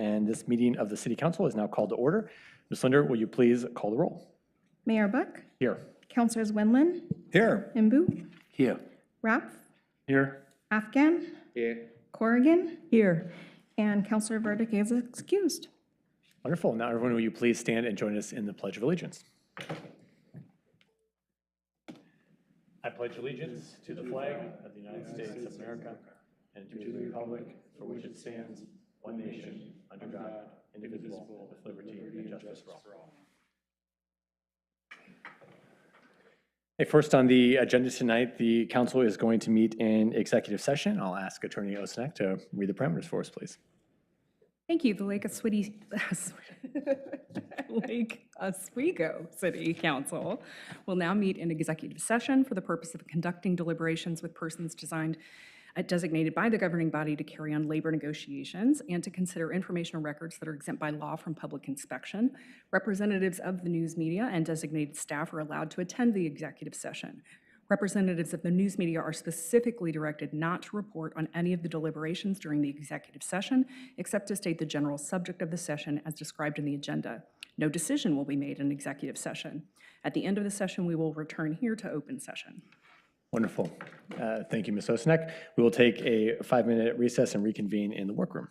and this meeting of the City Council is now called to order. Ms. Linder, will you please call the roll? Mayor Buck, Here. Councilors Wendland, Here. Mbu, Here. Rapf, Here. Afghan, Here. Corrigan. Here. And Councilor Burdick is excused. Wonderful. Now, everyone, will you please stand and join us in the Pledge of Allegiance? I pledge allegiance to the flag of the United States of America and to the republic for which it stands, one nation, under God, indivisible, with liberty and justice for all. Hey, first on the agenda tonight, the council is going to meet in executive session. I'll ask Attorney Osnek to read the parameters for us, please. Thank you. The Lake Oswego City Council will now meet in executive session for the purpose of conducting deliberations with persons designated by the governing body to carry on labor negotiations and to consider information or records that are exempt by law from public inspection. Representatives of the news media and designated staff are allowed to attend the executive session. Representatives of the news media are specifically directed not to report on any of the deliberations during the executive session, except to state the general subject of the session as described in the agenda. No decision will be made in executive session. At the end of the session, we will return here to open session. Wonderful. Thank you, Ms. Osnek. We will take a 5-minute recess and reconvene in the workroom.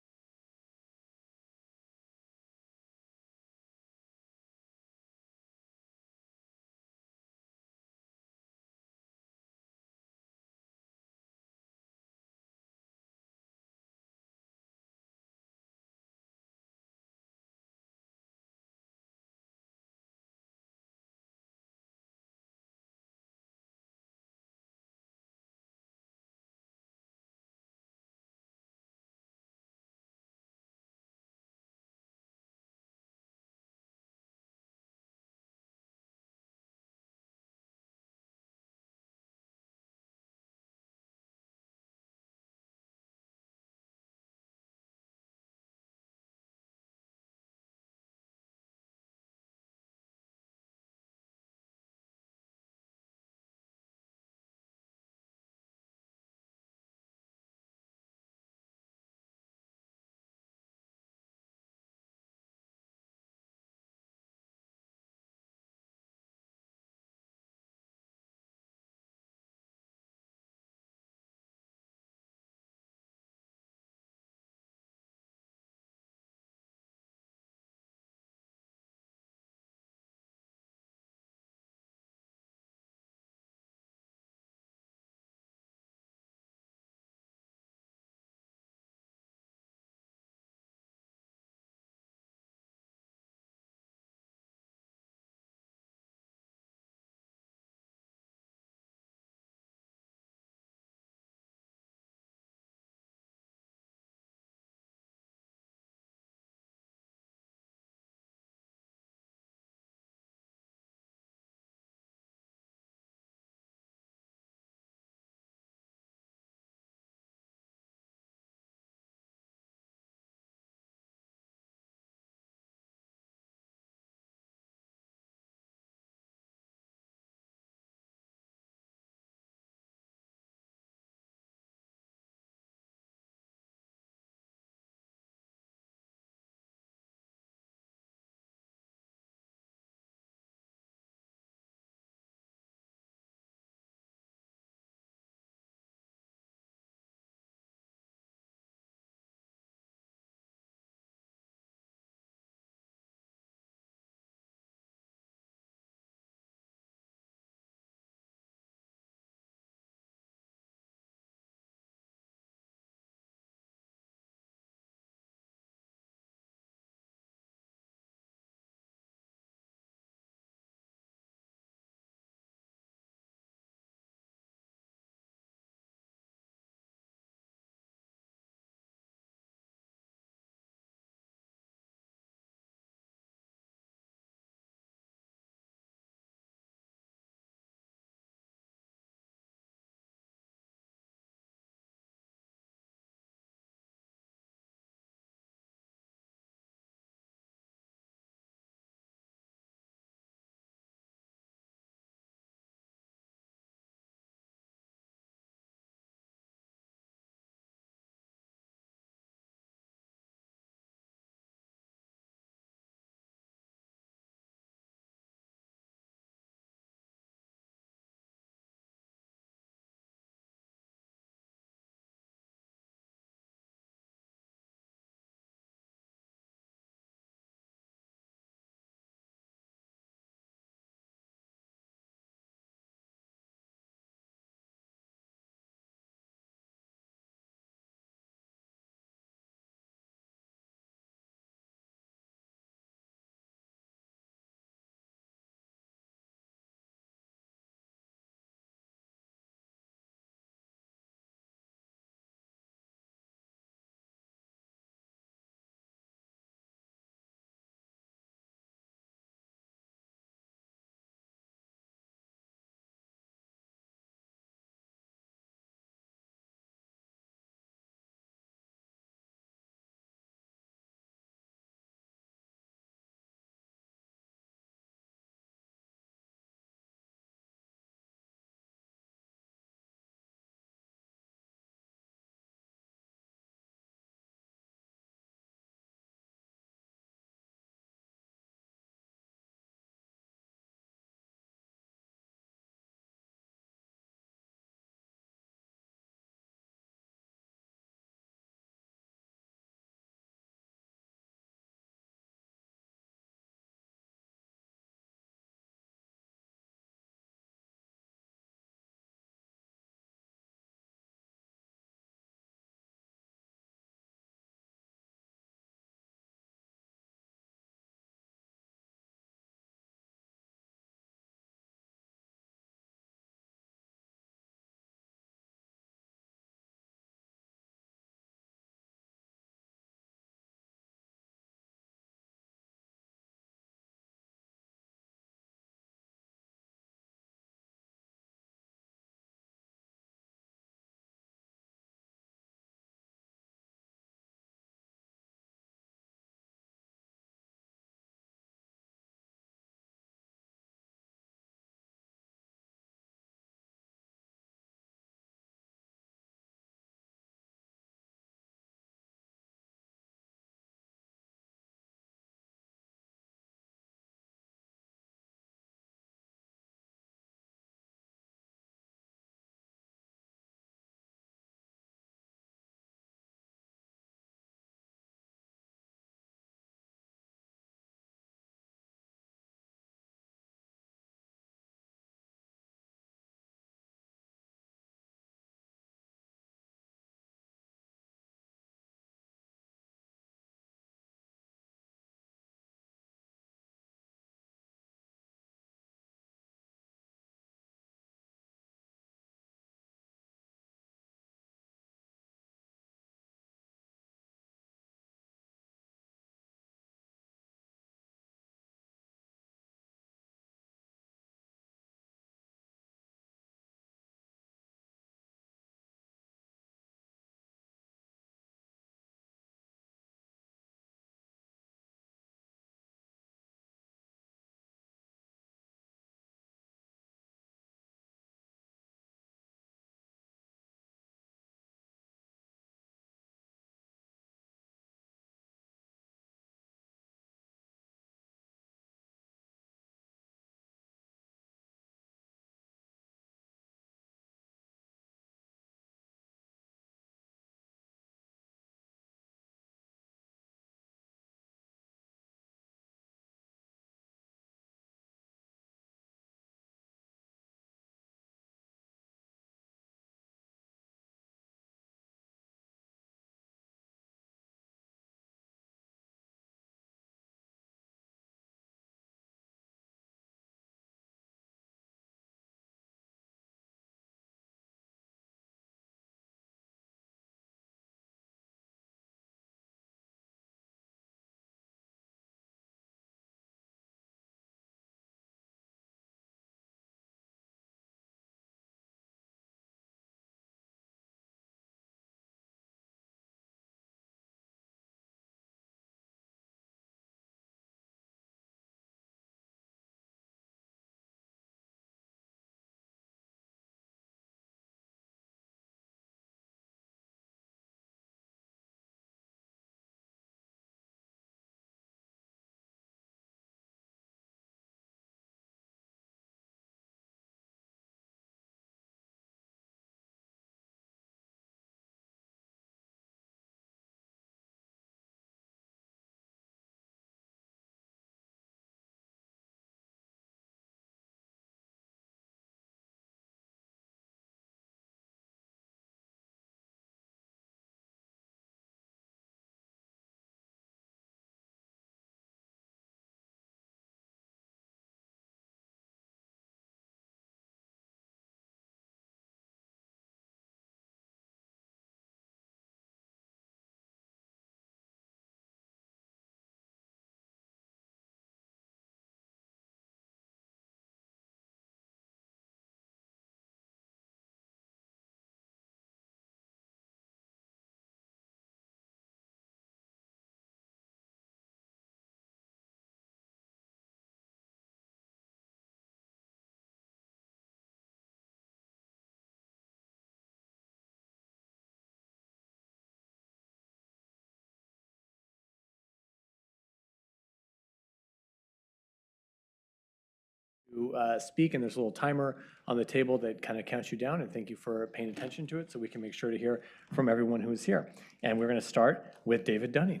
to speak, and there's a little timer on the table that kind of counts you down, and thank you for paying attention to it so we can make sure to hear from everyone who is here. And we're going to start with David Dunning.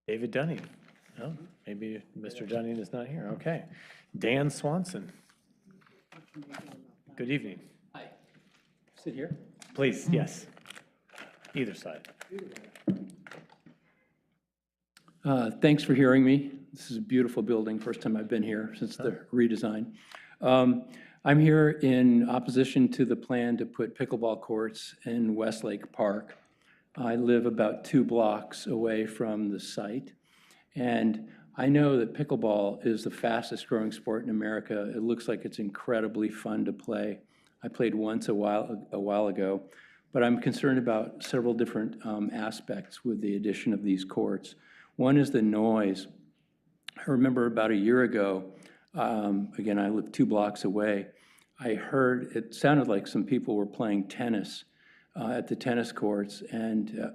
David Dunning. Oh, maybe Mr. Dunning is not here. Okay. Dan Swanson. Good evening. Hi. Sit here. Please, yes. Either side. Thanks for hearing me. This is a beautiful building. First time I've been here since the redesign. I'm here in opposition to the plan to put pickleball courts in Westlake Park. I live about 2 blocks away from the site, and I know that pickleball is the fastest growing sport in America. It looks like it's incredibly fun to play. I played once a while ago, but I'm concerned about several different aspects with the addition of these courts. One is the noise. I remember about a year ago, again, I live 2 blocks away, I heard, it sounded like some people were playing tennis at the tennis courts, and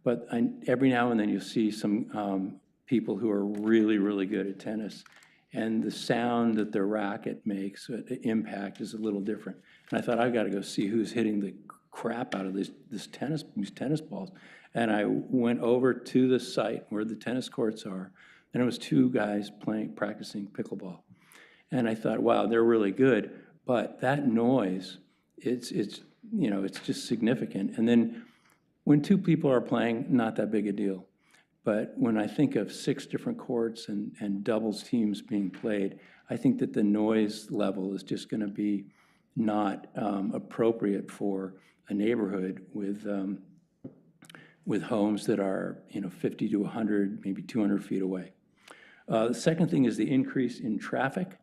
but every now and then you'll see some people who are really, really good at tennis, and the sound that their racket makes, the impact is a little different. And I thought, I've got to go see who's hitting the crap out of these tennis balls. And I went over to the site where the tennis courts are, and it was 2 guys practicing pickleball. And I thought, wow, they're really good, but that noise, it's just significant. And then when 2 people are playing, not that big a deal. But when I think of 6 different courts and doubles teams being played, I think that the noise level is just going to be not appropriate for a neighborhood with homes that are 50 to 100, maybe 200 feet away. The second thing is the increase in traffic.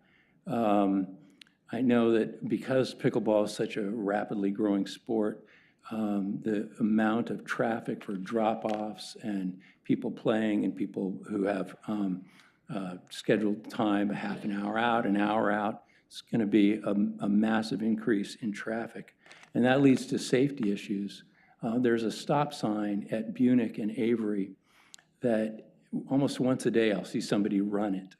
I know that because pickleball is such a rapidly growing sport, the amount of traffic for drop-offs and people playing and people who have scheduled time, a half an hour out, an hour out, it's going to be a massive increase in traffic. And that leads to safety issues. There's a stop sign at Bunich and Avery that almost once a day I'll see somebody run it.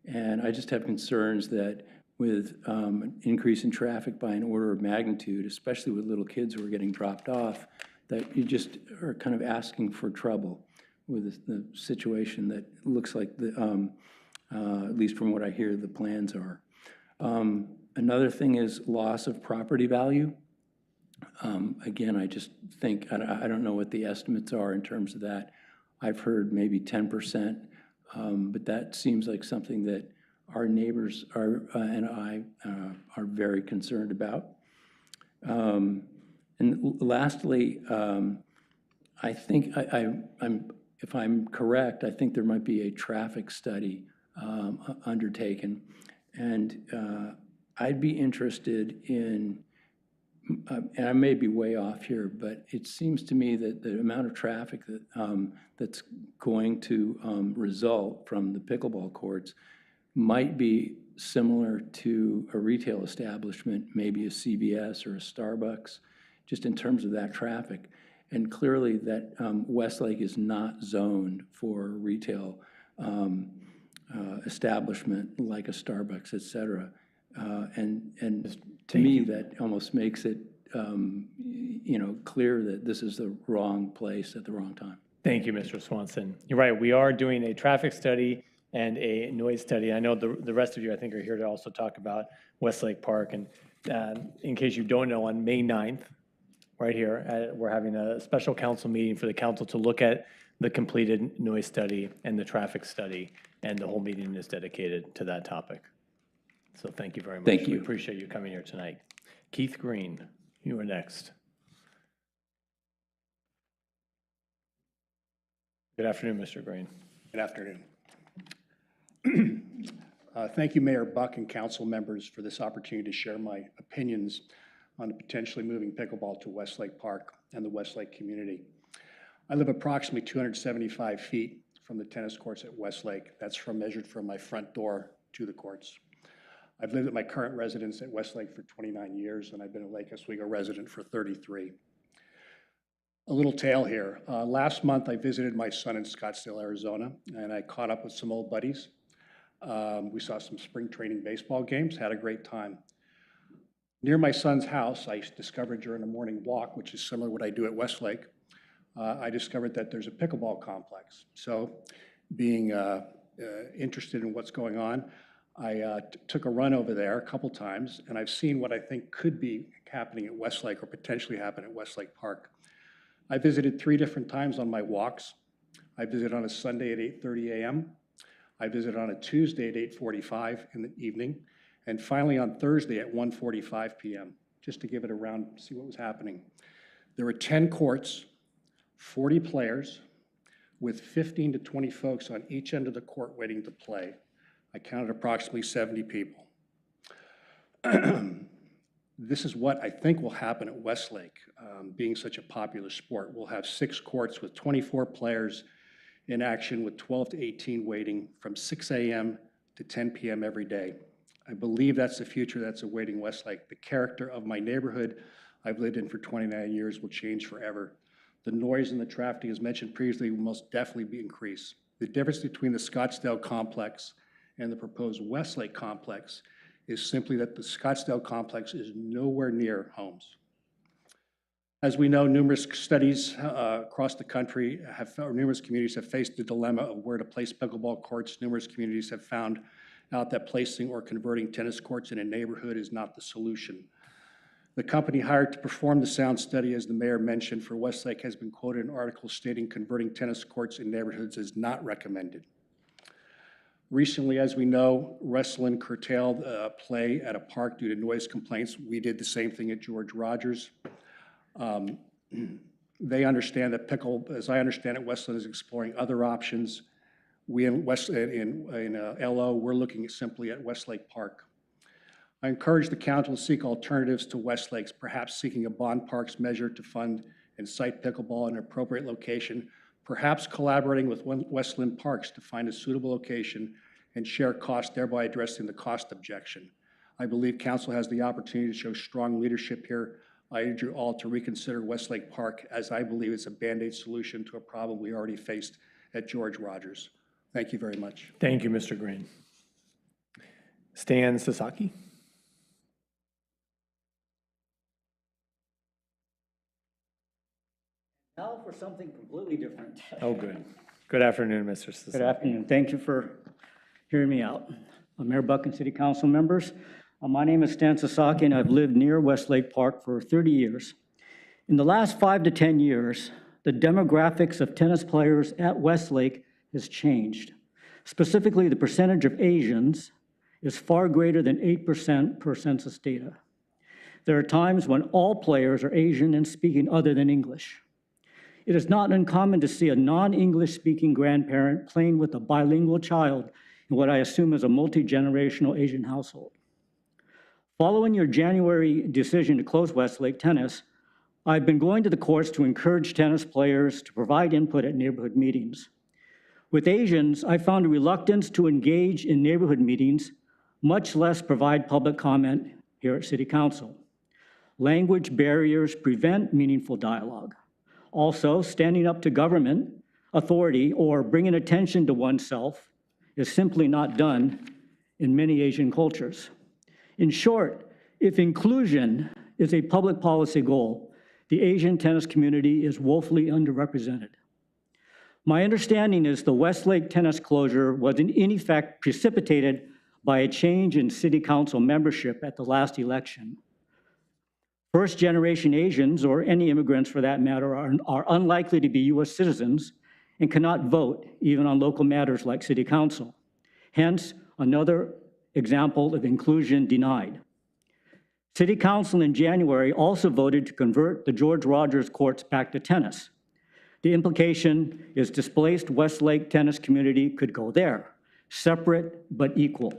And I just have concerns that with an increase in traffic by an order of magnitude, especially with little kids who are getting dropped off, that you just are kind of asking for trouble with the situation that looks like, at least from what I hear, the plans are. Another thing is loss of property value. Again, I just think, I don't know what the estimates are in terms of that. I've heard maybe 10%, but that seems like something that our neighbors are and I are very concerned about. And lastly, I think if I'm correct, I think there might be a traffic study undertaken, and I'd be interested in, and I may be way off here, but it seems to me that the amount of traffic that that's going to result from the pickleball courts might be similar to a retail establishment, maybe a CVS or a Starbucks, just in terms of that traffic. And clearly that Westlake is not zoned for retail establishment like a Starbucks, et cetera. And to me, that almost makes it clear that this is the wrong place at the wrong time. Thank you, Mr. Swanson. You're right, we are doing a traffic study and a noise study. I know the rest of you, I think, are here to also talk about Westlake Park. And in case you don't know, on May 9th, right here, we're having a special council meeting for the council to look at the completed noise study and the traffic study, and the whole meeting is dedicated to that topic. So thank you very much. Thank you. We appreciate you coming here tonight. Keith Green, you are next. Good afternoon, Mr. Green. Good afternoon. Thank you, Mayor Buck and council members, for this opportunity to share my opinions on potentially moving pickleball to Westlake Park and the Westlake community. I live approximately 275 feet from the tennis courts at Westlake. That's measured from my front door to the courts. I've lived at my current residence at Westlake for 29 years, and I've been a Lake Oswego resident for 33. A little tale here. Last month, I visited my son in Scottsdale, Arizona, and I caught up with some old buddies. We saw some spring training baseball games, had a great time. Near my son's house, I discovered during a morning walk, which is similar to what I do at Westlake, I discovered that there's a pickleball complex. So being interested in what's going on, I took a run over there a couple times, and I've seen what I think could be happening at Westlake or potentially happen at Westlake Park. I visited 3 different times on my walks. I visited on a Sunday at 8:30 a.m. I visited on a Tuesday at 8:45 in the evening, and finally on Thursday at 1:45 p.m., just to give it a round, see what was happening. There were 10 courts, 40 players, with 15 to 20 folks on each end of the court waiting to play. I counted approximately 70 people. This is what I think will happen at Westlake, being such a popular sport. We'll have 6 courts with 24 players in action with 12 to 18 waiting from 6 a.m. to 10 p.m. every day. I believe that's the future that's awaiting Westlake. The character of my neighborhood I've lived in for 29 years will change forever. The noise and the traffic, as mentioned previously, will most definitely be increased. The difference between the Scottsdale complex and the proposed Westlake complex is simply that the Scottsdale complex is nowhere near homes. As we know, numerous studies across the country numerous communities have faced the dilemma of where to place pickleball courts. Numerous communities have found out that placing or converting tennis courts in a neighborhood is not the solution. The company hired to perform the sound study, as the mayor mentioned, for Westlake has been quoted in articles stating converting tennis courts in neighborhoods is not recommended. Recently, as we know, wrestling curtailed play at a park due to noise complaints. We did the same thing at George Rogers. They understand that as I understand it, Westland is exploring other options. We in LO, we're looking simply at Westlake Park. I encourage the council to seek alternatives to Westlake's, perhaps seeking a bond parks measure to fund and site pickleball in an appropriate location, perhaps collaborating with Westland Parks to find a suitable location and share costs, thereby addressing the cost objection. I believe council has the opportunity to show strong leadership here. I urge you all to reconsider Westlake Park, as I believe it's a Band-Aid solution to a problem we already faced at George Rogers. Thank you very much. Thank you, Mr. Green. Stan Sasaki. Now for something completely different. Oh, good. Good afternoon, Mr. Sasaki. Good afternoon. Thank you for hearing me out. Mayor Buck and City Council members, my name is Stan Sasaki, and I've lived near Westlake Park for 30 years. In the last 5 to 10 years, the demographics of tennis players at Westlake has changed. Specifically, the percentage of Asians is far greater than 8% per census data. There are times when all players are Asian and speaking other than English. It is not uncommon to see a non-English speaking grandparent playing with a bilingual child in what I assume is a multi-generational Asian household. Following your January decision to close Westlake Tennis, I've been going to the courts to encourage tennis players to provide input at neighborhood meetings. With Asians, I found a reluctance to engage in neighborhood meetings, much less provide public comment here at City Council. Language barriers prevent meaningful dialogue. Also, standing up to government authority or bringing attention to oneself is simply not done in many Asian cultures. In short, if inclusion is a public policy goal, the Asian tennis community is woefully underrepresented. My understanding is the Westlake tennis closure was in effect precipitated by a change in City Council membership at the last election. First-generation Asians, or any immigrants for that matter, are unlikely to be U.S. citizens and cannot vote even on local matters like City Council. Hence, another example of inclusion denied. City Council in January also voted to convert the George Rogers courts back to tennis. The implication is displaced Westlake tennis community could go there, separate but equal.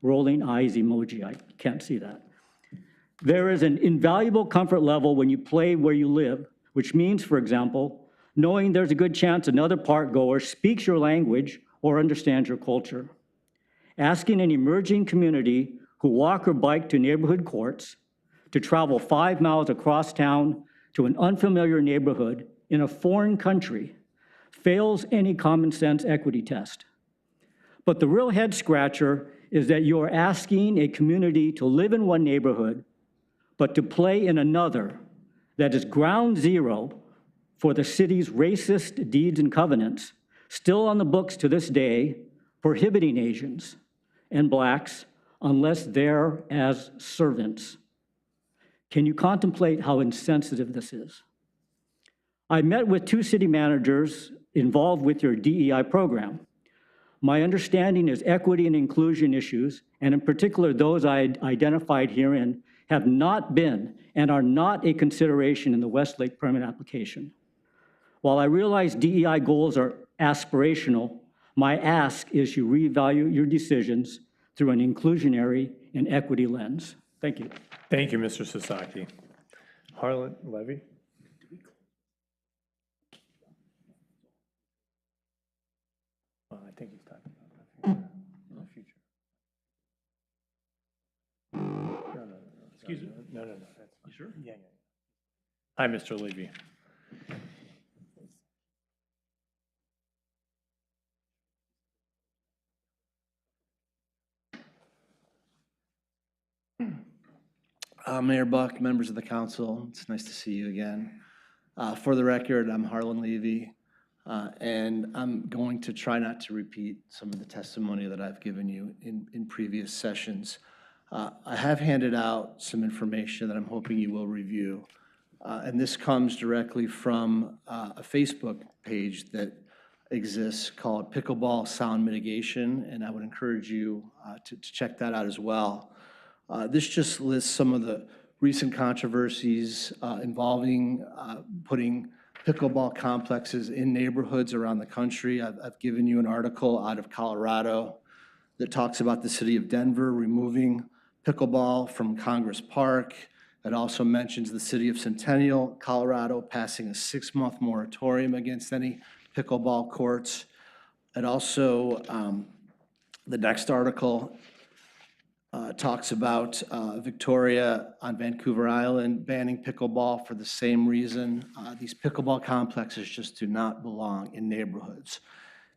Rolling eyes emoji, I can't see that. There is an invaluable comfort level when you play where you live, which means, for example, knowing there's a good chance another park goer speaks your language or understands your culture. Asking an emerging community who walk or bike to neighborhood courts to travel 5 miles across town to an unfamiliar neighborhood in a foreign country fails any common sense equity test. But the real head scratcher is that you are asking a community to live in one neighborhood, but to play in another that is ground zero for the city's racist deeds and covenants, still on the books to this day, prohibiting Asians and Blacks unless they're as servants. Can you contemplate how insensitive this is? I met with 2 city managers involved with your DEI program. My understanding is equity and inclusion issues, and in particular those I identified herein, have not been and are not a consideration in the Westlake permit application. While I realize DEI goals are aspirational, my ask is you reevaluate your decisions through an inclusionary and equity lens. Thank you. Thank you, Mr. Sasaki. Harlan Levy? I think he's talking about the future. No. Excuse me. No. That's you sure? Yeah. Hi, Mr. Levy. Mayor Buck, members of the council, it's nice to see you again. For the record, I'm Harlan Levy, and I'm going to try not to repeat some of the testimony that I've given you in previous sessions. I have handed out some information that I'm hoping you will review, and this comes directly from a Facebook page that exists called Pickleball Sound Mitigation, and I would encourage you to check that out as well. This just lists some of the recent controversies involving putting pickleball complexes in neighborhoods around the country. I've given you an article out of Colorado that talks about the city of Denver removing pickleball from Congress Park. It also mentions the city of Centennial, Colorado, passing a 6-month moratorium against any pickleball courts. It also, the next article talks about Victoria on Vancouver Island banning pickleball for the same reason. These pickleball complexes just do not belong in neighborhoods.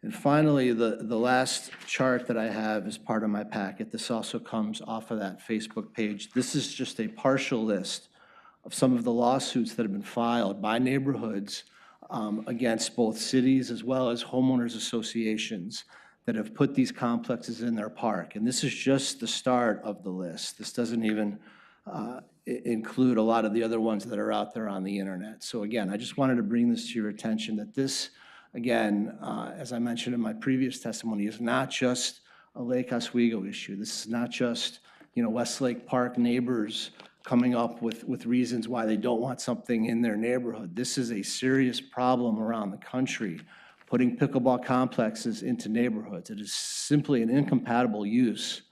And finally, the last chart that I have is part of my packet. This also comes off of that Facebook page. This is just a partial list of some of the lawsuits that have been filed by neighborhoods against both cities as well as homeowners associations that have put these complexes in their park. And this is just the start of the list. This doesn't even include a lot of the other ones that are out there on the internet. So again, I just wanted to bring this to your attention that this, again, as I mentioned in my previous testimony, is not just a Lake Oswego issue. This is not just, Westlake Park neighbors coming up with reasons why they don't want something in their neighborhood. This is a serious problem around the country, putting pickleball complexes into neighborhoods. It is simply an incompatible use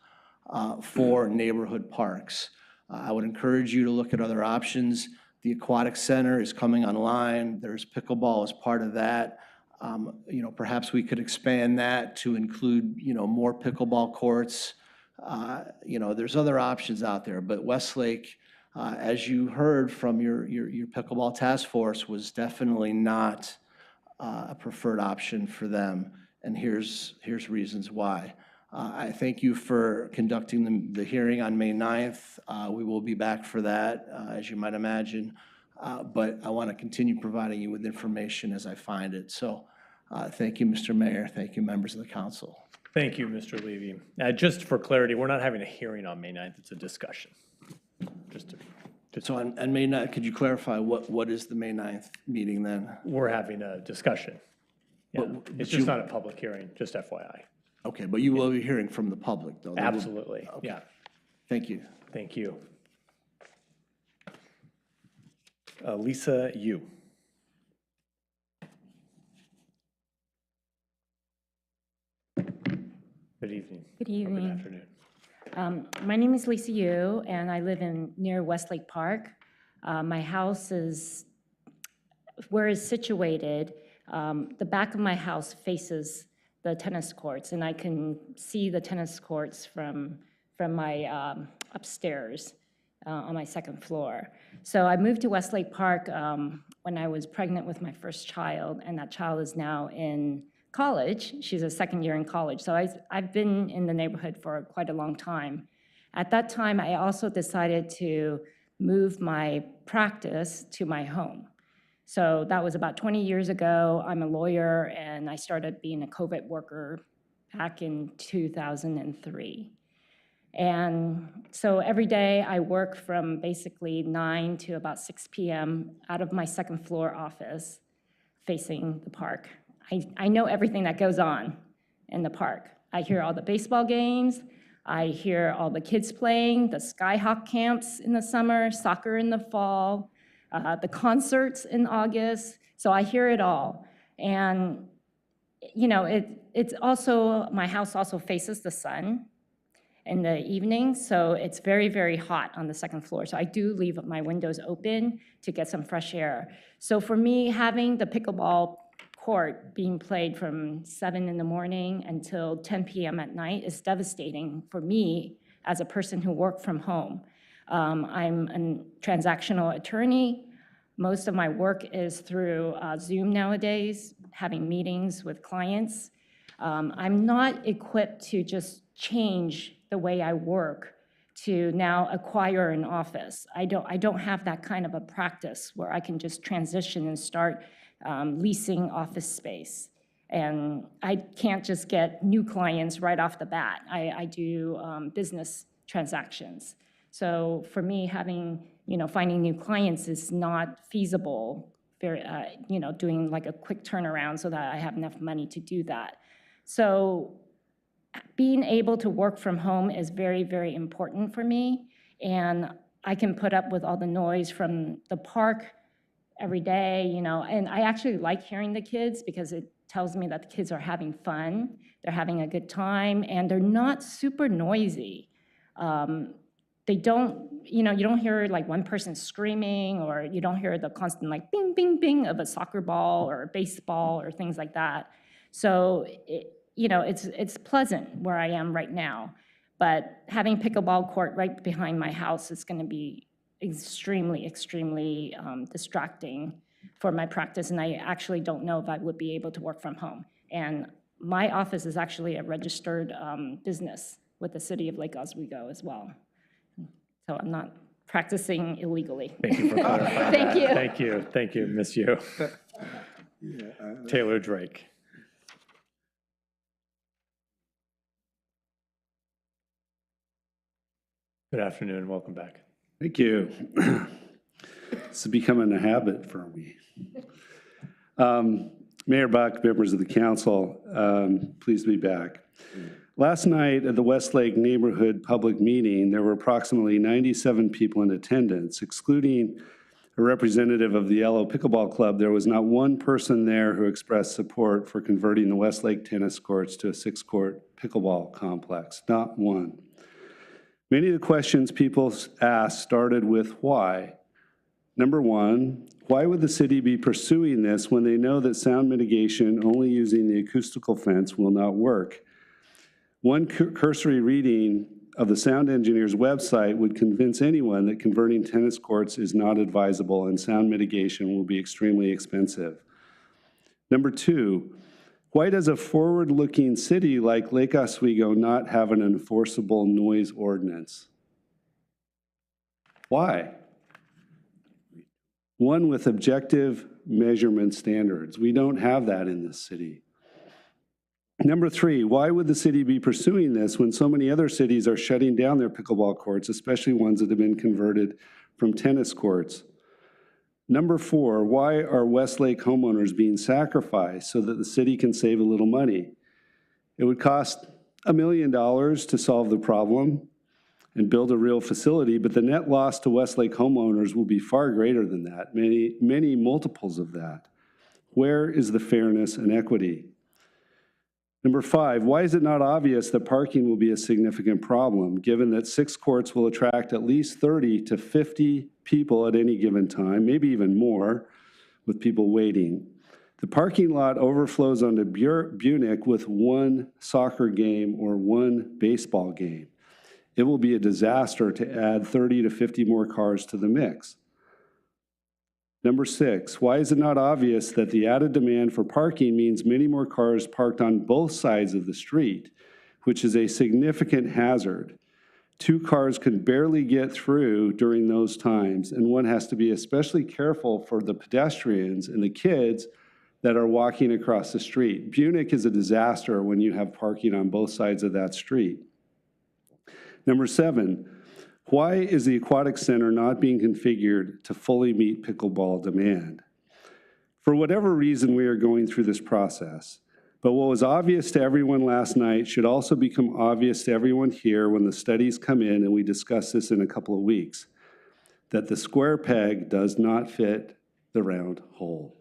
for neighborhood parks. I would encourage you to look at other options. The Aquatic Center is coming online. There's pickleball as part of that. Perhaps we could expand that to include, more pickleball courts. There's other options out there, but Westlake, as you heard from your pickleball task force, was definitely not a preferred option for them, and here's reasons why. I thank you for conducting the hearing on May 9th. We will be back for that, as you might imagine, but I want to continue providing you with information as I find it. So thank you, Mr. Mayor. Thank you, members of the council. Thank you, Mr. Levy. Just for clarity, we're not having a hearing on May 9th. It's a discussion. So on May 9th, could you clarify what is the May 9th meeting then? We're having a discussion. Yeah. It's just not a public hearing, just FYI. Okay, but you will be hearing from the public, though? Absolutely, Okay. yeah. Thank you. Thank you. Lisa Yu. Good evening. Good Or evening. good afternoon. My name is Lisa Yu, and I live near Westlake Park. My house is, where it's situated, the back of my house faces the tennis courts, and I can see the tennis courts from my upstairs on my second floor. So I moved to Westlake Park when I was pregnant with my first child, and that child is now in college. She's a second year in college. So I've been in the neighborhood for quite a long time. At that time, I also decided to move my practice to my home. So that was about 20 years ago. I'm a lawyer, and I started being a COVID worker back in 2003. And so every day I work from basically 9 to about 6 p.m. out of my second floor office facing the park. I know everything that goes on in the park. I hear all the baseball games. I hear all the kids playing, the Skyhawk camps in the summer, soccer in the fall, the concerts in August. So I hear it all. And, you know, it's also, my house also faces the sun in the evening, so it's very, very hot on the second floor. So I do leave my windows open to get some fresh air. So for me, having the pickleball court being played from 7 in the morning until 10 p.m. at night is devastating for me as a person who works from home. I'm a transactional attorney. Most of my work is through Zoom nowadays, having meetings with clients. I'm not equipped to just change the way I work to now acquire an office. I don't have that kind of a practice where I can just transition and start leasing office space. And I can't just get new clients right off the bat. I do business transactions. So for me, finding new clients is not feasible, doing like a quick turnaround so that I have enough money to do that. So being able to work from home is very, very important for me. And I can put up with all the noise from the park every day, and I actually like hearing the kids because it tells me that the kids are having fun, they're having a good time, and they're not super noisy. They don't, you don't hear like one person screaming, or you don't hear the constant like bing, bing, bing of a soccer ball or a baseball or things like that. So, it's pleasant where I am right now. But having pickleball court right behind my house is going to be extremely, extremely distracting for my practice, and I actually don't know if I would be able to work from home. And my office is actually a registered business with the city of Lake Oswego as well. So I'm not practicing illegally. Thank you for clarifying. Thank you. Thank you, Miss Yu. Taylor Drake. Good afternoon, welcome back. Thank you. This is becoming a habit for me. Mayor Buck, members of the council, pleased to be back. Last night at the Westlake Neighborhood Public Meeting, there were approximately 97 people in attendance. Excluding a representative of the Yellow Pickleball Club, there was not one person there who expressed support for converting the Westlake tennis courts to a 6-court pickleball complex. Not one. Many of the questions people asked started with why. Number one, why would the city be pursuing this when they know that sound mitigation only using the acoustical fence will not work? One cursory reading of the sound engineer's website would convince anyone that converting tennis courts is not advisable and sound mitigation will be extremely expensive. Number two, why does a forward-looking city like Lake Oswego not have an enforceable noise ordinance? Why? One with objective measurement standards. We don't have that in this city. Number three, why would the city be pursuing this when so many other cities are shutting down their pickleball courts, especially ones that have been converted from tennis courts? Number four, why are Westlake homeowners being sacrificed so that the city can save a little money? It would cost $1 million to solve the problem and build a real facility, but the net loss to Westlake homeowners will be far greater than that, many multiples of that. Where is the fairness and equity? Number five, why is it not obvious that parking will be a significant problem, given that 6 courts will attract at least 30 to 50 people at any given time, maybe even more, with people waiting? The parking lot overflows onto Bunick with 1 soccer game or 1 baseball game. It will be a disaster to add 30 to 50 more cars to the mix. Number 6, why is it not obvious that the added demand for parking means many more cars parked on both sides of the street, which is a significant hazard? 2 cars can barely get through during those times, and one has to be especially careful for the pedestrians and the kids that are walking across the street. Bunic is a disaster when you have parking on both sides of that street. Number 7, why is the aquatic center not being configured to fully meet pickleball demand? For whatever reason, we are going through this process. But what was obvious to everyone last night should also become obvious to everyone here when the studies come in, and we discuss this in a couple of weeks, that the square peg does not fit the round hole,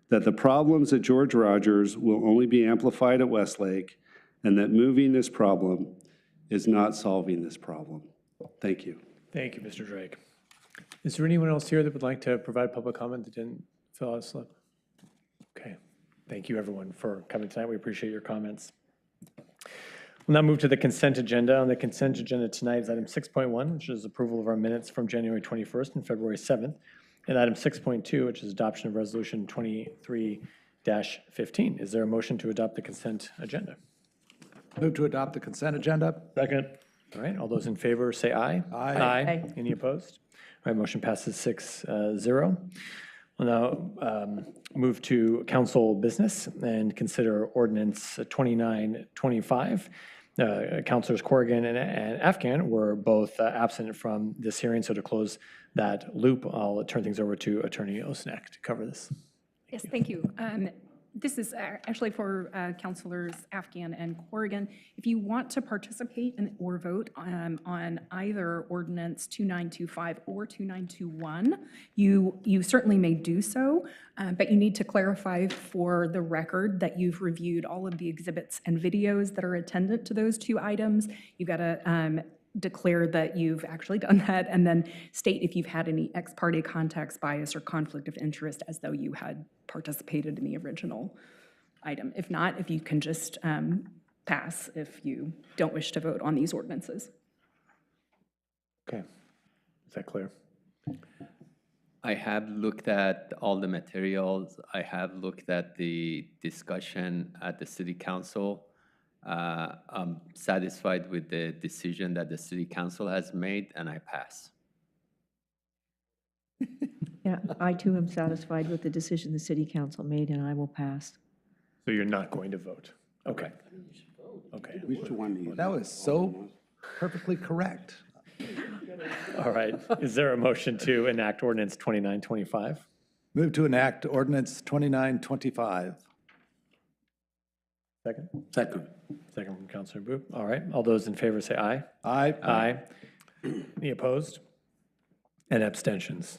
that the problems at George Rogers will only be amplified at Westlake, and that moving this problem is not solving this problem. Thank you. Thank you, Mr. Drake. Is there anyone else here that would like to provide public comment that didn't fill out a slip? Okay. Thank you, everyone, for coming tonight. We appreciate your comments. We'll now move to the consent agenda. On the consent agenda tonight is item 6.1, which is approval of our minutes from January 21st and February 7th, and item 6.2, which is adoption of resolution 23-15. Is there a motion to adopt the consent agenda? Move to adopt the consent agenda. Second. All right, all those in favor say aye. Aye. Aye. Any opposed? All right, motion passes 6-0. We'll now move to council business and consider ordinance 2925. Councilors Corrigan and Afghan were both absent from this hearing, so to close that loop, I'll turn things over to Attorney Osnack to cover this. Yes, thank you. This is actually for Councilors Afghan and Corrigan. If you want to participate or vote on either Ordinance 2925 or 2921, you certainly may do so, but you need to clarify for the record that you've reviewed all of the exhibits and videos that are attendant to those 2 items. You've got to declare that you've actually done that, and then state if you've had any ex parte context, bias, or conflict of interest as though you had participated in the original item. If not, if you can just pass if you don't wish to vote on these ordinances. Okay, is that clear? I have looked at all the materials. I have looked at the discussion at the city council. I'm satisfied with the decision that the city council has made, and I pass. Yeah, I too am satisfied with the decision the city council made, and I will pass. So you're not going to vote? Okay. Okay. That was so perfectly correct. All right. Is there a motion to enact ordinance 2925? Move to enact ordinance 2925. Second? Second. Second from Councilor Booth. All right. All those in favor say aye. Aye. Aye. Any opposed? And abstentions?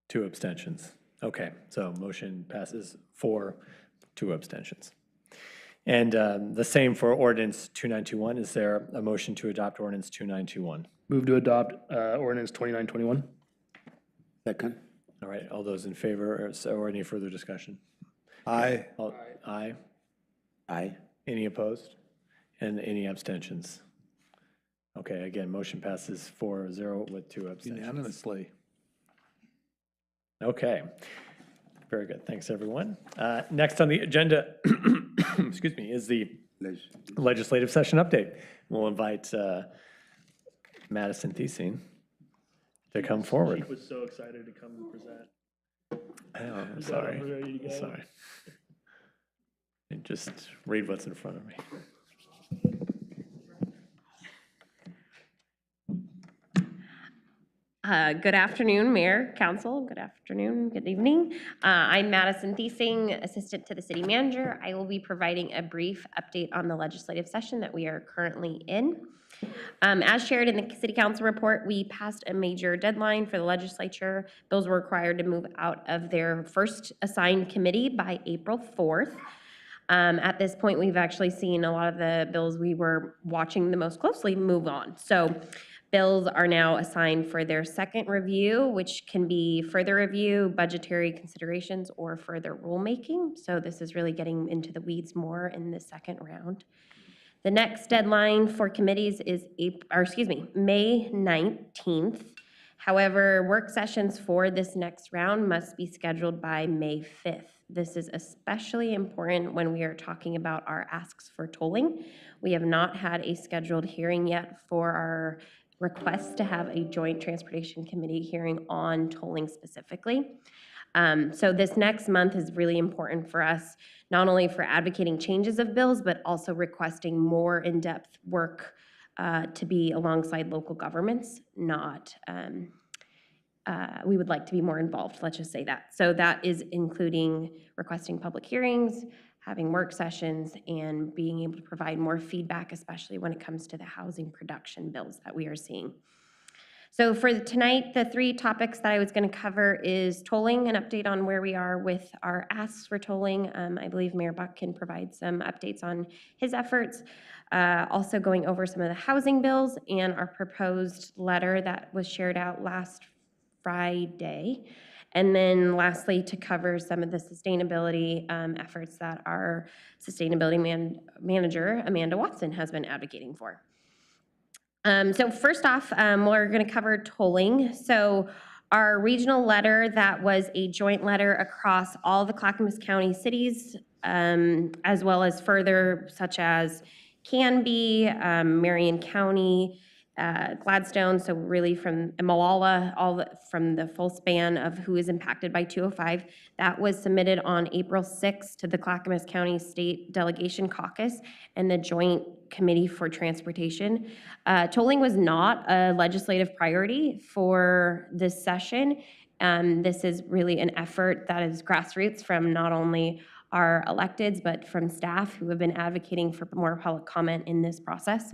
2 abstentions. Okay, so motion passes 4, 2 abstentions. And the same for ordinance 2921. Is there a motion to adopt ordinance 2921? Move to adopt ordinance 2921. Second. All right, all those in favor or any further discussion? Aye. Aye. Aye. Any opposed? And any abstentions? Okay, again, motion passes 4-0 with 2 abstentions. Unanimously. Okay, very good. Thanks, everyone. Next on the agenda, excuse me, is the legislative session update. We'll invite Madison Thiesing to come forward. She was so excited to come and present. I know, I'm sorry. Sorry. And just read what's in front of me. Good afternoon, Mayor, Council. Good afternoon, good evening. I'm Madison Thiesing, Assistant to the City Manager. I will be providing a brief update on the legislative session that we are currently in. As shared in the City Council report, we passed a major deadline for the legislature. Bills were required to move out of their first assigned committee by April 4th. At this point, we've actually seen a lot of the bills we were watching the most closely move on. So bills are now assigned for their second review, which can be further review, budgetary considerations, or further rulemaking. So this is really getting into the weeds more in the second round. The next deadline for committees is May 19th, However, work sessions for this next round must be scheduled by May 5th. This is especially important when we are talking about our asks for tolling. We have not had a scheduled hearing yet for our request to have a joint transportation committee hearing on tolling specifically. So this next month is really important for us, not only for advocating changes of bills, but also requesting more in-depth work to be alongside local governments, we would like to be more involved, let's just say that. So that is including requesting public hearings, having work sessions, and being able to provide more feedback, especially when it comes to the housing production bills that we are seeing. So for tonight, the 3 topics that I was going to cover is tolling, an update on where we are with our asks for tolling. I believe Mayor Buck can provide some updates on his efforts. Also going over some of the housing bills and our proposed letter that was shared out last Friday. And then lastly, to cover some of the sustainability efforts that our sustainability manager, Amanda Watson, has been advocating for. So first off, we're going to cover tolling. So our regional letter that was a joint letter across all the Clackamas County cities, as well as further such as Canby, Marion County, Gladstone, so really from Molalla, from the full span of who is impacted by 205. That was submitted on April 6th to the Clackamas County State Delegation Caucus and the Joint Committee for Transportation. Tolling was not a legislative priority for this session. This is really an effort that is grassroots from not only our electeds, but from staff who have been advocating for more public comment in this process.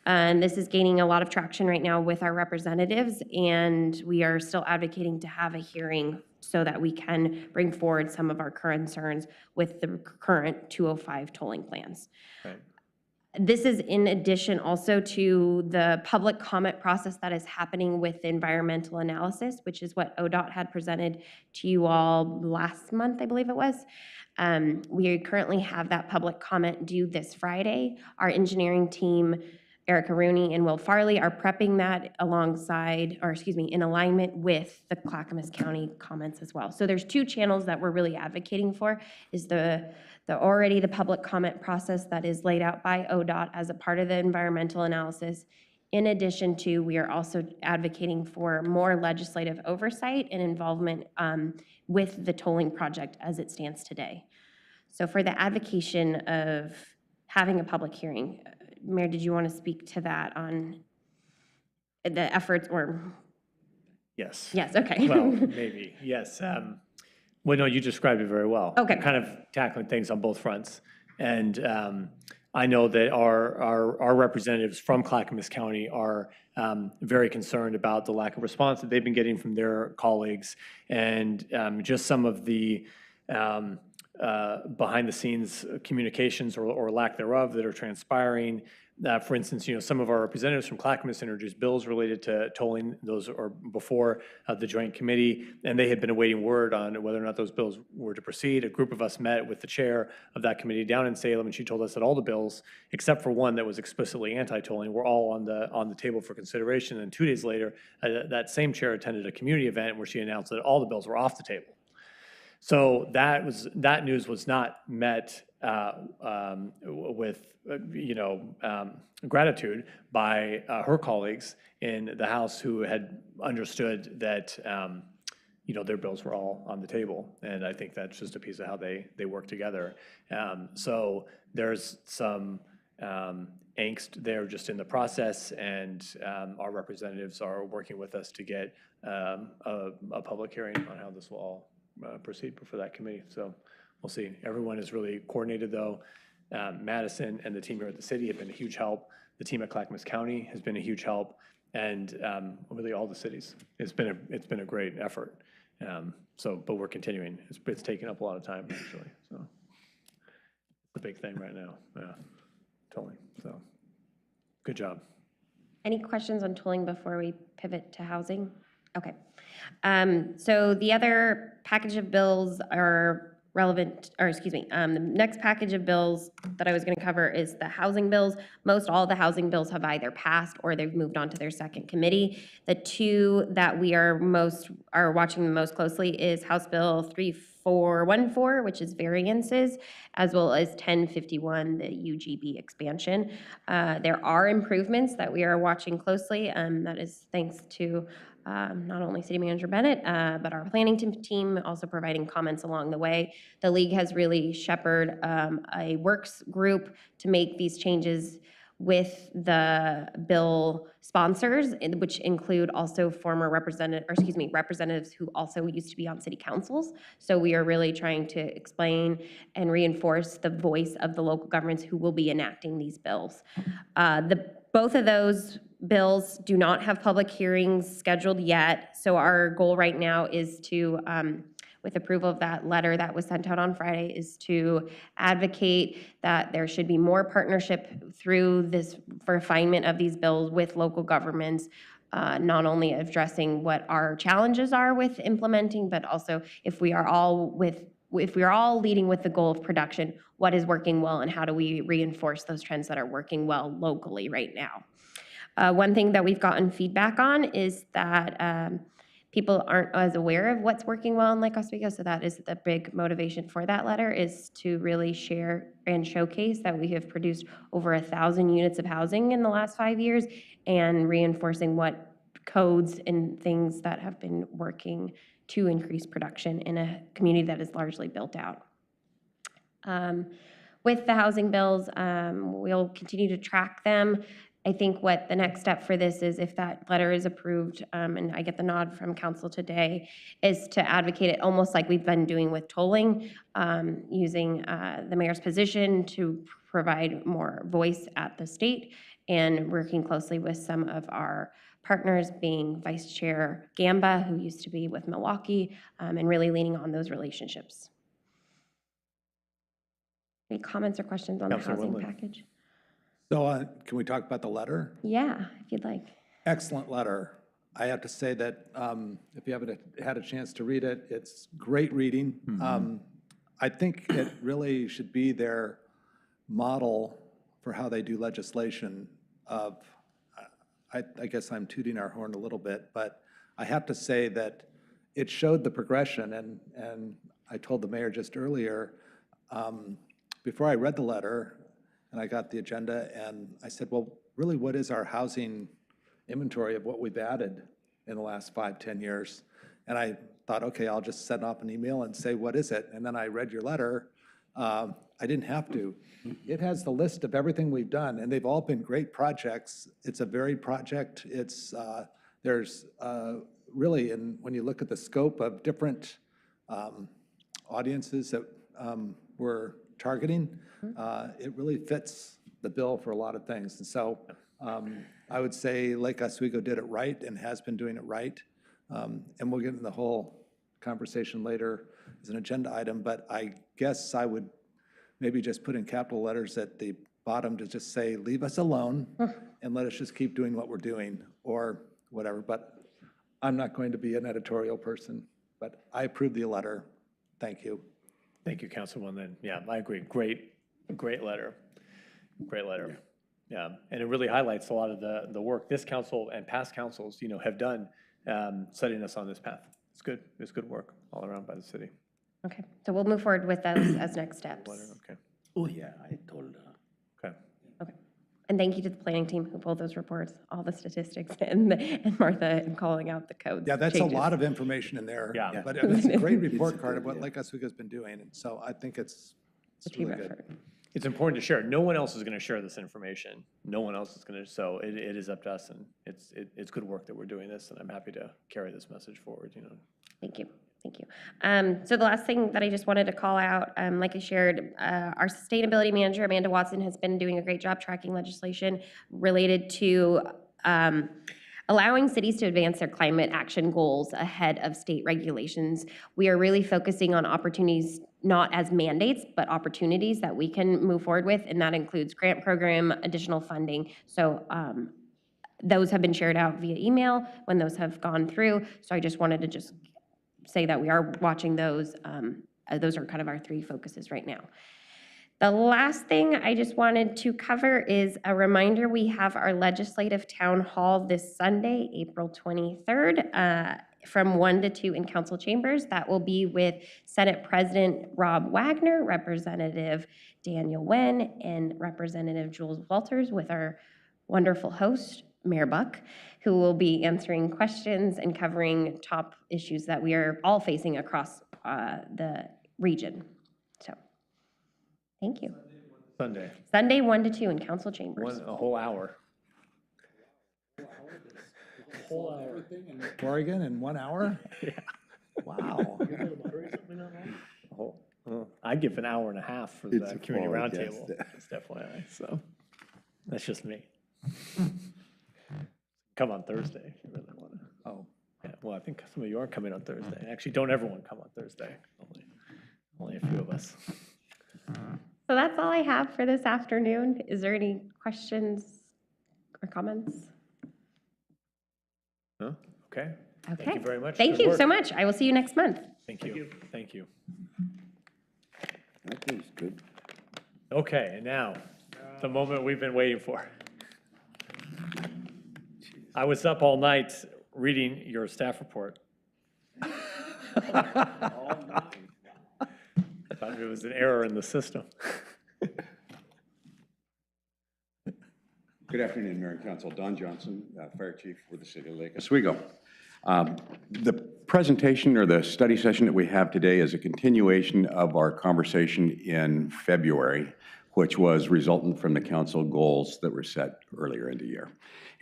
And this is gaining a lot of traction right now with our representatives, and we are still advocating to have a hearing so that we can bring forward some of our concerns with the current 205 tolling plans. Right. This is in addition also to the public comment process that is happening with environmental analysis, which is what ODOT had presented to you all last month, I believe it was. We currently have that public comment due this Friday. Our engineering team, Erica Rooney and Will Farley, are prepping that alongside, or excuse me, in alignment with the Clackamas County comments as well. So there's 2 channels that we're really advocating for, is the public comment process that is laid out by ODOT as a part of the environmental analysis. In addition to, we are also advocating for more legislative oversight and involvement with the tolling project as it stands today. So for the advocation of having a public hearing, Mayor, did you want to speak to that on the efforts or? Yes. Yes, okay. Well, maybe, yes. Well, no, you described it very well. Okay. Kind of tackling things on both fronts. And I know that our representatives from Clackamas County are very concerned about the lack of response that they've been getting from their colleagues, and just some of the behind the scenes communications or lack thereof that are transpiring. For instance, some of our representatives from Clackamas introduced bills related to tolling. Those are before the joint committee, and they had been awaiting word on whether or not those bills were to proceed. A group of us met with the chair of that committee down in Salem, and she told us that all the bills, except for one that was explicitly anti-tolling, were all on the table for consideration. And 2 days later, that same chair attended a community event where she announced that all the bills were off the table. So that news was not met with gratitude by her colleagues in the House, who had understood that their bills were all on the table, and I think that's just a piece of how they work together. So there's some angst there just in the process, and our representatives are working with us to get a public hearing on how this will all proceed before that committee. So we'll see. Everyone is really coordinated, though. Madison and the team here at the city have been a huge help. The team at Clackamas County has been a huge help, and really all the cities. It's been a great effort. But we're continuing. It's taken up a lot of time, actually. So it's the big thing right now. Yeah, totally. So good job. Any questions on tolling before we pivot to housing? Okay. So the other package of bills are the next package of bills that I was going to cover is the housing bills. Most all the housing bills have either passed or they've moved on to their second committee. The two that we are watching the most closely is House Bill 3414, which is variances, as well as 1051, the UGB expansion. There are improvements that we are watching closely. That is thanks to not only City Manager Bennett, but our planning team also providing comments along the way. The league has really shepherded a works group to make these changes with the bill sponsors, which include also former representatives who also used to be on city councils. So we are really trying to explain and reinforce the voice of the local governments who will be enacting these bills. Both of those bills do not have public hearings scheduled yet. So our goal right now is to, with approval of that letter that was sent out on Friday, is to advocate that there should be more partnership through this refinement of these bills with local governments, not only addressing what our challenges are with implementing, but also if we are all leading with the goal of production, what is working well and how do we reinforce those trends that are working well locally right now. One thing that we've gotten feedback on is that people aren't as aware of what's working well in Lake Oswego, so that is the big motivation for that letter, is to really share and showcase that we have produced over 1,000 units of housing in the last 5 years, and reinforcing what codes and things that have been working to increase production in a community that is largely built out. With the housing bills, we'll continue to track them. I think what the next step for this is, if that letter is approved, and I get the nod from council today, is to advocate it almost like we've been doing with tolling, using the mayor's position to provide more voice at the state, and working closely with some of our partners, being Vice Chair Gamba, who used to be with Milwaukee, and really leaning on those relationships. Any comments or questions on the housing package? So can we talk about the letter? Yeah, if you'd like. Excellent letter. I have to say that if you haven't had a chance to read it, it's great reading. I think it really should be their model for how they do legislation. I guess I'm tooting our horn a little bit, but I have to say that it showed the progression, and I told the mayor just earlier, before I read the letter, and I got the agenda, and I said, well, really, what is our housing inventory of what we've added in the last 5-10 years? And I thought, okay, I'll just send off an email and say, what is it? And then I read your letter. I didn't have to. It has the list of everything we've done, and they've all been great projects. It's a varied project. There's really, and when you look at the scope of different audiences that we're targeting, it really fits the bill for a lot of things. And so I would say Lake Oswego did it right and has been doing it right. And we'll get into the whole conversation later as an agenda item, but I guess I would maybe just put in capital letters at the bottom to just say, leave us alone and let us just keep doing what we're doing, or whatever. But I'm not going to be an editorial person, but I approve the letter. Thank you. Thank you, Councilwoman. Yeah, I agree. Great letter. Great letter. Yeah, and it really highlights a lot of the work this council and past councils, have done, setting us on this path. It's good. It's good work all around by the city. Okay, so we'll move forward with those as next steps. Okay. Oh, yeah, I told Okay. Okay. And thank you to the planning team who pulled those reports, all the statistics, and Martha in calling out the codes. Yeah, that's changes. a lot of information in there. Yeah. But it's a great report card of what Lake Oswego's been doing. And so I think it's team really effort. good. It's important to share. No one else is going to share this information. No one else is going to, so it is up to us, and it's good work that we're doing this, and I'm happy to carry this message forward, Thank you. Thank you. So the last thing that I just wanted to call out, like I shared, our sustainability manager, Amanda Watson, has been doing a great job tracking legislation related to allowing cities to advance their climate action goals ahead of state regulations. We are really focusing on opportunities, not as mandates, but opportunities that we can move forward with, and that includes grant program, additional funding. So those have been shared out via email when those have gone through. So I just wanted to say that we are watching those those are kind of our three focuses right now. The last thing I just wanted to cover is a reminder, we have our legislative town hall this Sunday, April 23rd, from 1 to 2 in council chambers. That will be with Senate President Rob Wagner, Representative Daniel Wen, and Representative Jules Walters, with our wonderful host, Mayor Buck, who will be answering questions and covering top issues that we are all facing across the region. So, thank you. Sunday, 1 to 2 in council chambers. A whole hour. Everything in Oregon in 1 hour? Yeah. Wow. I'd give an hour and a half for It's the a community quality roundtable. guest. It's FYI, so that's just me. Come on Thursday if you really want to. Oh. Yeah, well, I think some of you are coming on Thursday. Actually, don't everyone come on Thursday. Only a few of us. So that's all I have for this afternoon. Is there any questions or comments? No? Okay. Okay. Thank you very much. Thank Good you work. so much. I will see you next month. Thank you. Thank you. That was good. Okay, and now, the moment we've been waiting for. I was up all night reading your staff report. I thought it was an error in the system. Good afternoon, Mayor and Council. Don Johnson, Fire Chief for the City of Lake Oswego. The presentation or the study session that we have today is a continuation of our conversation in February, which was resultant from the council goals that were set earlier in the year.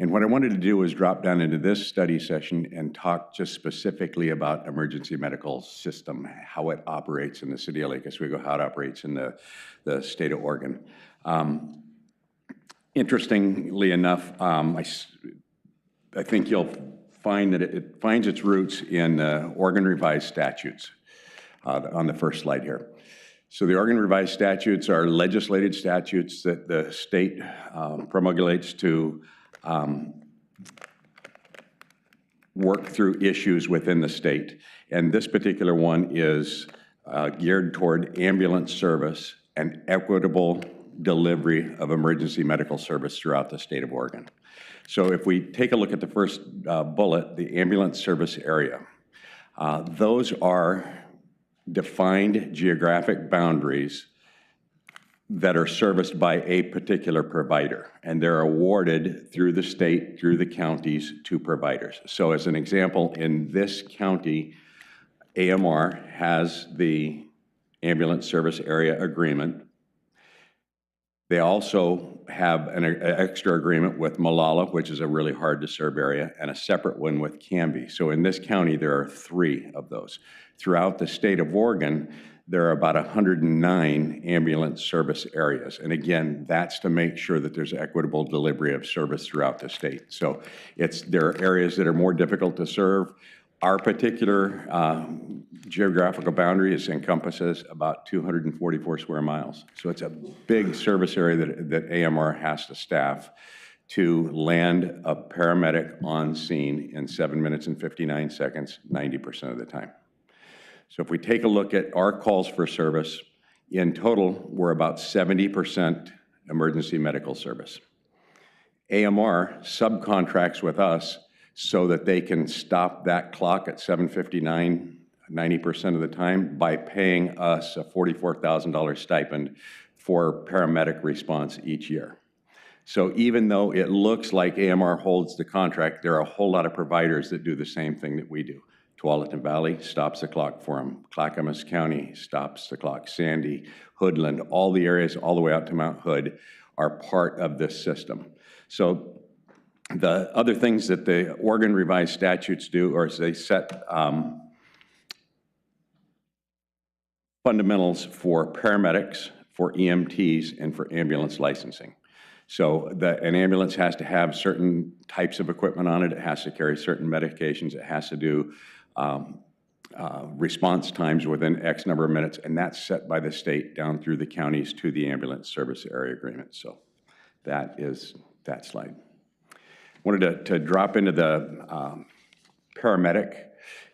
And what I wanted to do was drop down into this study session and talk just specifically about emergency medical system, how it operates in the City of Lake Oswego, how it operates in the state of Oregon. Interestingly enough, I think you'll find that it finds its roots in Oregon revised statutes on the first slide here. So the Oregon revised statutes are legislated statutes that the state promulgates to work through issues within the state. And this particular one is geared toward ambulance service and equitable delivery of emergency medical service throughout the state of Oregon. So if we take a look at the first bullet, the ambulance service area, those are defined geographic boundaries that are serviced by a particular provider, and they're awarded through the state, through the counties to providers. So as an example, in this county, AMR has the ambulance service area agreement. They also have an extra agreement with Molalla, which is a really hard to serve area, and a separate one with Canby. So in this county, there are 3 of those. Throughout the state of Oregon, there are about 109 ambulance service areas. And again, that's to make sure that there's equitable delivery of service throughout the state. So there are areas that are more difficult to serve. Our particular geographical boundary encompasses about 244 square miles. So it's a big service area that AMR has to staff to land a paramedic on scene in 7 minutes and 59 seconds, 90% of the time. So if we take a look at our calls for service, in total, we're about 70% emergency medical service. AMR subcontracts with us so that they can stop that clock at 7:59, 90% of the time, by paying us a $44,000 stipend for paramedic response each year. So even though it looks like AMR holds the contract, there are a whole lot of providers that do the same thing that we do. Tualatin Valley stops the clock for them. Clackamas County stops the clock. Sandy, Hoodland, all the areas all the way out to Mount Hood are part of this system. So the other things that the Oregon revised statutes do is they set fundamentals for paramedics, for EMTs, and for ambulance licensing. So an ambulance has to have certain types of equipment on it. It has to carry certain medications. It has to do response times within X number of minutes, and that's set by the state down through the counties to the ambulance service area agreement. So that is that slide. Wanted to drop into the paramedic.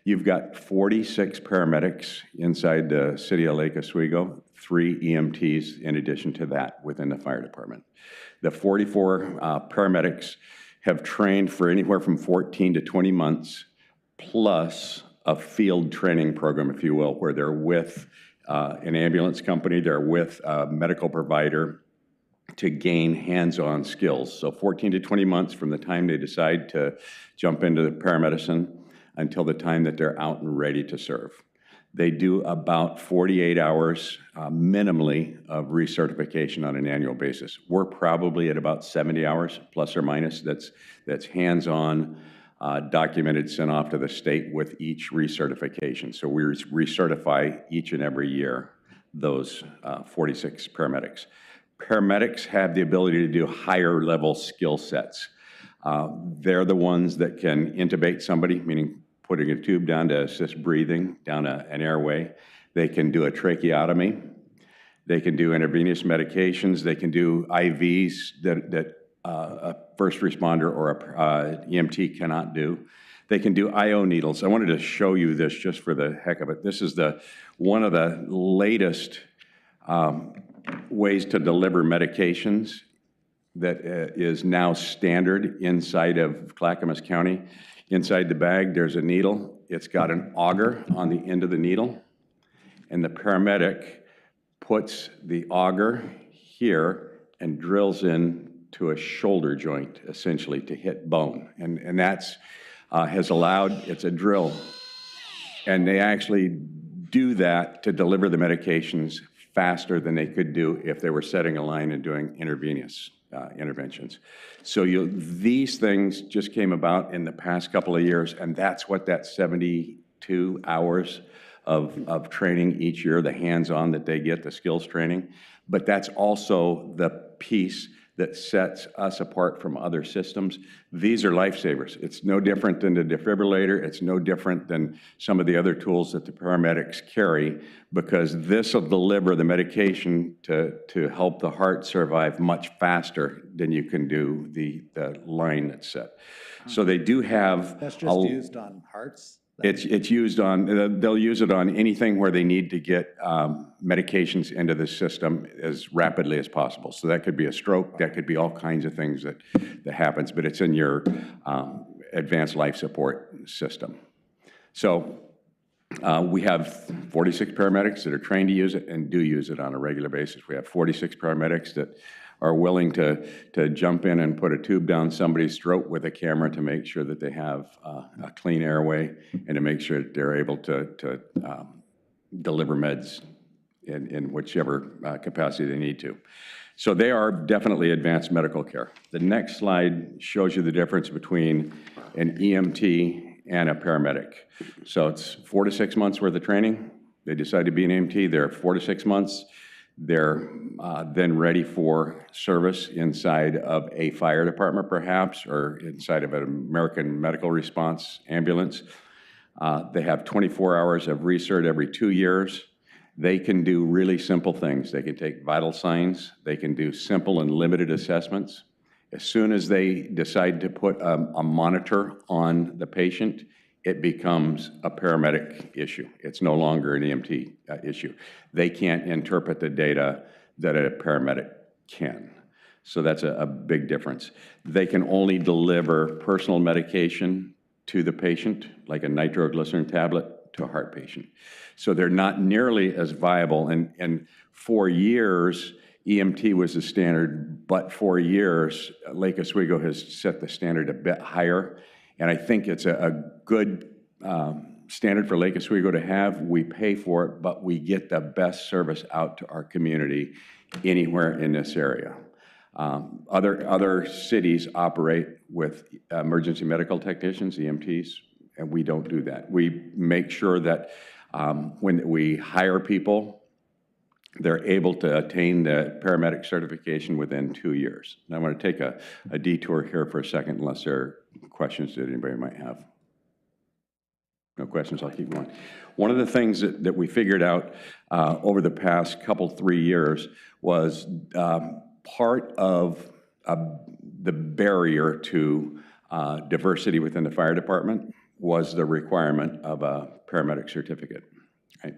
You've got 46 paramedics inside the city of Lake Oswego, 3 EMTs in addition to that within the fire department. The 44 paramedics have trained for anywhere from 14 to 20 months, plus a field training program, if you will, where they're with an ambulance company, they're with a medical provider to gain hands-on skills. So 14 to 20 months from the time they decide to jump into the paramedicine until the time that they're out and ready to serve. They do about 48 hours minimally of recertification on an annual basis. We're probably at about 70 hours, plus or minus, that's hands-on, documented, sent off to the state with each recertification. So we recertify each and every year those 46 paramedics. Paramedics have the ability to do higher level skill sets. They're the ones that can intubate somebody, meaning putting a tube down to assist breathing down an airway. They can do a tracheotomy. They can do intravenous medications. They can do IVs that a first responder or a EMT cannot do. They can do IO needles. I wanted to show you this just for the heck of it. This is one of the latest ways to deliver medications that is now standard inside of Clackamas County. Inside the bag, there's a needle. It's got an auger on the end of the needle, and the paramedic puts the auger here and drills in to a shoulder joint, essentially, to hit bone. And that's has allowed, it's a drill, and they actually do that to deliver the medications faster than they could do if they were setting a line and doing intravenous interventions. So these things just came about in the past couple of years, and that's what that 72 hours of training each year, the hands-on that they get, the skills training. But that's also the piece that sets us apart from other systems. These are lifesavers. It's no different than the defibrillator. It's no different than some of the other tools that the paramedics carry, because this will deliver the medication to help the heart survive much faster than you can do the line that's set. So they do have— That's just used on hearts? It's used on, they'll use it on anything where they need to get medications into the system as rapidly as possible. So that could be a stroke, that could be all kinds of things that happens, but it's in your advanced life support system. So we have 46 paramedics that are trained to use it and do use it on a regular basis. We have 46 paramedics that are willing to jump in and put a tube down somebody's throat with a camera to make sure that they have a clean airway and to make sure that they're able to deliver meds in whichever capacity they need to. So they are definitely advanced medical care. The next slide shows you the difference between an EMT and a paramedic. So it's 4 to 6 months worth of training. They decide to be an EMT, they're 4 to 6 months. They're then ready for service inside of a fire department, perhaps, or inside of an American Medical Response ambulance. They have 24 hours of recert every 2 years. They can do really simple things. They can take vital signs. They can do simple and limited assessments. As soon as they decide to put a monitor on the patient, it becomes a paramedic issue. It's no longer an EMT issue. They can't interpret the data that a paramedic can. So that's a big difference. They can only deliver personal medication to the patient, like a nitroglycerin tablet, to a heart patient. So they're not nearly as viable. And for years, EMT was the standard, but for years, Lake Oswego has set the standard a bit higher. And I think it's a good standard for Lake Oswego to have. We pay for it, but we get the best service out to our community anywhere in this area. Other cities operate with emergency medical technicians, EMTs, and we don't do that. We make sure that when we hire people, they're able to attain the paramedic certification within 2 years. And I want to take a detour here for a second, unless there are questions that anybody might have. No questions, I'll keep going. One of the things that we figured out over the past 3 years was part of the barrier to diversity within the fire department was the requirement of a paramedic certificate. Right?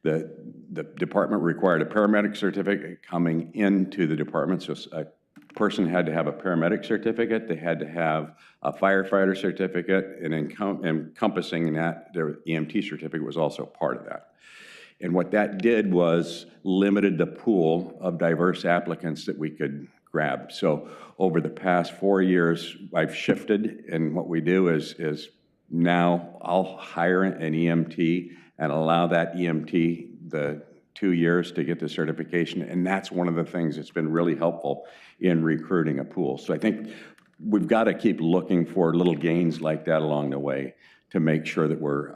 The department required a paramedic certificate coming into the department. So a person had to have a paramedic certificate, they had to have a firefighter certificate, and encompassing that, their EMT certificate was also part of that. And what that did was limited the pool of diverse applicants that we could grab. So over the past 4 years, I've shifted, and what we do is now I'll hire an EMT and allow that EMT the 2 years to get the certification, and that's one of the things that's been really helpful in recruiting a pool. So I think we've got to keep looking for little gains like that along the way to make sure that we're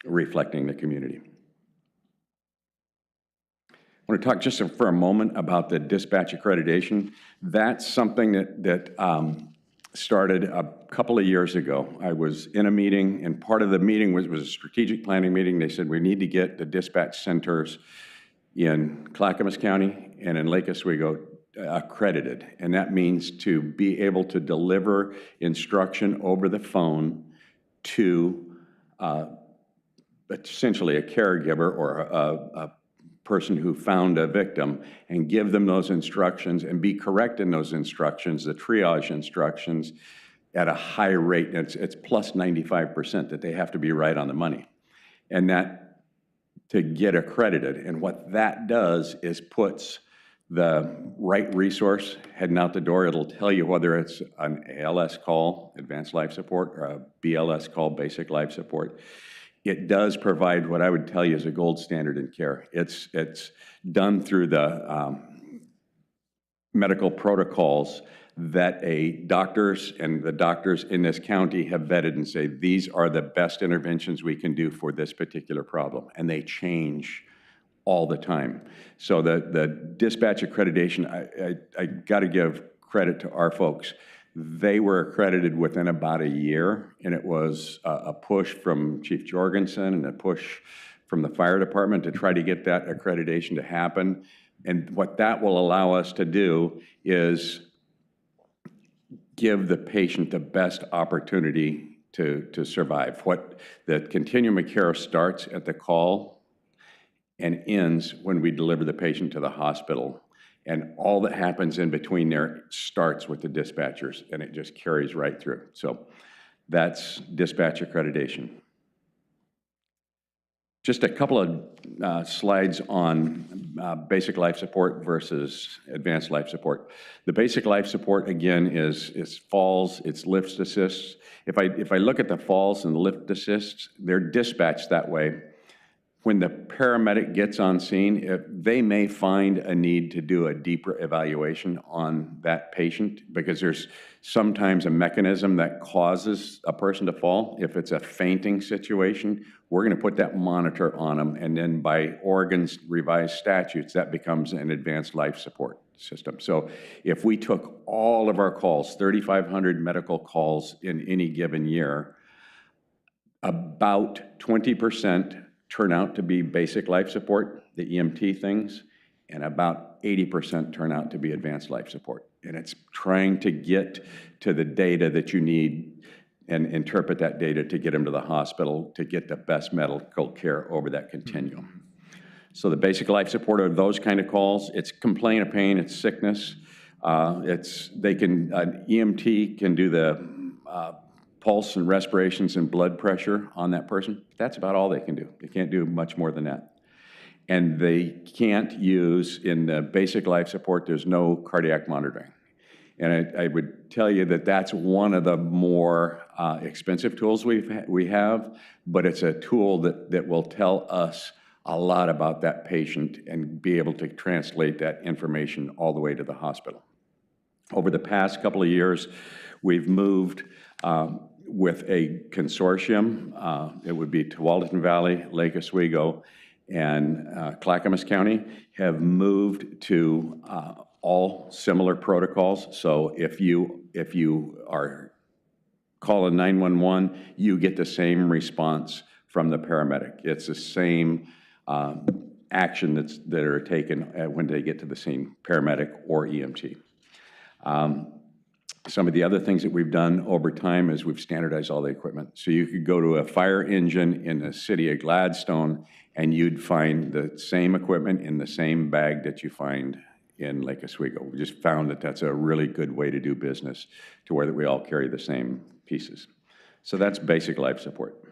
reflecting the community. I want to talk just for a moment about the dispatch accreditation. That's something that started a couple of years ago. I was in a meeting, and part of the meeting was a strategic planning meeting. They said we need to get the dispatch centers in Clackamas County and in Lake Oswego accredited, and that means to be able to deliver instruction over the phone to essentially a caregiver or a person who found a victim, and give them those instructions and be correct in those instructions, the triage instructions, at a high rate. And it's plus 95% that they have to be right on the money. And that to get accredited. And what that does is puts the right resource heading out the door. It'll tell you whether it's an ALS call, advanced life support, or a BLS call, basic life support. It does provide what I would tell you is a gold standard in care. It's done through the medical protocols that the doctors in this county have vetted and say, these are the best interventions we can do for this particular problem. And they change all the time. So the dispatch accreditation, I got to give credit to our folks. They were accredited within about a year, and it was a push from Chief Jorgensen and a push from the fire department to try to get that accreditation to happen. And what that will allow us to do is give the patient the best opportunity to survive. What the continuum of care starts at the call and ends when we deliver the patient to the hospital. And all that happens in between there starts with the dispatchers, and it just carries right through. So that's dispatch accreditation. Just a couple of slides on basic life support versus advanced life support. The basic life support, again, is falls, it's lift assists. If I look at the falls and the lift assists, they're dispatched that way. When the paramedic gets on scene, they may find a need to do a deeper evaluation on that patient, because there's sometimes a mechanism that causes a person to fall. If it's a fainting situation, we're going to put that monitor on them, and then by Oregon's revised statutes, that becomes an advanced life support system. So if we took all of our calls, 3,500 medical calls in any given year, about 20% turn out to be basic life support, the EMT things, and about 80% turn out to be advanced life support. And it's trying to get to the data that you need and interpret that data to get them to the hospital to get the best medical care over that continuum. So the basic life support are those kind of calls. It's complaint of pain, it's sickness. An EMT can do the pulse and respirations and blood pressure on that person. That's about all they can do. They can't do much more than that. And they can't use, in the basic life support, there's no cardiac monitoring. And I would tell you that that's one of the more expensive tools we have, but it's a tool that will tell us a lot about that patient and be able to translate that information all the way to the hospital. Over the past couple of years, we've moved with a consortium. It would be Tualatin Valley, Lake Oswego, and Clackamas County have moved to all similar protocols. So if you are calling 911, you get the same response from the paramedic. It's the same action that are taken when they get to the same paramedic or EMT. Some of the other things that we've done over time is we've standardized all the equipment. So you could go to a fire engine in the city of Gladstone and you'd find the same equipment in the same bag that you find in Lake Oswego. We just found that that's a really good way to do business, to where that we all carry the same pieces. So that's basic life support.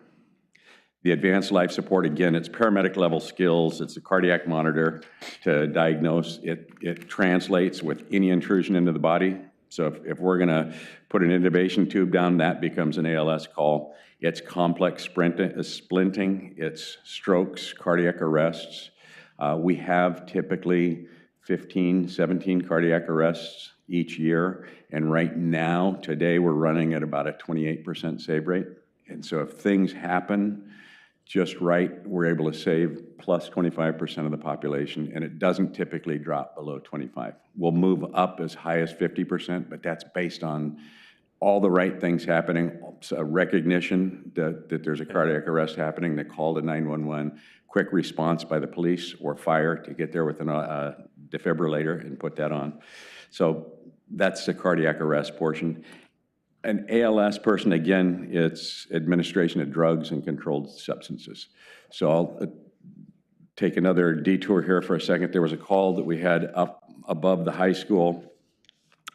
The advanced life support, again, it's paramedic level skills. It's a cardiac monitor to diagnose. It translates with any intrusion into the body. So if we're gonna put an intubation tube down, that becomes an ALS call. It's complex splinting, it's strokes, cardiac arrests. We have typically 15, 17 cardiac arrests each year. And right now, today, we're running at about a 28% save rate. And so if things happen just right, we're able to save plus 25% of the population, and it doesn't typically drop below 25. We'll move up as high as 50%, but that's based on all the right things happening, recognition that there's a cardiac arrest happening, the call to 911, quick response by the police or fire to get there with a defibrillator and put that on. So that's the cardiac arrest portion. An ALS person, again, it's administration of drugs and controlled substances. So I'll take another detour here for a second. There was a call that we had up above the high school,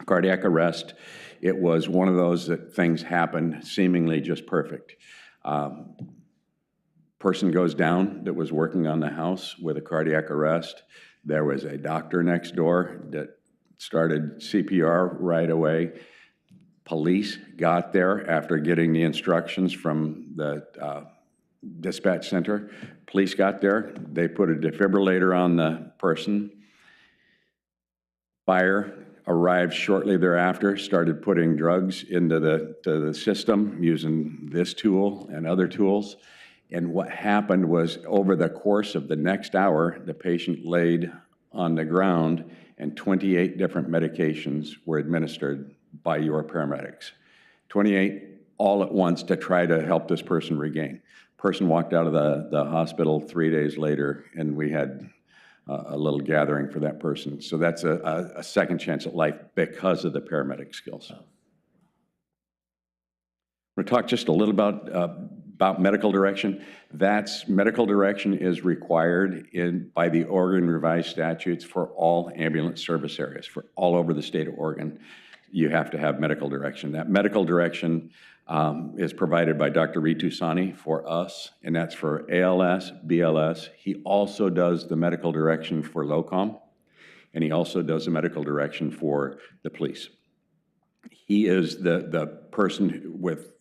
cardiac arrest. It was one of those that things happened seemingly just perfect. Person goes down that was working on the house with a cardiac arrest. There was a doctor next door that started CPR right away. Police got there after getting the instructions from the dispatch center. Police got there, they put a defibrillator on the person. Fire arrived shortly thereafter, started putting drugs into the system using this tool and other tools. And what happened was, over the course of the next hour, the patient laid on the ground and 28 different medications were administered by your paramedics. 28 all at once to try to help this person regain. Person walked out of the hospital 3 days later, and we had a little gathering for that person. So that's a second chance at life because of the paramedic skills. I'm going to talk just a little about medical direction. Medical direction is required by the Oregon revised statutes for all ambulance service areas, for all over the state of Oregon. You have to have medical direction. That medical direction is provided by Dr. Ritu Sani for us, and that's for ALS, BLS. He also does the medical direction for LOCOM, and he also does the medical direction for the police. He is the person with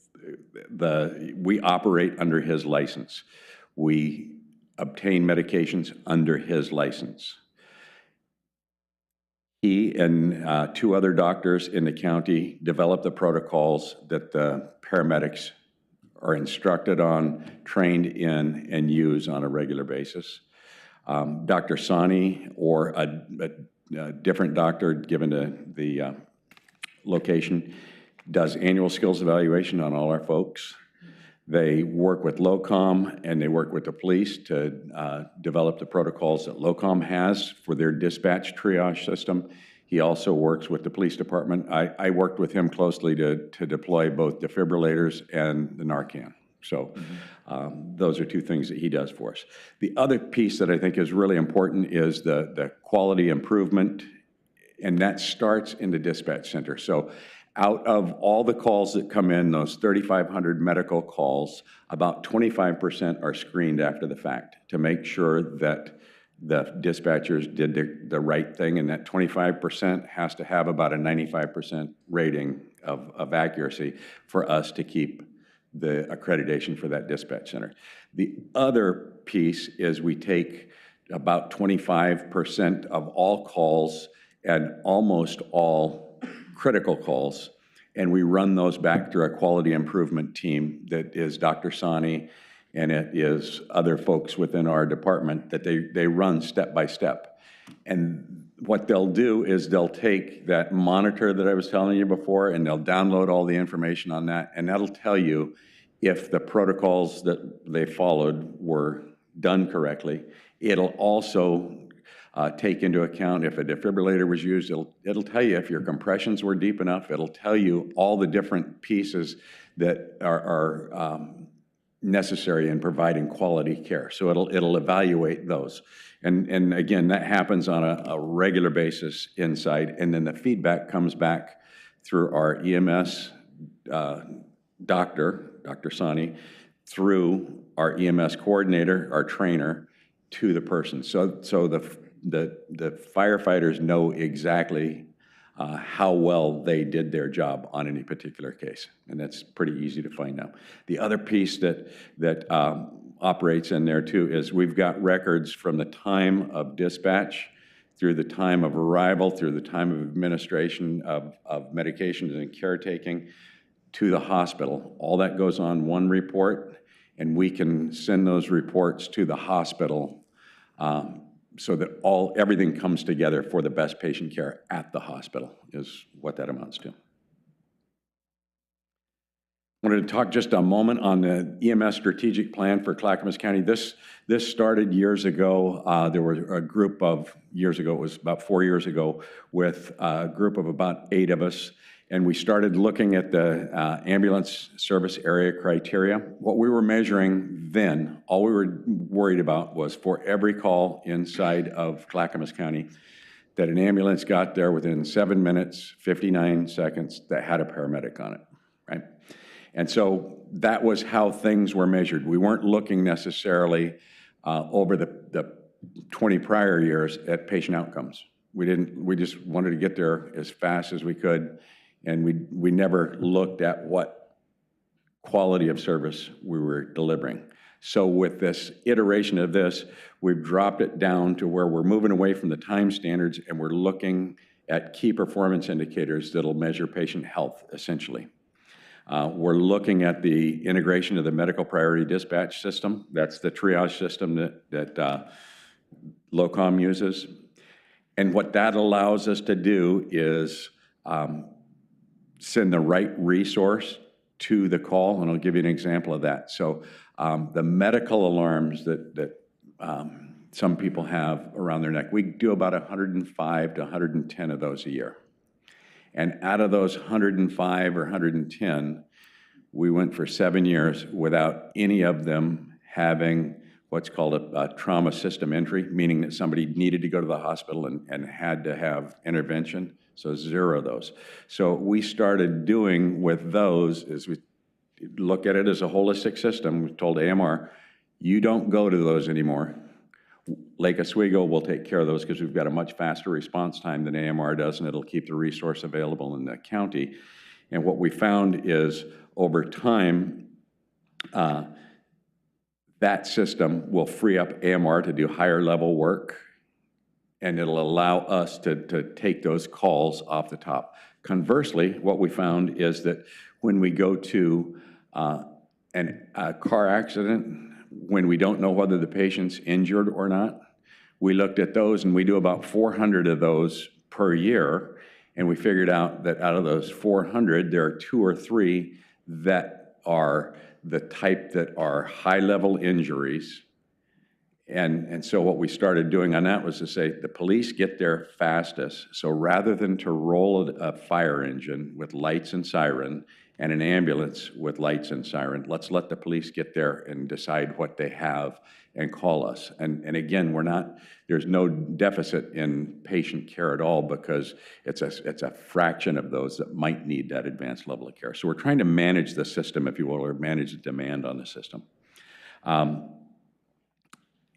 we operate under his license. We obtain medications under his license. He and 2 other doctors in the county develop the protocols that the paramedics are instructed on, trained in, and use on a regular basis. Dr. Sani or a different doctor given to the location does annual skills evaluation on all our folks. They work with LOCOM and they work with the police to develop the protocols that LOCOM has for their dispatch triage system. He also works with the police department. I worked with him closely to deploy both defibrillators and the Narcan. So those are 2 things that he does for us. The other piece that I think is really important is the quality improvement, and that starts in the dispatch center. So out of all the calls that come in, those 3,500 medical calls, about 25% are screened after the fact to make sure that the dispatchers did the right thing, and that 25% has to have about a 95% rating of accuracy for us to keep the accreditation for that dispatch center. The other piece is we take about 25% of all calls and almost all critical calls, and we run those back through a quality improvement team that is Dr. Sani, and it is other folks within our department that they run step by step. And what they'll do is they'll take that monitor that I was telling you before, and they'll download all the information on that, and that'll tell you if the protocols that they followed were done correctly. It'll also take into account if a defibrillator was used. It'll tell you if your compressions were deep enough. It'll tell you all the different pieces that are necessary in providing quality care. So it'll evaluate those. And again, that happens on a regular basis inside, and then the feedback comes back through our EMS Dr. Sani, through our EMS coordinator, our trainer, to the person. So the firefighters know exactly how well they did their job on any particular case, and that's pretty easy to find out. The other piece that operates in there too is we've got records from the time of dispatch through the time of arrival, through the time of administration of medications and caretaking to the hospital. All that goes on one report, and we can send those reports to the hospital so that everything comes together for the best patient care at the hospital is what that amounts to. I wanted to talk just a moment on the EMS strategic plan for Clackamas County. This started years ago. There was a group of years ago, it was about 4 years ago, with a group of about 8 of us, and we started looking at the ambulance service area criteria. What we were measuring then, all we were worried about was for every call inside of Clackamas County, that an ambulance got there within 7 minutes, 59 seconds, that had a paramedic on it, right? And so that was how things were measured. We weren't looking necessarily over the 20 prior years at patient outcomes. We just wanted to get there as fast as we could, and we never looked at what quality of service we were delivering. So with this iteration of this, we've dropped it down to where we're moving away from the time standards, and we're looking at key performance indicators that'll measure patient health, essentially. We're looking at the integration of the medical priority dispatch system. That's the triage system that LOCOM uses. And what that allows us to do is send the right resource to the call, and I'll give you an example of that. So the medical alarms that some people have around their neck, we do about 105 to 110 of those a year. And out of those 105 or 110, we went for 7 years without any of them having what's called a trauma system entry, meaning that somebody needed to go to the hospital and had to have intervention. So 0 of those. So we started doing with those is we look at it as a holistic system. We told AMR, you don't go to those anymore. Lake Oswego will take care of those because we've got a much faster response time than AMR does, and it'll keep the resource available in the county. And what we found is over time, that system will free up AMR to do higher level work, and it'll allow us to take those calls off the top. Conversely, what we found is that when we go to a car accident, when we don't know whether the patient's injured or not, we looked at those, and we do about 400 of those per year, and we figured out that out of those 400, there are 2 or 3 that are the type that are high-level injuries. And so what we started doing on that was to say the police get there fastest. So rather than to roll a fire engine with lights and siren and an ambulance with lights and siren, let's let the police get there and decide what they have and call us. And again, there's no deficit in patient care at all because it's a fraction of those that might need that advanced level of care. So we're trying to manage the system, if you will, or manage the demand on the system.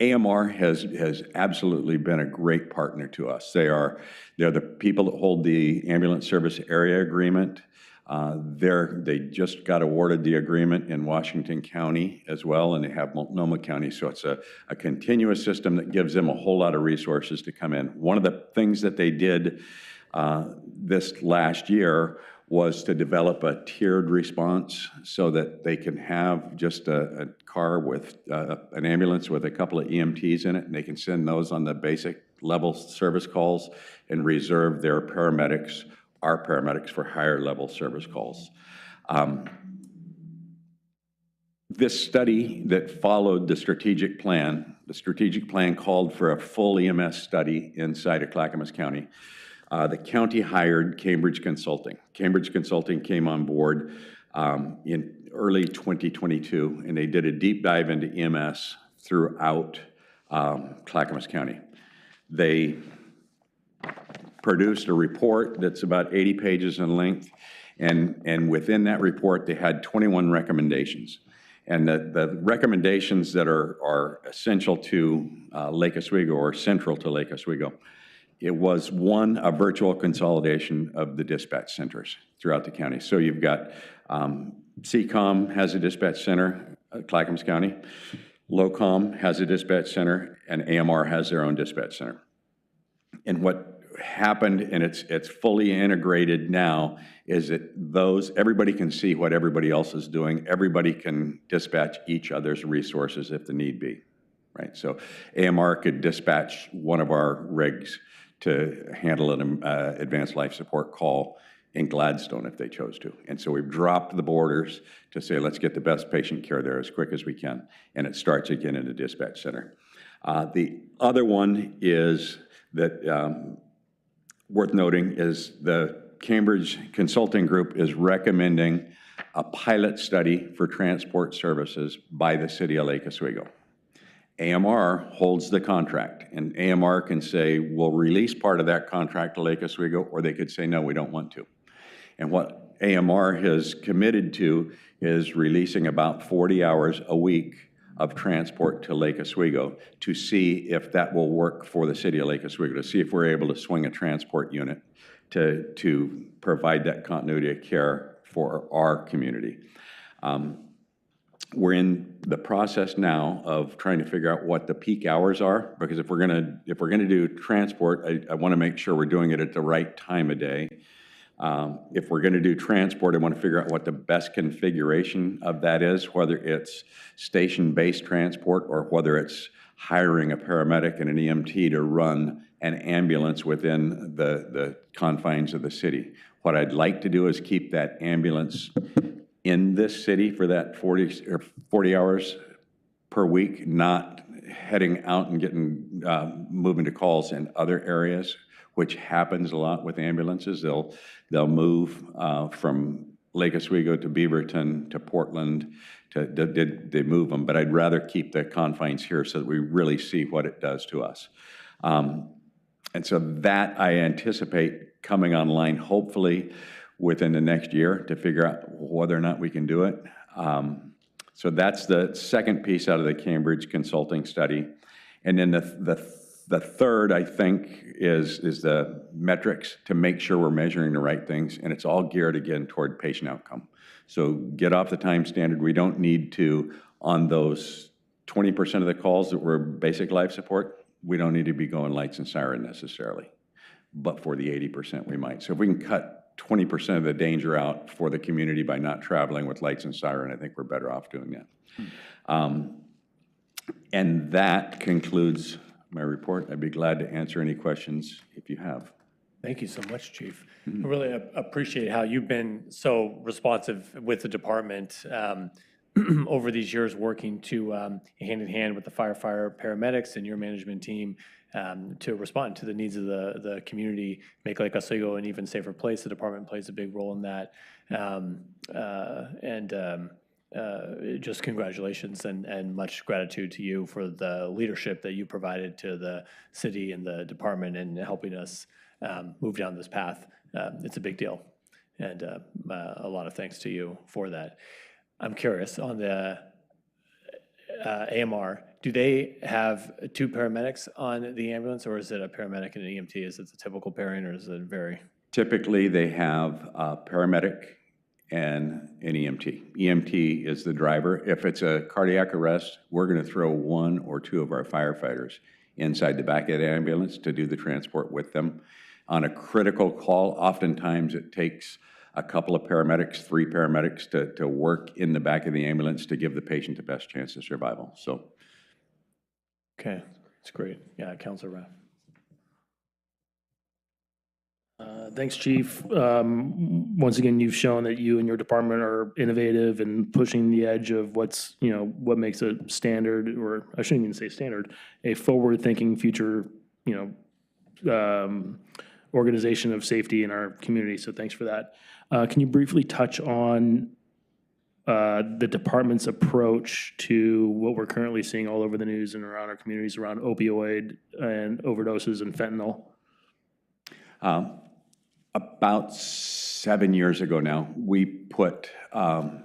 AMR has absolutely been a great partner to us. They're the people that hold the ambulance service area agreement. They just got awarded the agreement in Washington County as well, and they have Multnomah County. So it's a continuous system that gives them a whole lot of resources to come in. One of the things that they did this last year was to develop a tiered response so that they can have just a car with an ambulance with a couple of EMTs in it, and they can send those on the basic level service calls and reserve their paramedics, our paramedics, for higher level service calls. This study that followed the strategic plan, The strategic plan called for a full EMS study inside of Clackamas County. The county hired Cambridge Consulting. Cambridge Consulting came on board in early 2022, and they did a deep dive into EMS throughout Clackamas County. They produced a report that's about 80 pages in length, and within that report, they had 21 recommendations. And the recommendations that are essential to Lake Oswego or central to Lake Oswego, it was one, a virtual consolidation of the dispatch centers throughout the county. So you've got CCOM has a dispatch center, Clackamas County. LOCOM has a dispatch center, and AMR has their own dispatch center. And what happened, and it's fully integrated now, is that everybody can see what everybody else is doing. Everybody can dispatch each other's resources if the need be, right? So AMR could dispatch one of our rigs to handle an advanced life support call in Gladstone if they chose to. And so we've dropped the borders to say, let's get the best patient care there as quick as we can. And it starts again in the dispatch center. The other one is that worth noting is the Cambridge Consulting Group is recommending a pilot study for transport services by the city of Lake Oswego. AMR holds the contract, and AMR can say, we'll release part of that contract to Lake Oswego, or they could say, no, we don't want to. And what AMR has committed to is releasing about 40 hours a week of transport to Lake Oswego to see if that will work for the city of Lake Oswego, to see if we're able to swing a transport unit to provide that continuity of care for our community. We're in the process now of trying to figure out what the peak hours are, because if we're gonna do transport, I wanna make sure we're doing it at the right time of day. If we're going to do transport, I want to figure out what the best configuration of that is, whether it's station-based transport or whether it's hiring a paramedic and an EMT to run an ambulance within the confines of the city. What I'd like to do is keep that ambulance in this city for that 40 hours per week, not heading out and getting moving to calls in other areas, which happens a lot with ambulances. They'll move from Lake Oswego to Beaverton to Portland. They move them, but I'd rather keep the confines here so that we really see what it does to us. And so that I anticipate coming online hopefully within the next year to figure out whether or not we can do it. So that's the second piece out of the Cambridge Consulting study. And then the third, I think, is the metrics to make sure we're measuring the right things, and it's all geared again toward patient outcome. So get off the time standard. We don't need to, on those 20% of the calls that were basic life support, we don't need to be going lights and siren necessarily, but for the 80% we might. So if we can cut 20% of the danger out for the community by not traveling with lights and siren, I think we're better off doing that. And that concludes my report. I'd be glad to answer any questions if you have. Thank you so much, Chief. I really appreciate how you've been so responsive with the department over these years, working to hand in hand with the firefighter paramedics and your management team to respond to the needs of the community, make Lake Oswego an even safer place. The department plays a big role in that. Just congratulations and much gratitude to you for the leadership that you provided to the city and the department in helping us move down this path. It's a big deal, and a lot of thanks to you for that. I'm curious, on the AMR, do they have two paramedics on the ambulance, or is it a paramedic and an EMT? Is it the typical pairing, or is it vary? Typically, they have a paramedic and an EMT. EMT is the driver. If it's a cardiac arrest, we're going to throw one or two of our firefighters inside the back of the ambulance to do the transport with them. On a critical call, oftentimes it takes a couple of paramedics, 3 paramedics to work in the back of the ambulance to give the patient the best chance of survival. So, okay, that's great. Yeah, Councilor Raff. Thanks, Chief. Once again, you've shown that you and your department are innovative and pushing the edge of what's, what makes a standard, or I shouldn't even say standard, a forward-thinking future, organization of safety in our community. So thanks for that. Can you briefly touch on the department's approach to what we're currently seeing all over the news and around our communities around opioid and overdoses and fentanyl? About 7 years ago now, we put an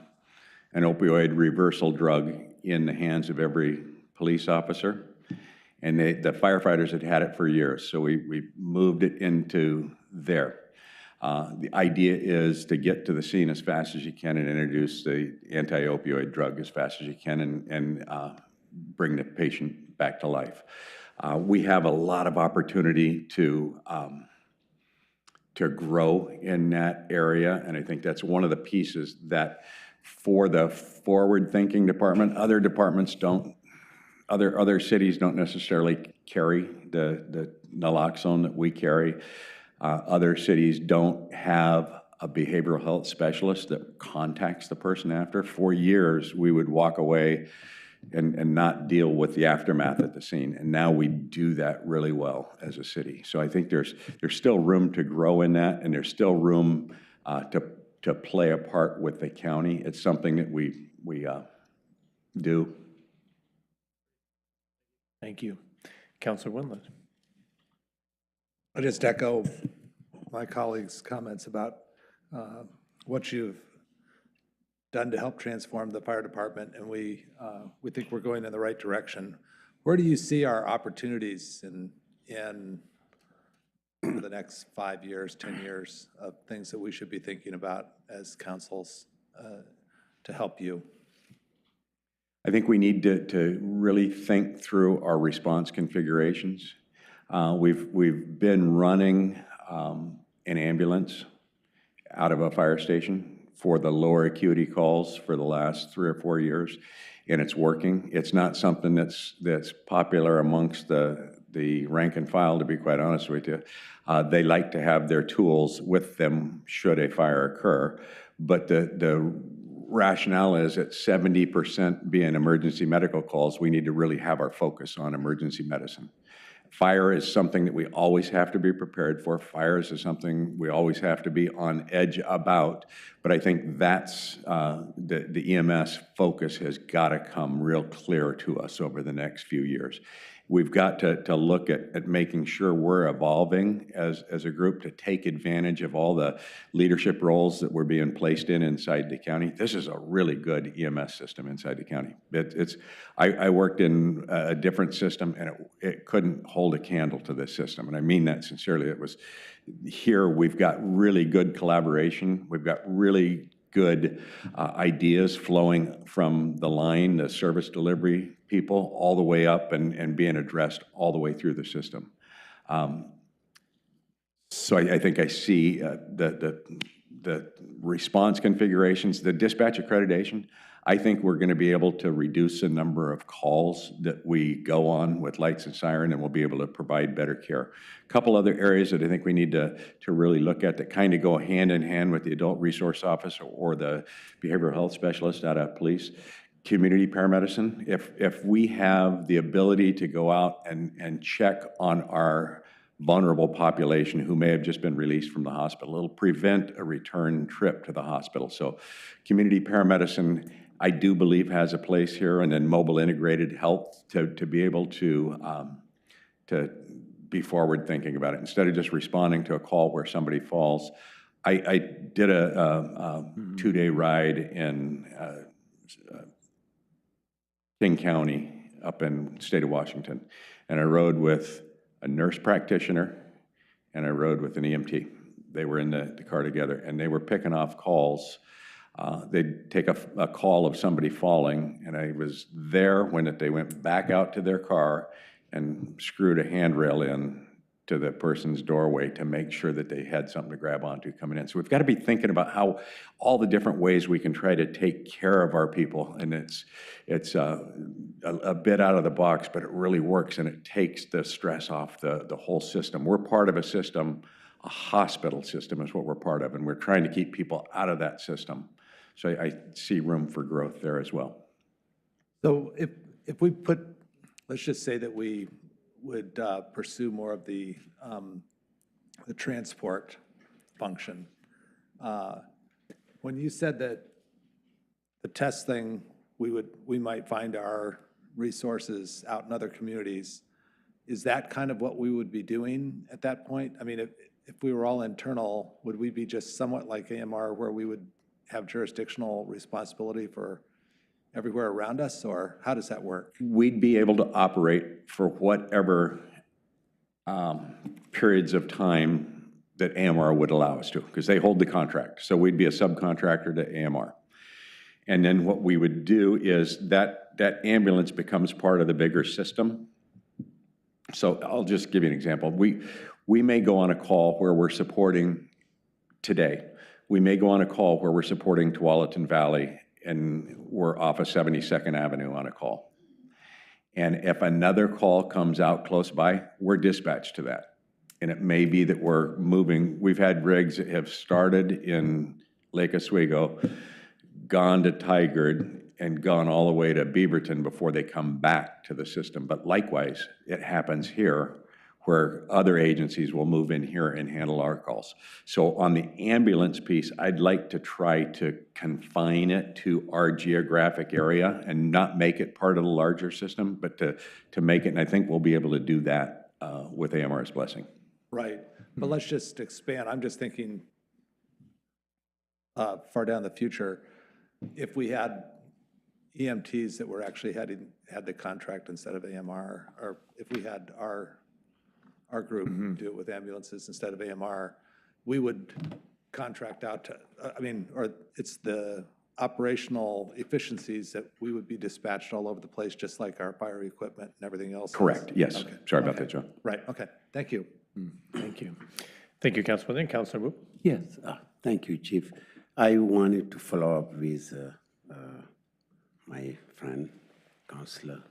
opioid reversal drug in the hands of every police officer, and the firefighters had had it for years, so we moved it into there. The idea is to get to the scene as fast as you can and introduce the anti-opioid drug as fast as you can and bring the patient back to life. We have a lot of opportunity to grow in that area, and I think that's one of the pieces that for the forward-thinking department, other departments don't, other cities don't necessarily carry the naloxone that we carry. Other cities don't have a behavioral health specialist that contacts the person after. For years, we would walk away and not deal with the aftermath at the scene. And now we do that really well as a city. So I think there's still room to grow in that, and there's still room to play a part with the county. It's something that we do. Thank you. Councilor Windland. I just echo my colleagues' comments about what you've done to help transform the fire department, and we think we're going in the right direction. Where do you see our opportunities in the next 5 years, 10 years of things that we should be thinking about as councils to help you? I think we need to really think through our response configurations. We've been running an ambulance out of a fire station for the lower acuity calls for the last 3 or 4 years, and it's working. It's not something that's popular amongst the rank and file, to be quite honest with you. They like to have their tools with them should a fire occur, but the rationale is that 70% being emergency medical calls, we need to really have our focus on emergency medicine. Fire is something that we always have to be prepared for. Fires is something we always have to be on edge about. But I think that's the EMS focus has got to come real clear to us over the next few years. We've got to look at making sure we're evolving as a group to take advantage of all the leadership roles that we're being placed in inside the county. This is a really good EMS system inside the county. I worked in a different system, and it couldn't hold a candle to this system, and I mean that sincerely. It was here we've got really good collaboration. We've got really good ideas flowing from the line, the service delivery people, all the way up and being addressed all the way through the system. So I think I see the response configurations, the dispatch accreditation. I think we're going to be able to reduce the number of calls that we go on with lights and siren, and we'll be able to provide better care. A couple other areas that I think we need to really look at that kind of go hand in hand with the adult resource officer or the behavioral health specialist out of police. Community paramedicine. If we have the ability to go out and check on our vulnerable population who may have just been released from the hospital, it'll prevent a return trip to the hospital. So community paramedicine, I do believe, has a place here, and then mobile integrated health to be able to be forward thinking about it instead of just responding to a call where somebody falls. I did a 2-day ride in King County up in the state of Washington, and I rode with a nurse practitioner and I rode with an EMT. They were in the car together, and they were picking off calls. They'd take a call of somebody falling, and I was there when they went back out to their car and screwed a handrail in to the person's doorway to make sure that they had something to grab onto coming in. So we've got to be thinking about how all the different ways we can try to take care of our people, and it's a bit out of the box, but it really works, and it takes the stress off the whole system. We're part of a system a hospital system is what we're part of, and we're trying to keep people out of that system. So I see room for growth there as well. So if we put, let's just say that we would pursue more of the transport function. When you said that the test thing, we might find our resources out in other communities, is that kind of what we would be doing at that point? I mean, if we were all internal, would we be just somewhat like AMR where we would have jurisdictional responsibility for everywhere around us, or how does that work? We'd be able to operate for whatever periods of time that AMR would allow us to, because they hold the contract. So we'd be a subcontractor to AMR. And then what we would do is that ambulance becomes part of the bigger system. So I'll just give you an example. We may go on a call where we're supporting today. We may go on a call where we're supporting Tualatin Valley and we're off of 72nd Avenue on a call. And if another call comes out close by, we're dispatched to that. And it may be that we're moving. We've had rigs that have started in Lake Oswego, gone to Tigard, and gone all the way to Beaverton before they come back to the system. But likewise, it happens here where other agencies will move in here and handle our calls. So on the ambulance piece, I'd like to try to confine it to our geographic area and not make it part of the larger system, but to make it, and I think we'll be able to do that with AMR's blessing. Right, but let's just expand. I'm just thinking far down the future. If we had EMTs that were actually had the contract instead of AMR, or if we had our group do it with ambulances instead of AMR, we would contract out to, or it's the operational efficiencies that we would be dispatched all over the place, just like our fire equipment and everything else. Correct, yes. Okay. Sorry about that, John. Right, okay, thank you. Thank you. Thank you, Councilman. Councilor Wu. Yes, thank you, Chief. I wanted to follow up with my friend, Councilor.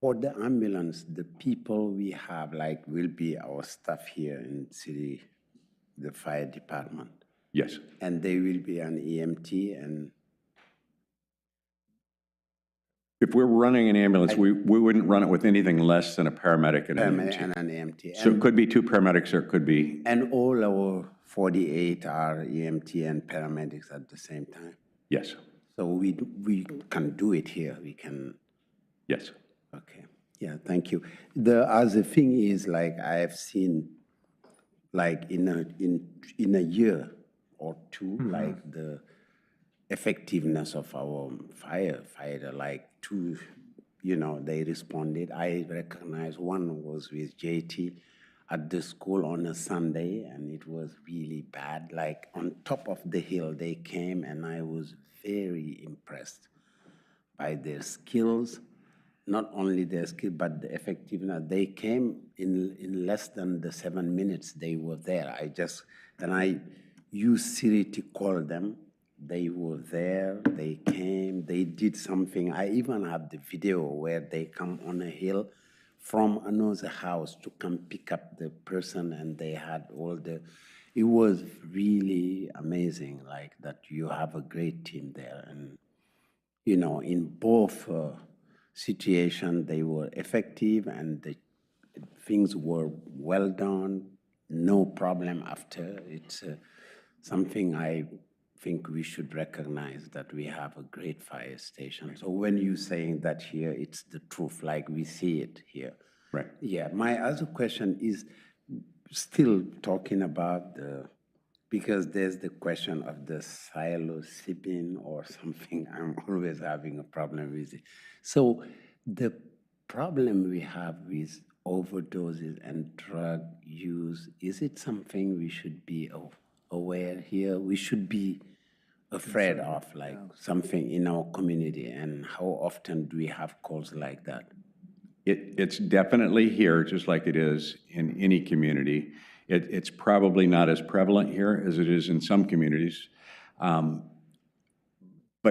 For the ambulance, the people we have, like, will be our staff here in city, the fire department. Yes. And they will be an EMT and... If we're running an ambulance, we wouldn't run it with anything less than a paramedic and an EMT. And an EMT. So it could be 2 paramedics or it could be... And all our 48 are EMT and paramedics at the same time? Yes. So we can do it here, we can... Yes. Okay, yeah, thank you. The other thing is, like, I have seen, like, in a year or two, like, the effectiveness of our firefighter, like, two, they responded. I recognize one was with JT at the school on a Sunday, and it was really bad. Like, on top of the hill, they came, and I was very impressed by their skills. Not only their skill, but the effectiveness. They came in less than the 7 minutes they were there. I used Siri to call them. They were there, they came, they did something. I even have the video where they come on a hill from another house to come pick up the person, and they had it was really amazing, like, that you have a great team there. And, in both situation, they were effective, and the things were well done, no problem after. It's something I think we should recognize, that we have a great fire station. So when you're saying that here, it's the truth, like we see it here. Right. Yeah, my other question is still talking about because there's the question of the psilocybin or something. I'm always having a problem with it. So the problem we have with overdoses and drug use, is it something we should be aware here? We should be afraid of, like, something in our community, and how often do we have calls like that? It's definitely here, just like it is in any community. It's probably not as prevalent here as it is in some communities, but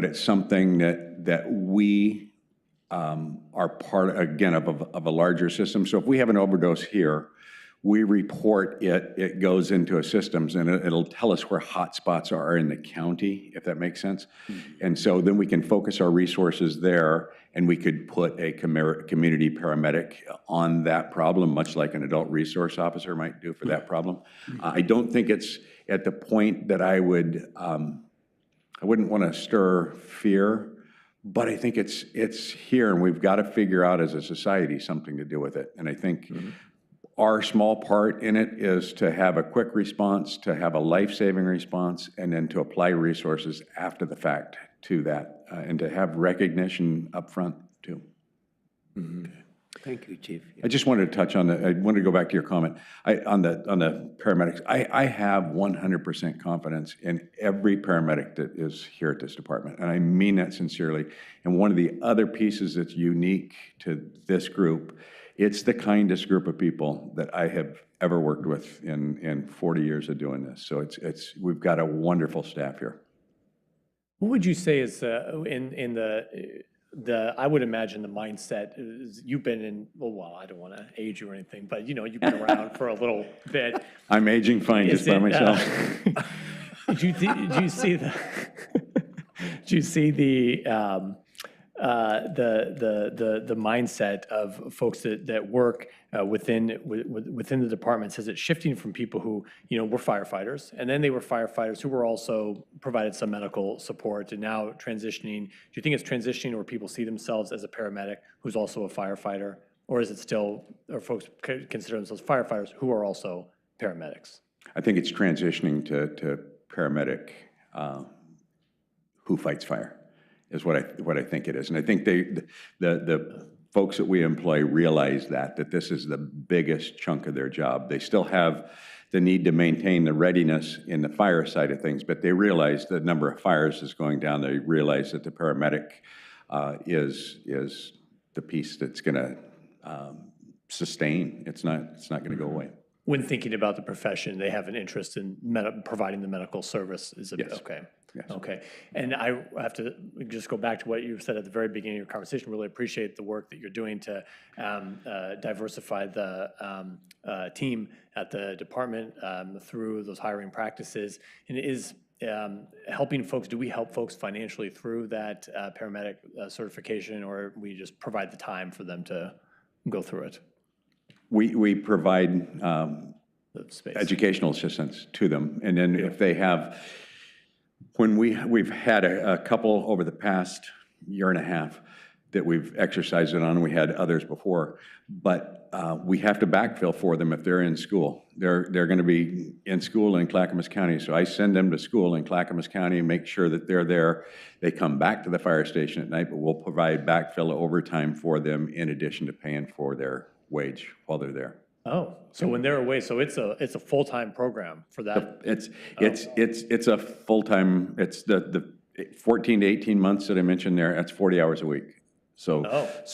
it's something that we are part, again, of a larger system. So if we have an overdose here, we report it, it goes into a systems, and it'll tell us where hot spots are in the county, if that makes sense. And so then we can focus our resources there, and we could put a community paramedic on that problem, much like an adult resource officer might do for that problem. I don't think it's at the point that I wouldn't want to stir fear, but I think it's here, and we've got to figure out as a society something to do with it. And I think our small part in it is to have a quick response, to have a life-saving response, and then to apply resources after the fact to that, and to have recognition up front too. Thank you, Chief. I just wanted to touch on I wanted to go back to your comment on the paramedics. I have 100% confidence in every paramedic that is here at this department, and I mean that sincerely. And one of the other pieces that's unique to this group, it's the kindest group of people that I have ever worked with in 40 years of doing this. So we've got a wonderful staff here. What would you say is in the I would imagine the mindset is you've been in, well, I don't want to age you or anything, but you've been around for a little bit. I'm aging fine just by myself. Do you see the mindset of folks that work within the departments? Is it shifting from people who were firefighters, and then they were firefighters who were also provided some medical support, and now transitioning? Do you think it's transitioning where people see themselves as a paramedic who's also a firefighter, or is it still, or folks consider themselves firefighters who are also paramedics? I think it's transitioning to paramedic who fights fire, is what I think it is. And I think the folks that we employ realize that this is the biggest chunk of their job. They still have the need to maintain the readiness in the fire side of things, but they realize the number of fires is going down. They realize that the paramedic is the piece that's going to sustain. It's not going to go away. When thinking about the profession, they have an interest in providing the medical service. Yes. Okay. Yes. Okay. And I have to just go back to what you said at the very beginning of your conversation. Really appreciate the work that you're doing to diversify the team at the department through those hiring practices. And it is helping folks. Do we help folks financially through that paramedic certification, or we just provide the time for them to go through it? We provide educational assistance to them, and then if they have, when we've had a couple over the past year and a half that we've exercised it on, we had others before, but we have to backfill for them if they're in school. They're going to be in school in Clackamas County, so I send them to school in Clackamas County and make sure that they're there. They come back to the fire station at night, but we'll provide backfill overtime for them in addition to paying for their wage while they're there. Oh, so when they're away, so it's a full-time program for that? It's a full-time, it's the 14 to 18 months that I mentioned there, that's 40 hours a week. So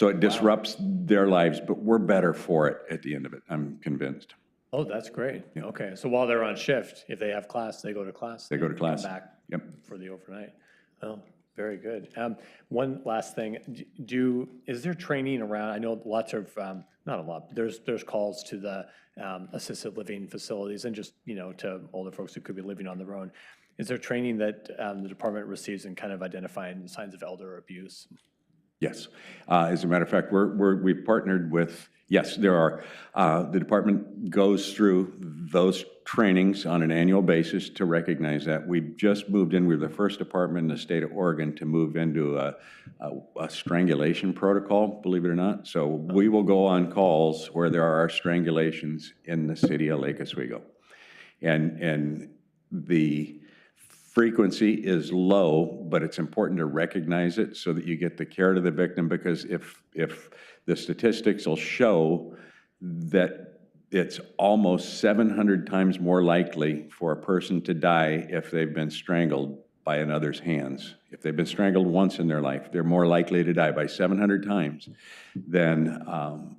it disrupts their lives, but we're better for it at the end of it, I'm convinced. Oh, that's great. Yeah. Okay, so while they're on shift, if they have class, they go to class? They go to class. Come back Yep. for the overnight. Oh, very good. One last thing, is there training around, I know lots of, not a lot, there's calls to the assisted living facilities and just, to older folks who could be living on their own. Is there training that the department receives in kind of identifying signs of elder abuse? Yes. As a matter of fact, we've partnered with, yes, there are. The department goes through those trainings on an annual basis to recognize that. We've just moved in, we're the first department in the state of Oregon to move into a strangulation protocol, believe it or not. So we will go on calls where there are strangulations in the city of Lake Oswego. And the frequency is low, but it's important to recognize it so that you get the care to the victim, because if the statistics will show that it's almost 700 times more likely for a person to die if they've been strangled by another's hands. If they've been strangled once in their life, they're more likely to die by 700 times than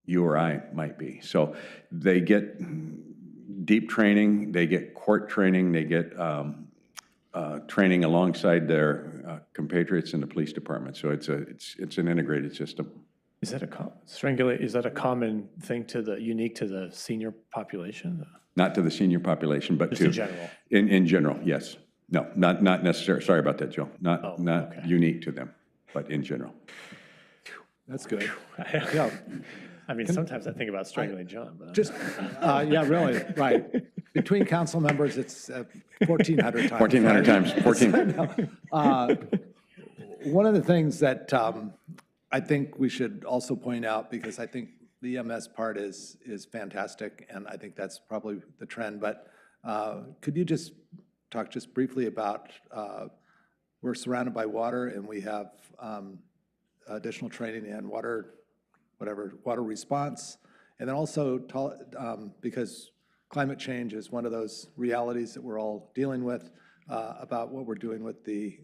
you or I might be. So they get deep training, they get court training, they get training alongside their compatriots in the police department. So it's an integrated system. Is that strangulate, is that a common thing unique to the senior population? Not to the senior population, but Just to. in general? In general, yes. No, not necessarily, sorry about that, Joe. Not unique to them, but in general. That's good. Yeah. I mean, sometimes I think about strangling John, but. Just, yeah, really, right. Between council members, it's 1,400 times. 1,400 times, 14. One of the things that I think we should also point out, because I think the EMS part is fantastic, and I think that's probably the trend, but could you just talk just briefly about, we're surrounded by water, and we have additional training in water response, and then also, because climate change is one of those realities that we're all dealing with, about what we're doing with the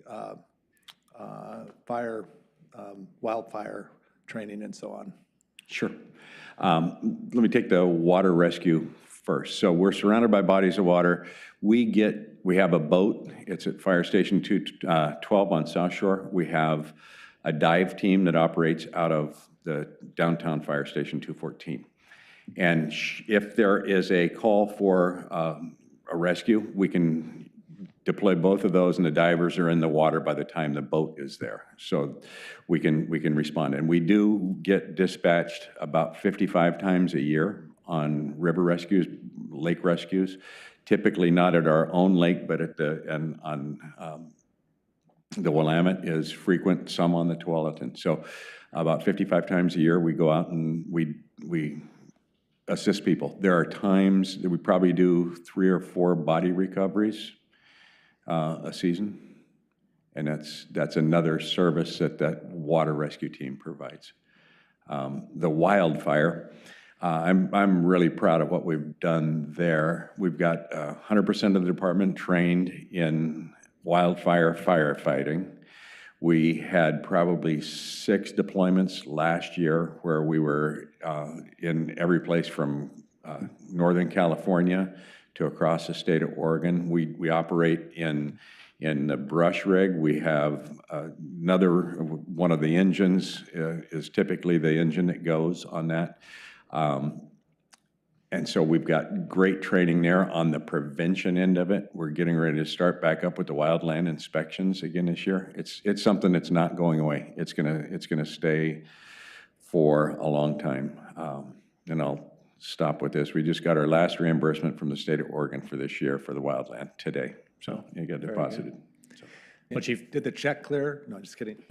wildfire training and so on. Sure. Let me take the water rescue first. So we're surrounded by bodies of water. We have a boat. It's at Fire Station 212 on South Shore. We have a dive team that operates out of the downtown Fire Station 214. And if there is a call for a rescue, we can deploy both of those, and the divers are in the water by the time the boat is there. So we can respond. And we do get dispatched about 55 times a year on river rescues, lake rescues, typically not at our own lake, but at on the Willamette is frequent, some on the Tualatin. So about 55 times a year, we go out and we assist people. There are times that we probably do 3 or 4 body recoveries a season, and that's another service that water rescue team provides. The wildfire, I'm really proud of what we've done there. We've got 100% of the department trained in wildfire firefighting. We had probably 6 deployments last year where we were in every place from Northern California to across the state of Oregon. We operate in the brush rig. We have another one of the engines is typically the engine that goes on that. And so we've got great training there on the prevention end of it. We're getting ready to start back up with the wildland inspections again this year. It's something that's not going away. It's gonna stay for a long time. And I'll stop with this. We just got our last reimbursement from the state of Oregon for this year for the wildland today. So it got deposited. Well, Chief, did the check clear? No, just kidding.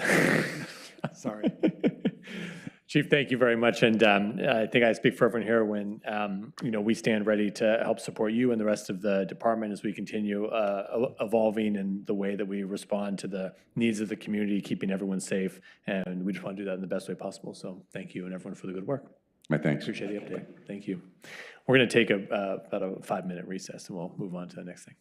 Sorry. Chief, thank you very much, and I think I speak for everyone here when we stand ready to help support you and the rest of the department as we continue evolving in the way that we respond to the needs of the community, keeping everyone safe, and we just want to do that in the best way possible. So thank you and everyone for the good work. My thanks. Appreciate the update. Thank you. We're going to take about a 5-minute recess, and we'll move on to the next thing.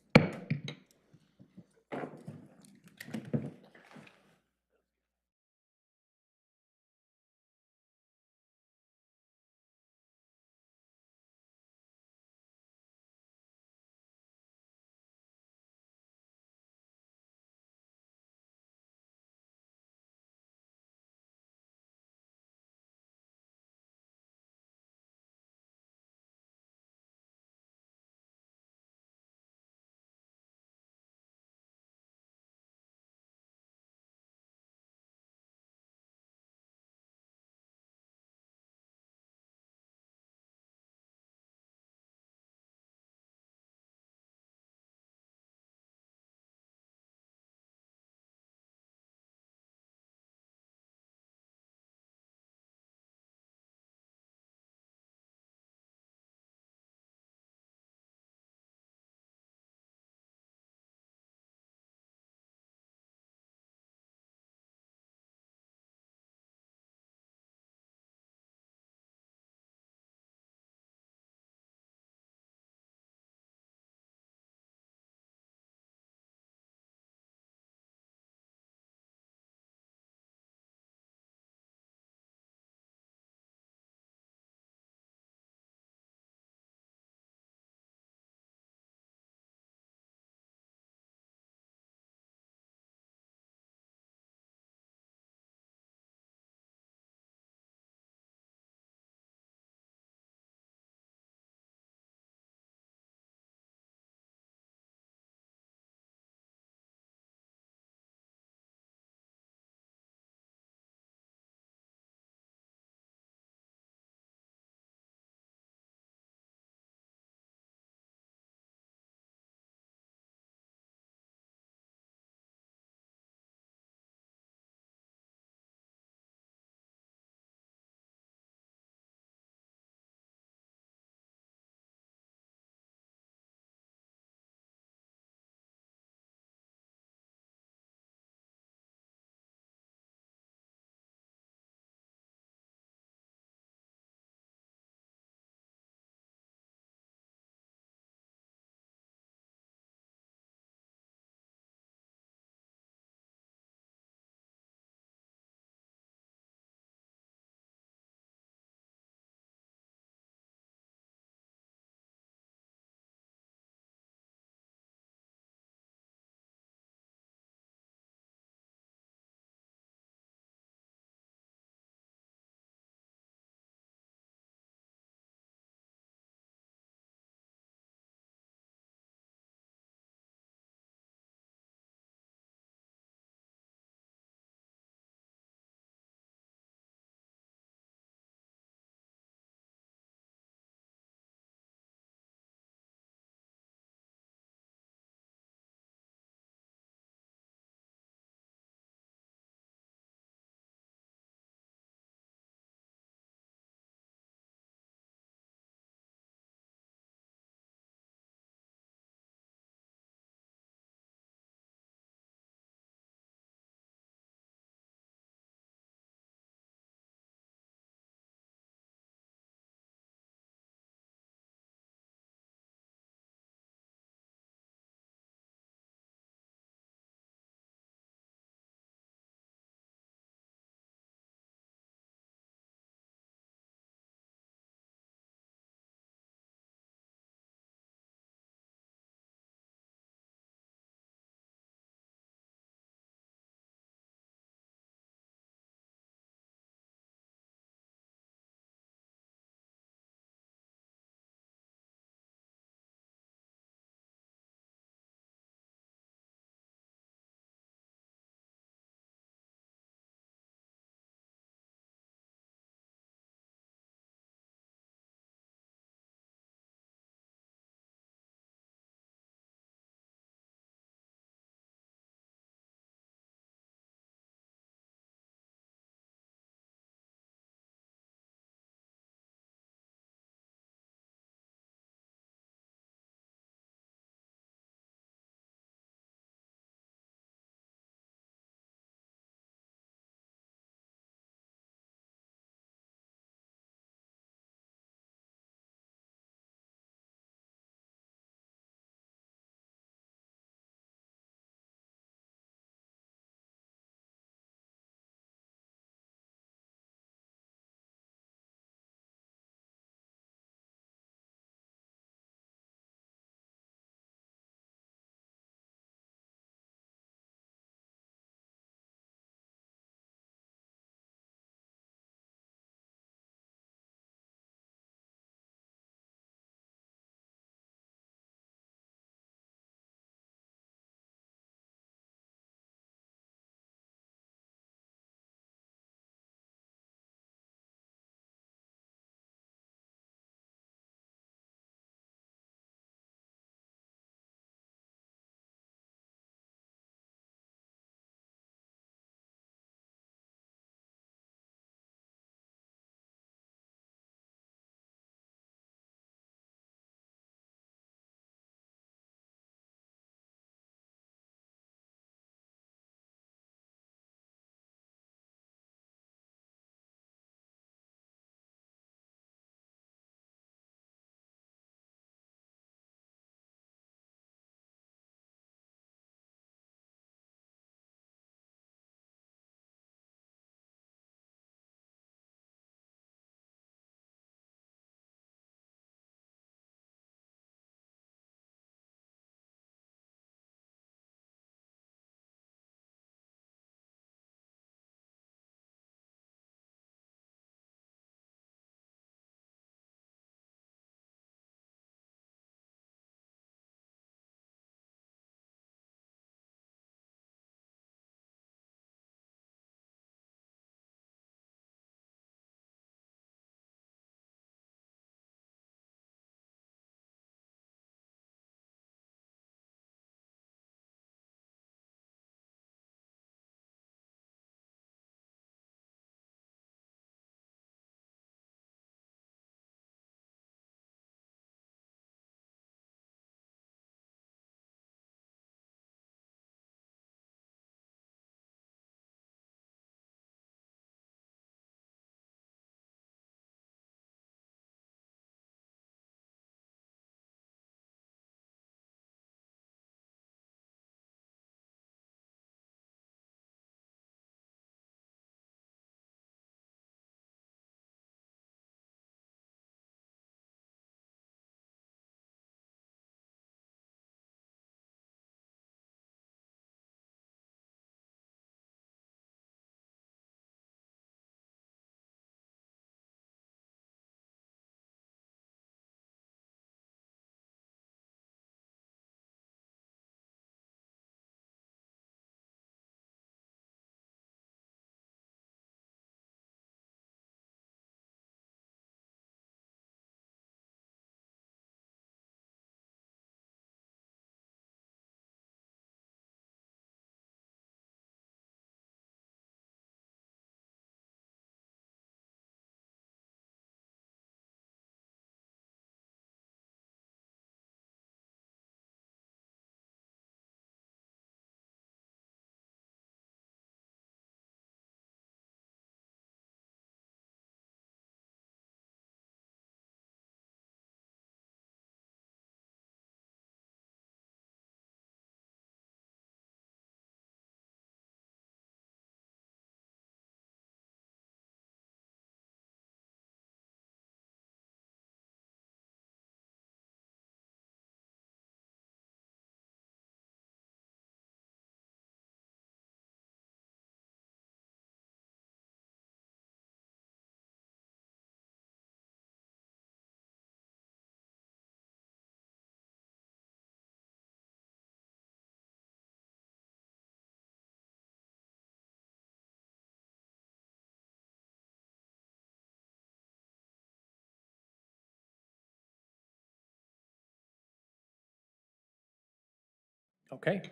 Okay,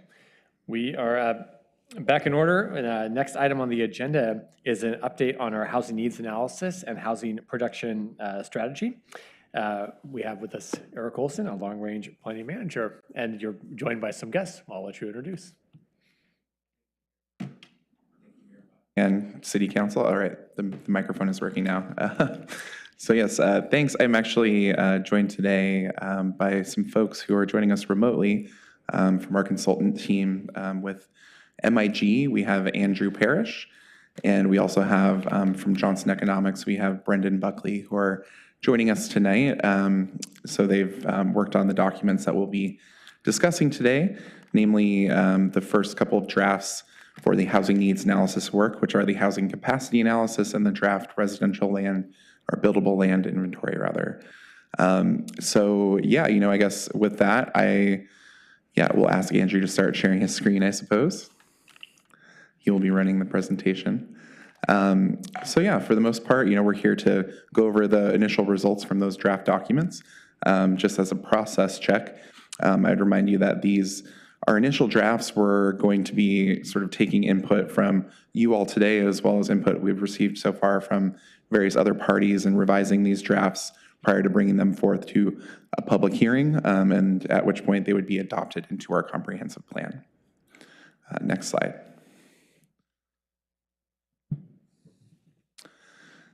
we are back in order. And, next item on the agenda is an update on our housing needs analysis and housing production strategy. We have with us Eric Olson, a long-range planning manager, and you're joined by some guests. I'll let you introduce. And City Council, all right, the microphone is working now. So yes, thanks. I'm actually joined today by some folks who are joining us remotely from our consultant team with MIG. We have Andrew Parrish, and we also have from Johnson Economics, we have Brendan Buckley, who are joining us tonight. So they've worked on the documents that we'll be discussing today, namely the first couple of drafts for the housing needs analysis work, which are the housing capacity analysis and the draft residential land or buildable land inventory rather. So yeah, I guess with that, we'll ask Andrew to start sharing his screen, I suppose. He will be running the presentation. So yeah, for the most part, we're here to go over the initial results from those draft documents. Just as a process check, I'd remind you that our initial drafts were going to be sort of taking input from you all today, as well as input we've received so far from various other parties, and revising these drafts prior to bringing them forth to a public hearing, and at which point they would be adopted into our comprehensive plan. Next slide.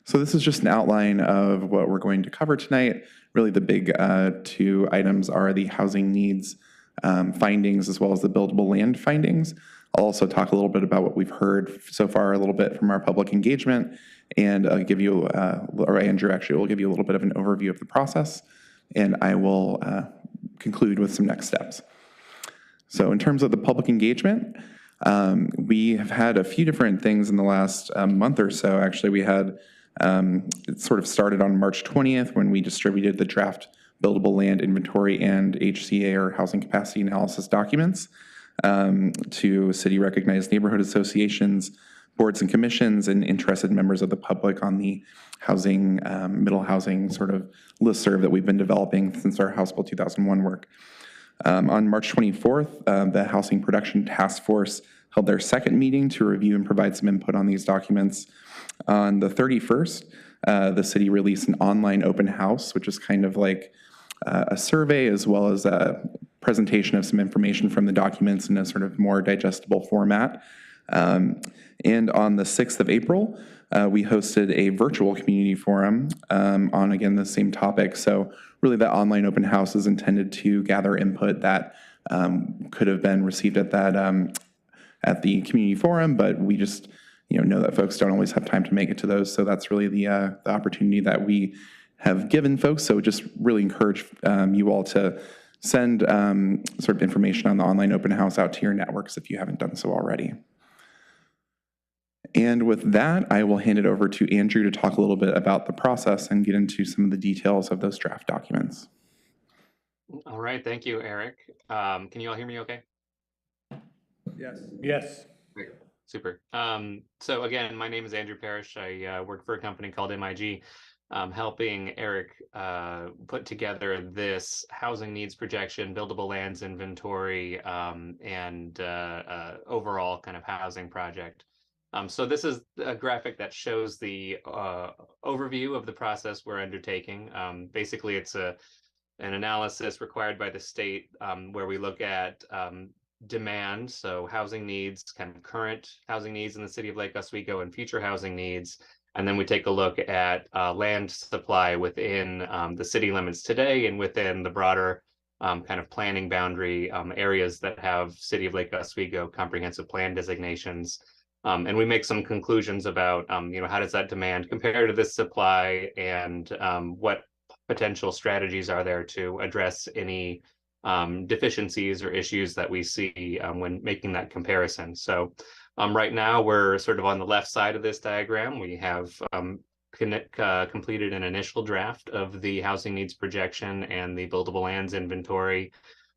So this is just an outline of what we're going to cover tonight. Really the big two items are the housing needs findings, as well as the buildable land findings. I'll also talk a little bit about what we've heard so far, a little bit from our public engagement, and give you, or Andrew actually will give you a little bit of an overview of the process, and I will conclude with some next steps. So in terms of the public engagement, we have had a few different things in the last month or so. Actually, we had, it sort of started on March 20th when we distributed the draft buildable land inventory and HCA, or housing capacity analysis documents, to city recognized neighborhood associations, boards and commissions, and interested members of the public on the housing, middle housing sort of listserv that we've been developing since our House Bill 2001 work. On March 24th, the Housing Production Task Force held their second meeting to review and provide some input on these documents. On the 31st, the city released an online open house, which is kind of like a survey, as well as a presentation of some information from the documents in a sort of more digestible format. And on the 6th of April, we hosted a virtual community forum on, again, the same topic. So really that online open house is intended to gather input that could have been received at at the community forum, but we just know that folks don't always have time to make it to those. So that's really the opportunity that we have given folks. So just really encourage you all to send sort of information on the online open house out to your networks if you haven't done so already. And with that, I will hand it over to Andrew to talk a little bit about the process and get into some of the details of those draft documents. All right, thank you, Eric. Can you all hear me okay? Yes. Yes. Great. Super. So again, my name is Andrew Parrish. I work for a company called MIG, helping Eric put together this housing needs projection, buildable lands inventory, and overall kind of housing project. So this is a graphic that shows the overview of the process we're undertaking. Basically, it's an analysis required by the state where we look at demand, so housing needs, kind of current housing needs in the city of Lake Oswego and future housing needs. And then we take a look at land supply within the city limits today and within the broader kind of planning boundary areas that have City of Lake Oswego comprehensive plan designations. And we make some conclusions about, how does that demand compare to this supply, and what potential strategies are there to address any deficiencies or issues that we see when making that comparison. So right now we're sort of on the left side of this diagram. We have completed an initial draft of the housing needs projection and the buildable lands inventory.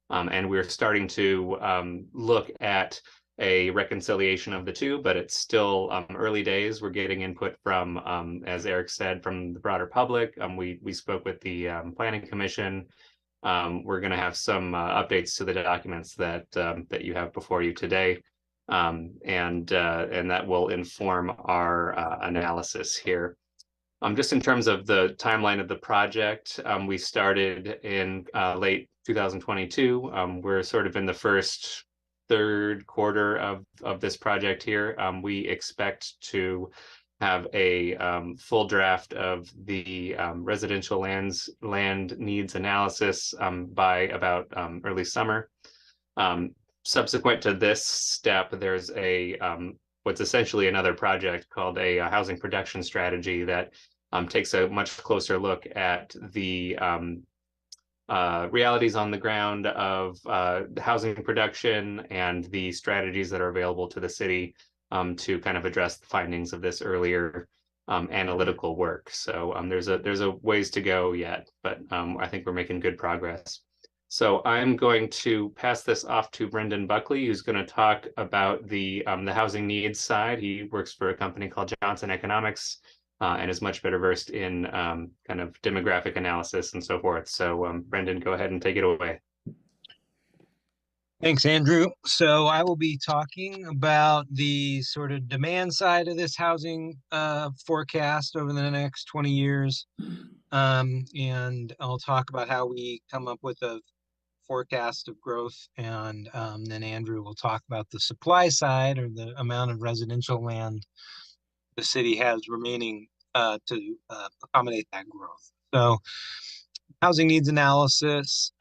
And we're starting to look at a reconciliation of the two, but it's still early days. We're getting input from, as Eric said, from the broader public. We spoke with the Planning Commission we're going to have some updates to the documents that that you have before you today, and that will inform our analysis here. Just in terms of the timeline of the project, we started in late 2022. We're sort of in the first third quarter of this project here. We expect to have a full draft of the residential land needs analysis by about early summer. Subsequent to this step, there's a what's essentially another project called a housing production strategy that takes a much closer look at the realities on the ground of housing production and the strategies that are available to the city to kind of address the findings of this earlier analytical work. So there's a ways to go yet, but I think we're making good progress. So I'm going to pass this off to Brendan Buckley, who's going to talk about the housing needs side. He works for a company called Johnson Economics and is much better versed in kind of demographic analysis and so forth. So Brendan, go ahead and take it away. Thanks, Andrew. So I will be talking about the sort of demand side of this housing forecast over the next 20 years. And I'll talk about how we come up with a forecast of growth. And then Andrew will talk about the supply side, or the amount of residential land the city has remaining to accommodate that growth. So housing needs analysis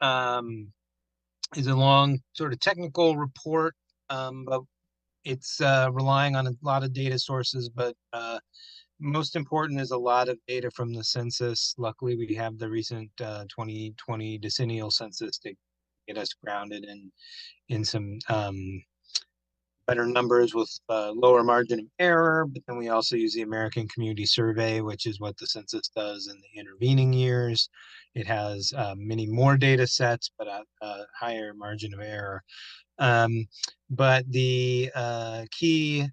is a long sort of technical report, but it's relying on a lot of data sources, but most important is a lot of data from the census. Luckily, we have the recent 2020 decennial census to get us grounded in some better numbers with lower margin of error. But then we also use the American Community Survey, which is what the census does in the intervening years. It has many more data sets, but a higher margin of error. But the key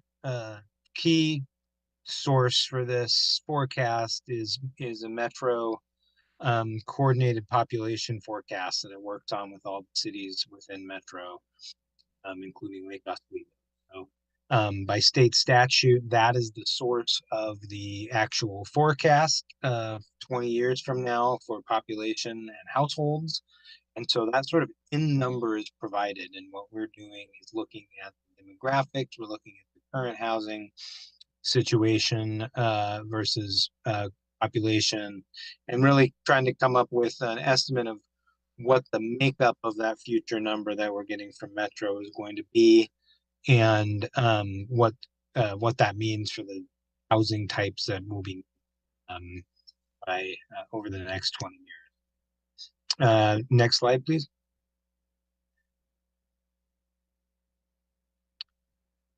source for this forecast is a Metro coordinated population forecast that it worked on with all the cities within Metro, including Lake Oswego. So by state statute, that is the source of the actual forecast 20 years from now for population and households. And so that sort of in number is provided. And what we're doing is looking at the demographics. We're looking at the current housing situation versus population, and really trying to come up with an estimate of what the makeup of that future number that we're getting from Metro is going to be, and what that means for the housing types that will be by over the next 20 years. Next slide, please.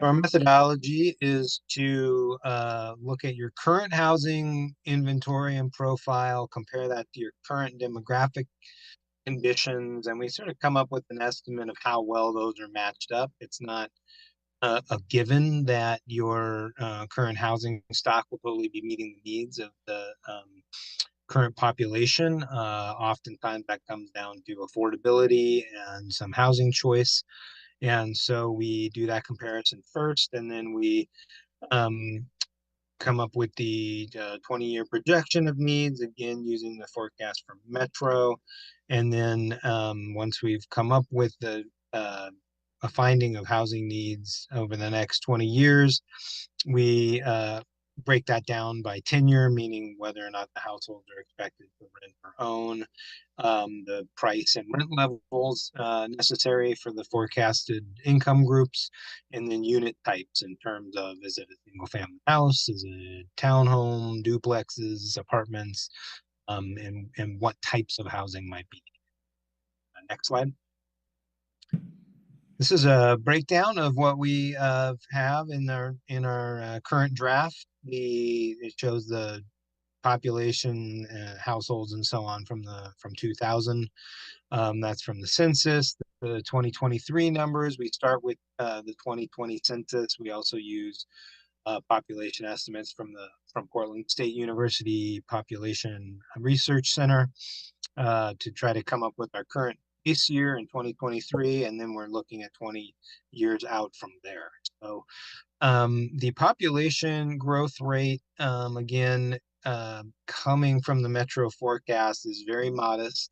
Our methodology is to look at your current housing inventory and profile, compare that to your current demographic conditions, and we sort of come up with an estimate of how well those are matched up. It's not a given that your current housing stock will totally be meeting the needs of the current population. Oftentimes that comes down to affordability and some housing choice. And so we do that comparison first, and then we come up with the 20-year projection of needs, again, using the forecast from Metro. And then once we've come up with a finding of housing needs over the next 20 years, we break that down by tenure, meaning whether or not the households are expected to rent or own, the price and rent levels necessary for the forecasted income groups, and then unit types in terms of, is it a single family house, is it a townhome, duplexes, apartments, and what types of housing might be. Next slide. This is a breakdown of what we have in our current draft. It shows the population, households, and so on from 2000. That's from the census. The 2023 numbers, we start with the 2020 census. We also use population estimates from Portland State University Population Research Center. to try to come up with our current base year in 2023, and then we're looking at 20 years out from there. So the population growth rate, again, coming from the metro forecast is very modest.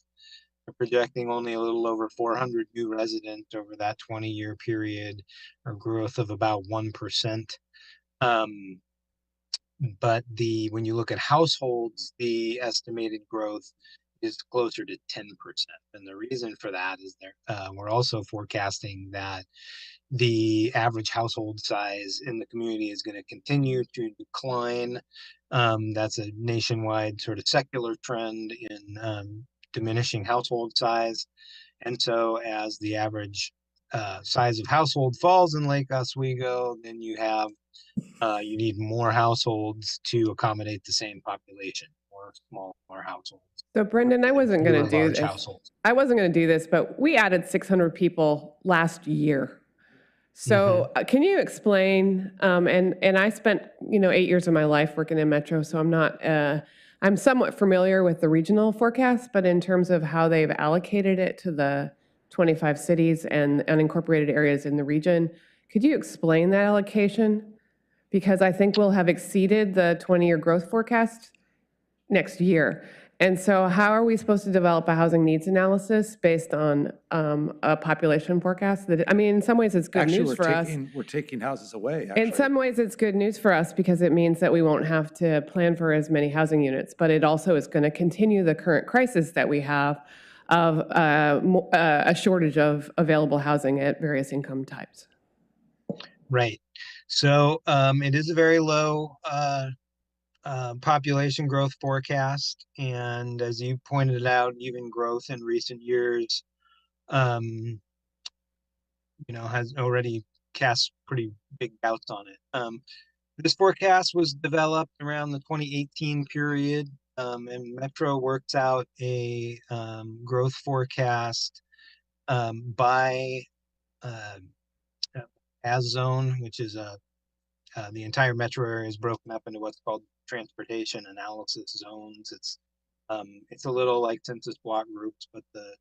We're projecting only a little over 400 new residents over that 20-year period, or growth of about 1%. But when you look at households, the estimated growth is closer to 10%. And the reason for that is we're also forecasting that the average household size in the community is going to continue to decline. That's a nationwide sort of secular trend in diminishing household size. And so as the average size of household falls in Lake Oswego, then you need more households to accommodate the same population, or smaller households. So Brendan, I wasn't going to do large this. households. I wasn't going to do this, but we added 600 people last year. So can you explain, and I spent, 8 years of my life working in Metro, so I'm somewhat familiar with the regional forecast, but in terms of how they've allocated it to the 25 cities and unincorporated areas in the region, could you explain that allocation? Because I think we'll have exceeded the 20-year growth forecast next year. And so how are we supposed to develop a housing needs analysis based on a population forecast? In some ways it's good news for us. We're taking houses away, actually. In some ways it's good news for us because it means that we won't have to plan for as many housing units, but it also is going to continue the current crisis that we have of a shortage of available housing at various income types. Right. So it is a very low population growth forecast. And as you pointed out, even growth in recent years, has already cast pretty big doubts on it. This forecast was developed around the 2018 period, and Metro works out a growth forecast by as zone, which is the entire metro area is broken up into what's called transportation analysis zones. It's a little like census block groups, but the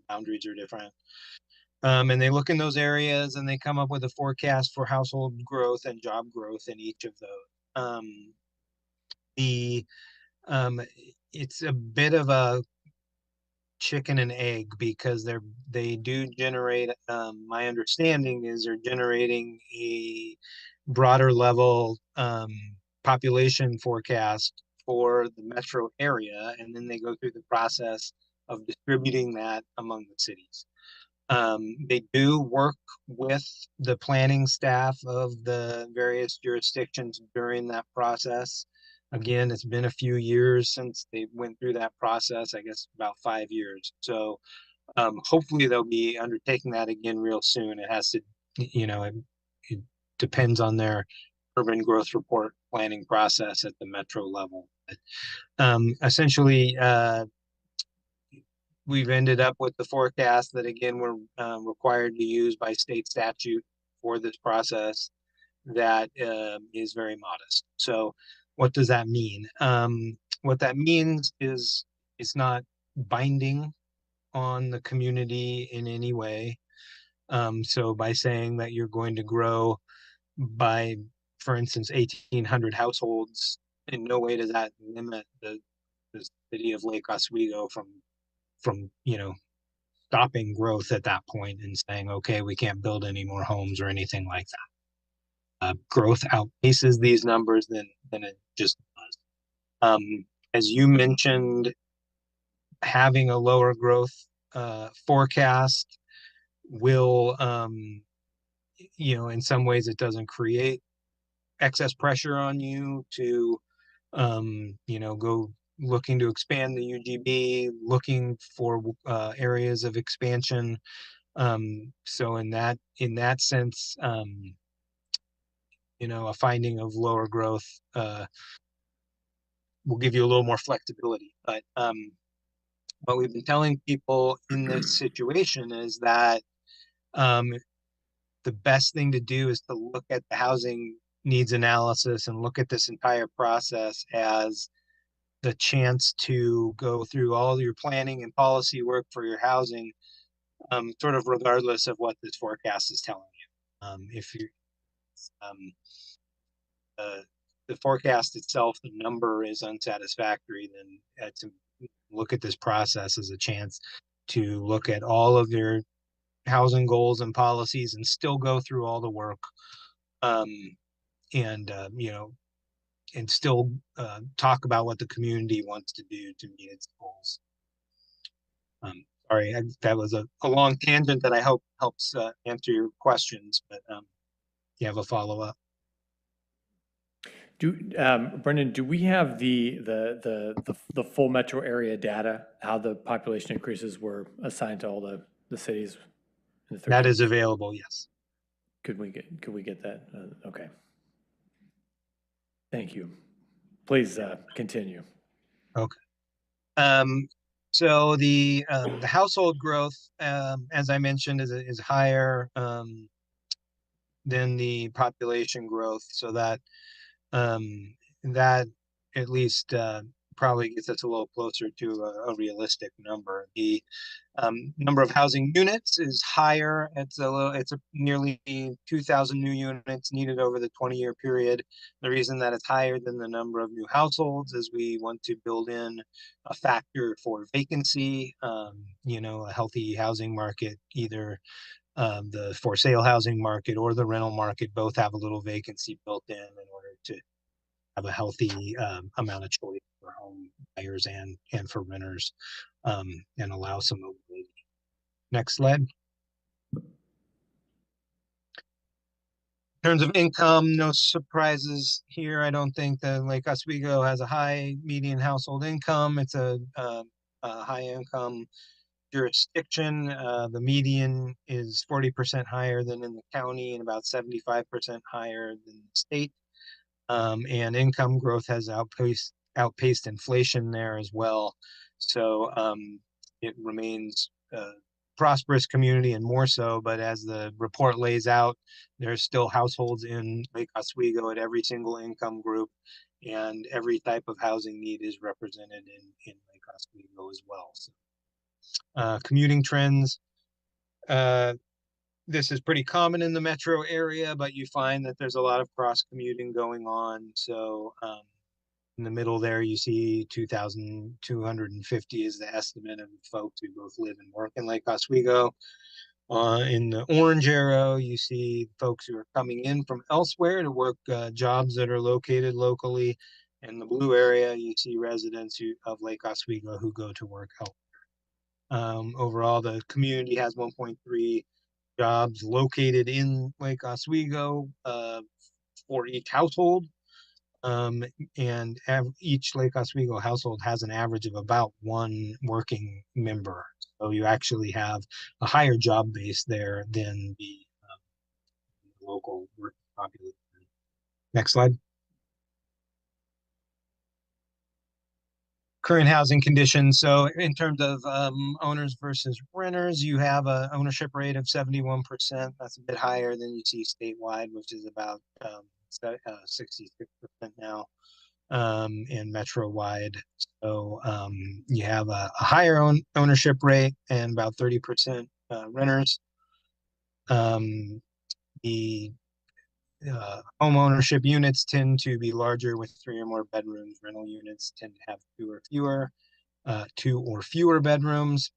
boundaries are different. And they look in those areas and they come up with a forecast for household growth and job growth in each of those. It's a bit of a chicken and egg because they do generate, my understanding is they're generating a broader level population forecast for the metro area, and then they go through the process of distributing that among the cities. They do work with the planning staff of the various jurisdictions during that process. Again, it's been a few years since they went through that process, I guess about 5 years. So hopefully they'll be undertaking that again real soon. It has to, it depends on their urban growth report planning process at the metro level. But, essentially, we've ended up with the forecast that, again, we're required to use by state statute for this process that is very modest. So what does that mean? What that means is it's not binding on the community in any way. So by saying that you're going to grow by, for instance, 1,800 households, in no way does that limit the city of Lake Oswego from stopping growth at that point and saying, okay, we can't build any more homes or anything like that. Growth outpaces these numbers than it just does. As you mentioned, having a lower growth forecast will, in some ways it doesn't create excess pressure on you to, go looking to expand the UGB, looking for areas of expansion. So in that sense, a finding of lower growth will give you a little more flexibility. But what we've been telling people in this situation is that the best thing to do is to look at the housing needs analysis and look at this entire process as the chance to go through all your planning and policy work for your housing, sort of regardless of what this forecast is telling you. If you the forecast itself, the number is unsatisfactory, then to look at this process as a chance to look at all of your housing goals and policies and still go through all the work, and you know, and still talk about what the community wants to do to meet its goals. Sorry, that was a long tangent that I hope helps answer your questions, but you have a follow-up. Brendan, do we have the full metro area data, how the population increases were assigned to all the cities? In the That 13? is available, yes. Could we get that? Okay. Thank you. Please continue. Okay. So the household growth, as I mentioned, is higher than the population growth. So that that at least probably gets us a little closer to a realistic number. The number of housing units is higher. It's nearly 2,000 new units needed over the 20-year period. The reason that it's higher than the number of new households is we want to build in a factor for vacancy. You know, a healthy housing market, either the for sale housing market or the rental market, both have a little vacancy built in order to have a healthy amount of choice for home buyers and for renters, and allow some mobility. Next slide. In terms of income, no surprises here. I don't think that Lake Oswego has a high median household income. It's a high income jurisdiction. The median is 40% higher than in the county and about 75% higher than the state. And income growth has outpaced inflation there as well. So it remains a prosperous community and more so, but as the report lays out, there's still households in Lake Oswego at every single income group, and every type of housing need is represented in Lake Oswego as well. So, commuting trends. This is pretty common in the metro area, but you find that there's a lot of cross commuting going on. So in the middle there, you see 2,250 is the estimate of folks who both live and work in Lake Oswego. In the orange arrow, you see folks who are coming in from elsewhere to work jobs that are located locally. In the blue area, you see residents of Lake Oswego who go to work elsewhere. Overall, the community has 1.3 jobs located in Lake Oswego for each household. And each Lake Oswego household has an average of about one working member. So you actually have a higher job base there than the local working population. Next slide. Current housing conditions. So in terms of owners versus renters, you have an ownership rate of 71%. That's a bit higher than you see statewide, which is about 66% now, and metro-wide. So you have a higher ownership rate and about 30% renters. The home ownership units tend to be larger with 3 or more bedrooms. Rental units tend to have 2 or fewer bedrooms.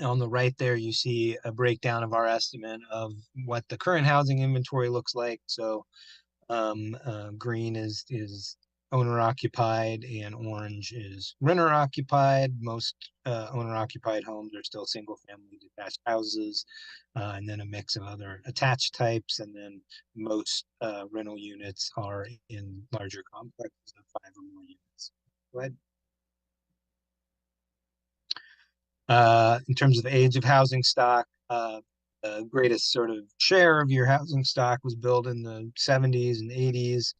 On the right there, you see a breakdown of our estimate of what the current housing inventory looks like. So green is owner occupied and orange is renter occupied. Most owner occupied homes are still single family detached houses, and then a mix of other attached types. And then most rental units are in larger complexes of 5 or more units. Go ahead. In terms of age of housing stock, the greatest sort of share of your housing stock was built in the 70s and 80s,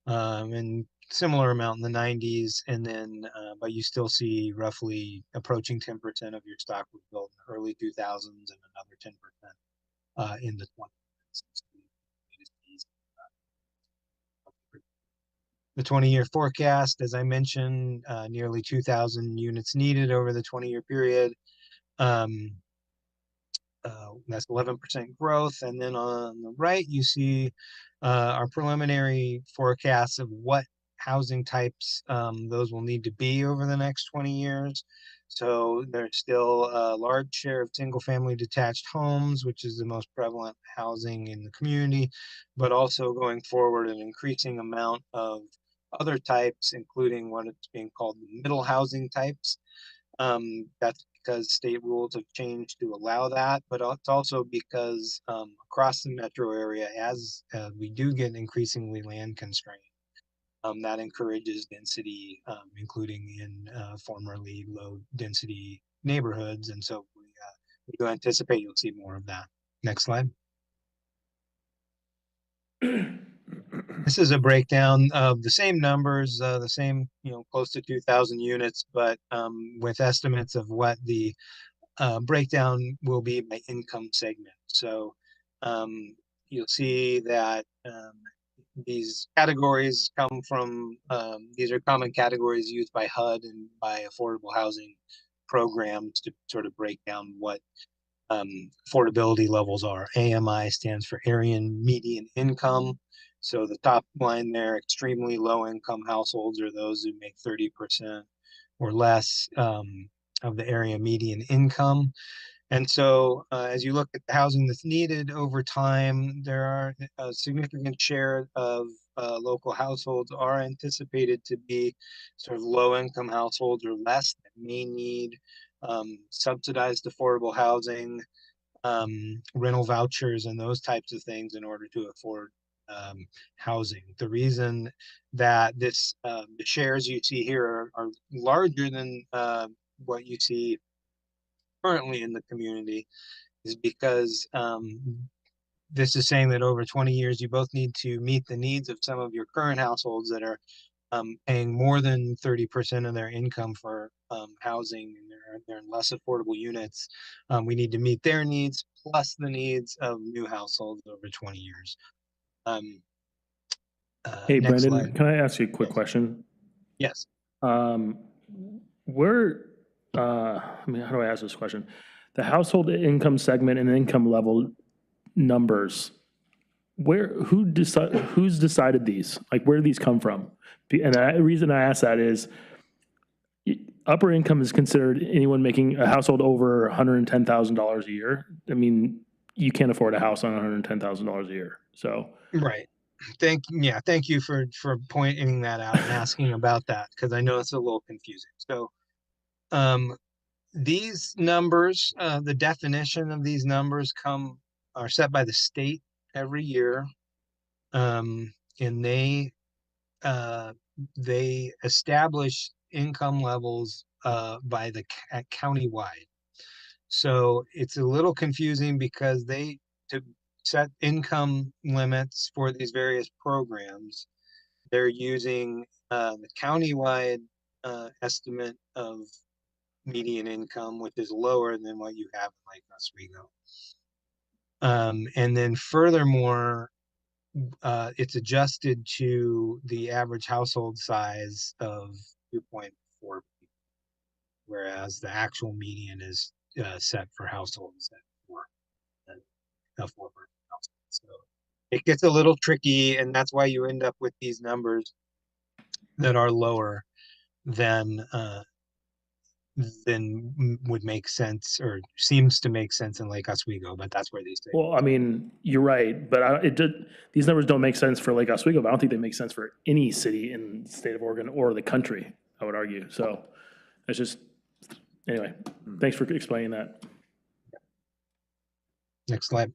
and similar amount in the 90s. And then, but you still see roughly approaching 10% of your stock was built in the early 2000s and another 10% in the 20s. The 20-year forecast, as I mentioned, nearly 2,000 units needed over the 20-year period. That's 11% growth. And then on the right, you see our preliminary forecasts of what housing types those will need to be over the next 20 years. So there's still a large share of single-family detached homes, which is the most prevalent housing in the community, but also going forward an increasing amount of other types, including what it's being called the middle housing types. That's because state rules have changed to allow that, but it's also because across the metro area, as we do get increasingly land constrained, that encourages density, including in formerly low density neighborhoods. And so we do anticipate you'll see more of that. Next slide. This is a breakdown of the same numbers, the same, close to 2,000 units, but with estimates of what the breakdown will be by income segment. So you'll see that these categories come from, these are common categories used by HUD and by affordable housing programs to sort of break down what affordability levels are. AMI stands for Area Median Income. So the top line there, extremely low income households are those who make 30% or less of the area median income. And so as you look at the housing that's needed over time, there are a significant share of local households are anticipated to be sort of low income households or less that may need subsidized affordable housing, rental vouchers, and those types of things in order to afford housing. The reason that the shares you see here are larger than what you see currently in the community is because this is saying that over 20 years, you both need to meet the needs of some of your current households that are paying more than 30% of their income for housing, and they're in less affordable units. We need to meet their needs plus the needs of new households over 20 years. Hey, Next Brendan, slide. can I ask you a quick question? Yes. Where, how do I ask this question? The household income segment and income level numbers, who's decided these? Like, where do these come from? And the reason I ask that is upper income is considered anyone making a household over $110,000 a year. I mean, you can't afford a house on $110,000 a year. So right. Thank you for pointing that out and asking about that, because I know it's a little confusing. So these numbers, the definition of these numbers are set by the state every year, and they establish income levels by the countywide. So it's a little confusing because to set income limits for these various programs, they're using the countywide estimate of median income, which is lower than what you have in like Oswego. And then furthermore, it's adjusted to the average household size of 2.4 people, whereas the actual median is set for households at 4 person households. So it gets a little tricky, and that's why you end up with these numbers that are lower than would make sense or seems to make sense in Lake Oswego, but that's where these things. well, I mean, you're right, but these numbers don't make sense for Lake Oswego, but I don't think they make sense for any city in the state of Oregon or the country, I would argue. So it's just, anyway, thanks for explaining that. Next slide.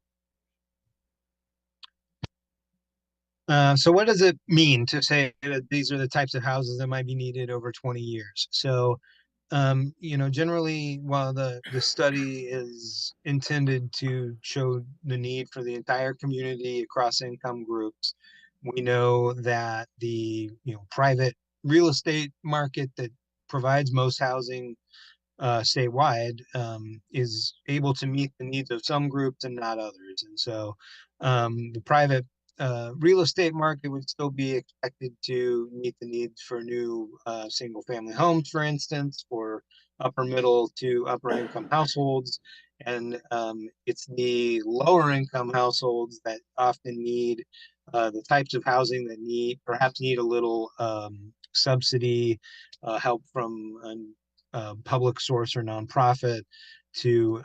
So what does it mean to say that these are the types of houses that might be needed over 20 years? So generally, while the study is intended to show the need for the entire community across income groups, we know that the private real estate market that provides most housing statewide is able to meet the needs of some groups and not others. And so the private real estate market would still be expected to meet the needs for new single-family homes, for instance, for upper middle to upper income households. And it's the lower income households that often need the types of housing that perhaps need a little subsidy, help from a public source or nonprofit to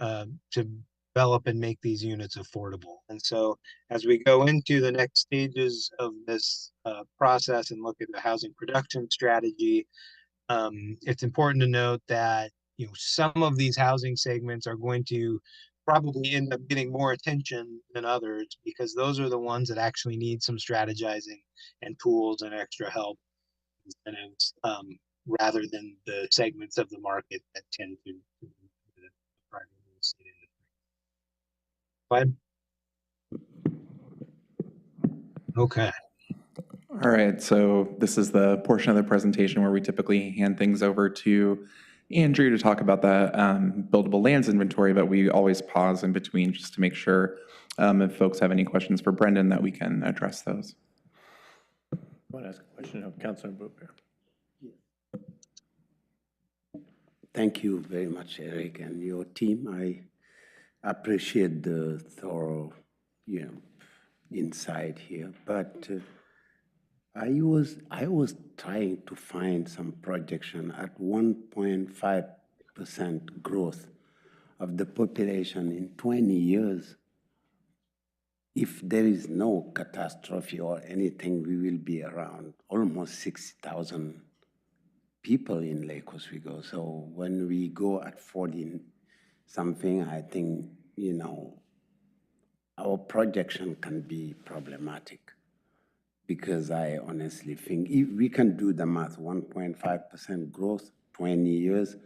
develop and make these units affordable. And so as we go into the next stages of this process and look at the housing production strategy, it's important to note that some of these housing segments are going to probably end up getting more attention than others, because those are the ones that actually need some strategizing and tools and extra help incentives, rather than the segments of the market that tend to the private real estate industry. Okay. All right, so this is the portion of the presentation where we typically hand things over to Andrew to talk about the buildable lands inventory, but we always pause in between just to make sure if folks have any questions for Brendan that we can address those. I want to ask a question of Councilor Booper. Thank you very much, Eric, and your team. I appreciate the thorough, insight here, but I was trying to find some projection at 1.5% growth of the population in 20 years. If there is no catastrophe or anything, we will be around almost 60,000 people in Lake Oswego. So when we go at 40 something, I think, our projection can be problematic, because I honestly think if we can do the math, 1.5% growth, 20 years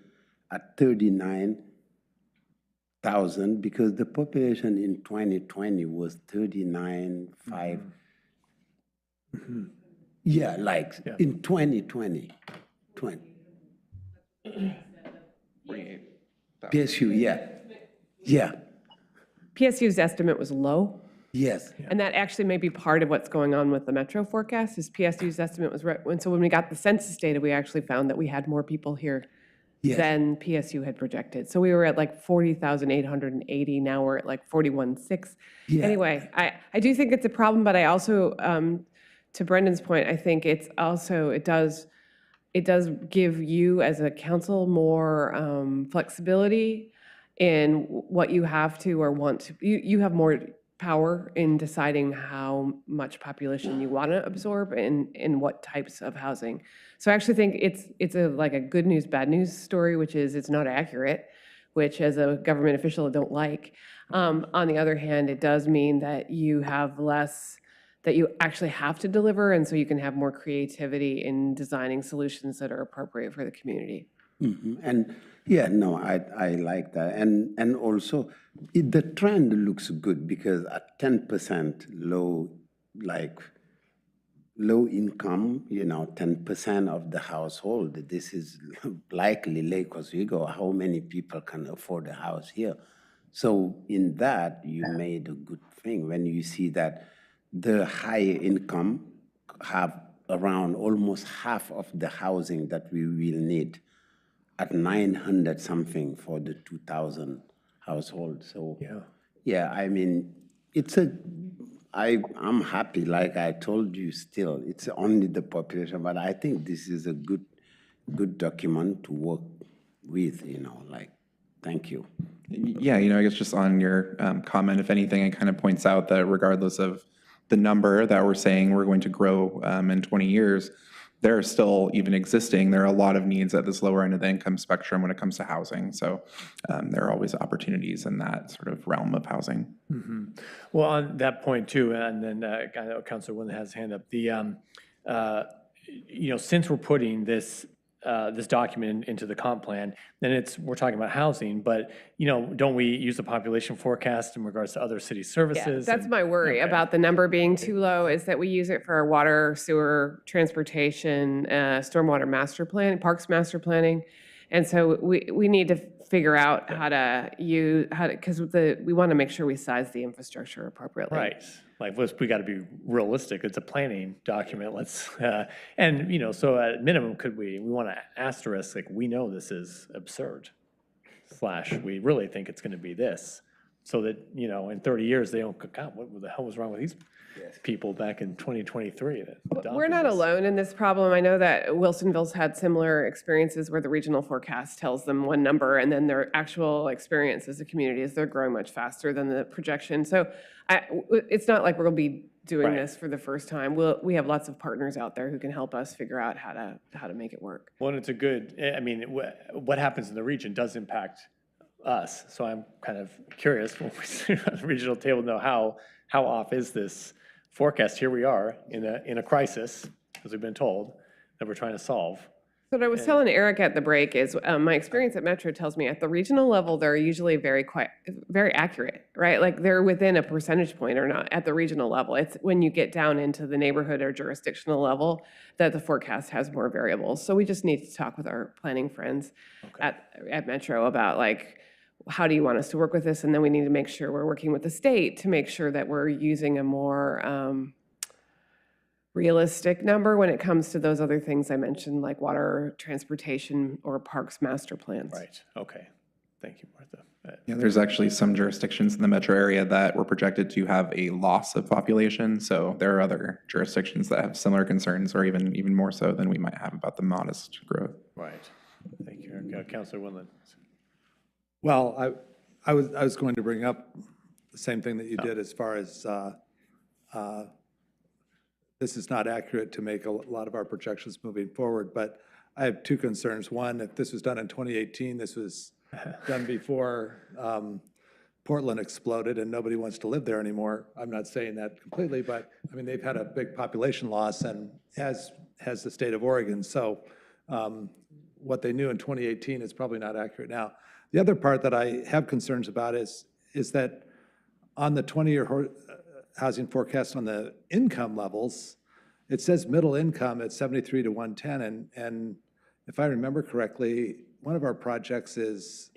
at 39,000, because the population in 2020 was 39.5. Yeah, in 2020. PSU, yeah. PSU's estimate was low. Yes. And that actually may be part of what's going on with the Metro forecast, is PSU's estimate was right. And so when we got the census data, we actually found that we had more people here than PSU had projected. So we were at like 40,880. Now we're at like 41,600. Yeah. Anyway, I do think it's a problem, but I also, to Brendan's point, I think it's also, it does give you as a council more flexibility in what you have to or want to, you have more power in deciding how much population you want to absorb and in what types of housing. So I actually think it's like a good news, bad news story, which is it's not accurate, which as a government official I don't like. On the other hand, it does mean that you have less that you actually have to deliver, and so you can have more creativity in designing solutions that are appropriate for the community. And I like that. And also, the trend looks good, because at 10% low income, 10% of the household, this is likely Lake Oswego. How many people can afford a house here? So in that, you made a good thing when you see that the higher income have around almost half of the housing that we will need at 900 something for the 2,000 households. So I mean, I'm happy, like I told you. Still, it's only the population, but I think this is a good document to work with, thank you. Yeah, I guess just on your comment, if anything, it kind of points out that regardless of the number that we're saying we're going to grow in 20 years, there are still, even existing, there are a lot of needs at this lower end of the income spectrum when it comes to housing. So there are always opportunities in that sort of realm of housing. Well, on that point too, and then I know Councilor Wynn has his hand up. Since we're putting this document into the comp plan, then we're talking about housing, but don't we use the population forecast in regards to other city services? Yeah, that's my worry about the number being too low, is that we use it for our water, sewer, transportation, stormwater master plan, parks master planning. And so we need to figure out how to because we want to make sure we size the infrastructure appropriately. Right. Like, we got to be realistic. It's a planning document. Let's, and, you know, so at minimum, we want to asterisk, like, we know this is absurd, / we really think it's going to be this. So that, you know, in 30 years, they don't, God, what the hell was wrong with these people back in 2023? We're not alone in this problem. I know that Wilsonville's had similar experiences where the regional forecast tells them one number, and then their actual experience as a community is they're growing much faster than the projection. So it's not like we're going to be doing this for the first time. We have lots of partners out there who can help us figure out how to make it work. Well, and it's a good, I mean, what happens in the region does impact us. So I'm kind of curious when we sit at the regional table to know how off is this forecast. Here we are in a crisis, as we've been told, that we're trying to solve. So what I was telling Eric at the break is my experience at Metro tells me at the regional level, they're usually very accurate, right? Like they're within a percentage point or not at the regional level. It's when you get down into the neighborhood or jurisdictional level that the forecast has more variables. So we just need to talk with our planning friends at Metro about like, how do you want us to work with this? And then we need to make sure we're working with the state to make sure that we're using a more realistic number when it comes to those other things I mentioned, like water, transportation, or parks master plans. Right, okay. Thank you, Martha. Yeah, there's actually some jurisdictions in the metro area that were projected to have a loss of population. So there are other jurisdictions that have similar concerns, or even more so than we might have about the modest growth. Right. Thank you, Eric. Councilor Winland. Well, I was going to bring up the same thing that you did as far as this is not accurate to make a lot of our projections moving forward, but I have two concerns. One, if this was done in 2018, this was done before Portland exploded and nobody wants to live there anymore. I'm not saying that completely, but I mean, they've had a big population loss, and as has the state of Oregon. So what they knew in 2018 is probably not accurate now. The other part that I have concerns about is that on the 20-year housing forecast on the income levels, it says middle income at 73 to 110, and if I remember correctly, one of our projects is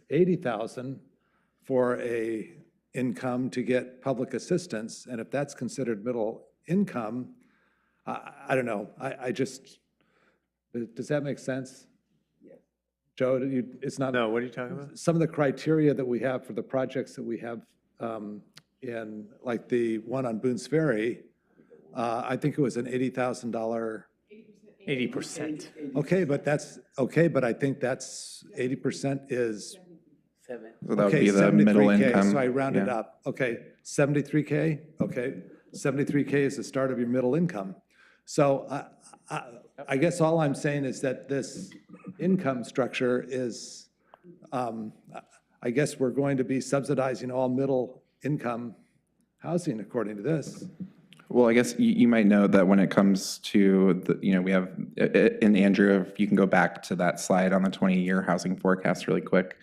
80,000 for a income to get public assistance, and if that's considered middle income, I don't know. I just, does that make sense? Joe, it's not. No, what are you talking about? Some of the criteria that we have for the projects that we have in, like the one on Boone's Ferry, I think it was an $80,000. 80%. Okay, but that's, okay, but I think that's 80% is. So that would be the middle income. So I rounded yeah. up. Okay, 73K, okay. 73K is the start of your middle income. So I guess all I'm saying is that this income structure is, I guess we're going to be subsidizing all middle income housing according to this. Well, I guess you might know that when it comes to the, we have, in Andrew, if you can go back to that slide on the 20-year housing forecast really quick.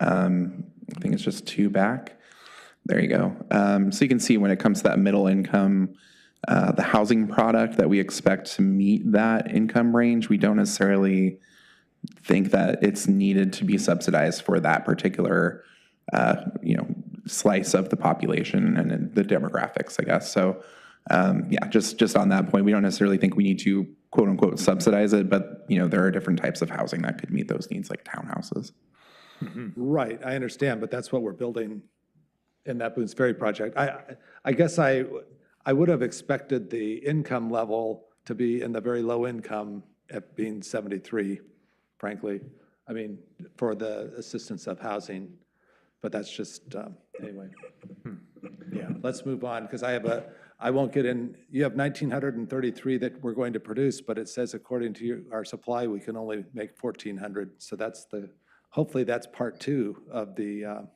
I think it's just 2 back. There you go. So you can see when it comes to that middle income, the housing product that we expect to meet that income range, we don't necessarily think that it's needed to be subsidized for that particular, slice of the population and the demographics, I guess. So, yeah, just on that point, we don't necessarily think we need to quote unquote subsidize it, but there are different types of housing that could meet those needs, like townhouses. Mm-hmm. Right, I understand, but that's what we're building in that Boone's Ferry project. I guess I would have expected the income level to be in the very low income at being 73, frankly. I mean, for the assistance of housing, but that's just, anyway. Yeah, let's move on, because I won't get in, you have 1,933 that we're going to produce, but it says according to our supply, we can only make 1,400. So that's hopefully that's part 2 of the.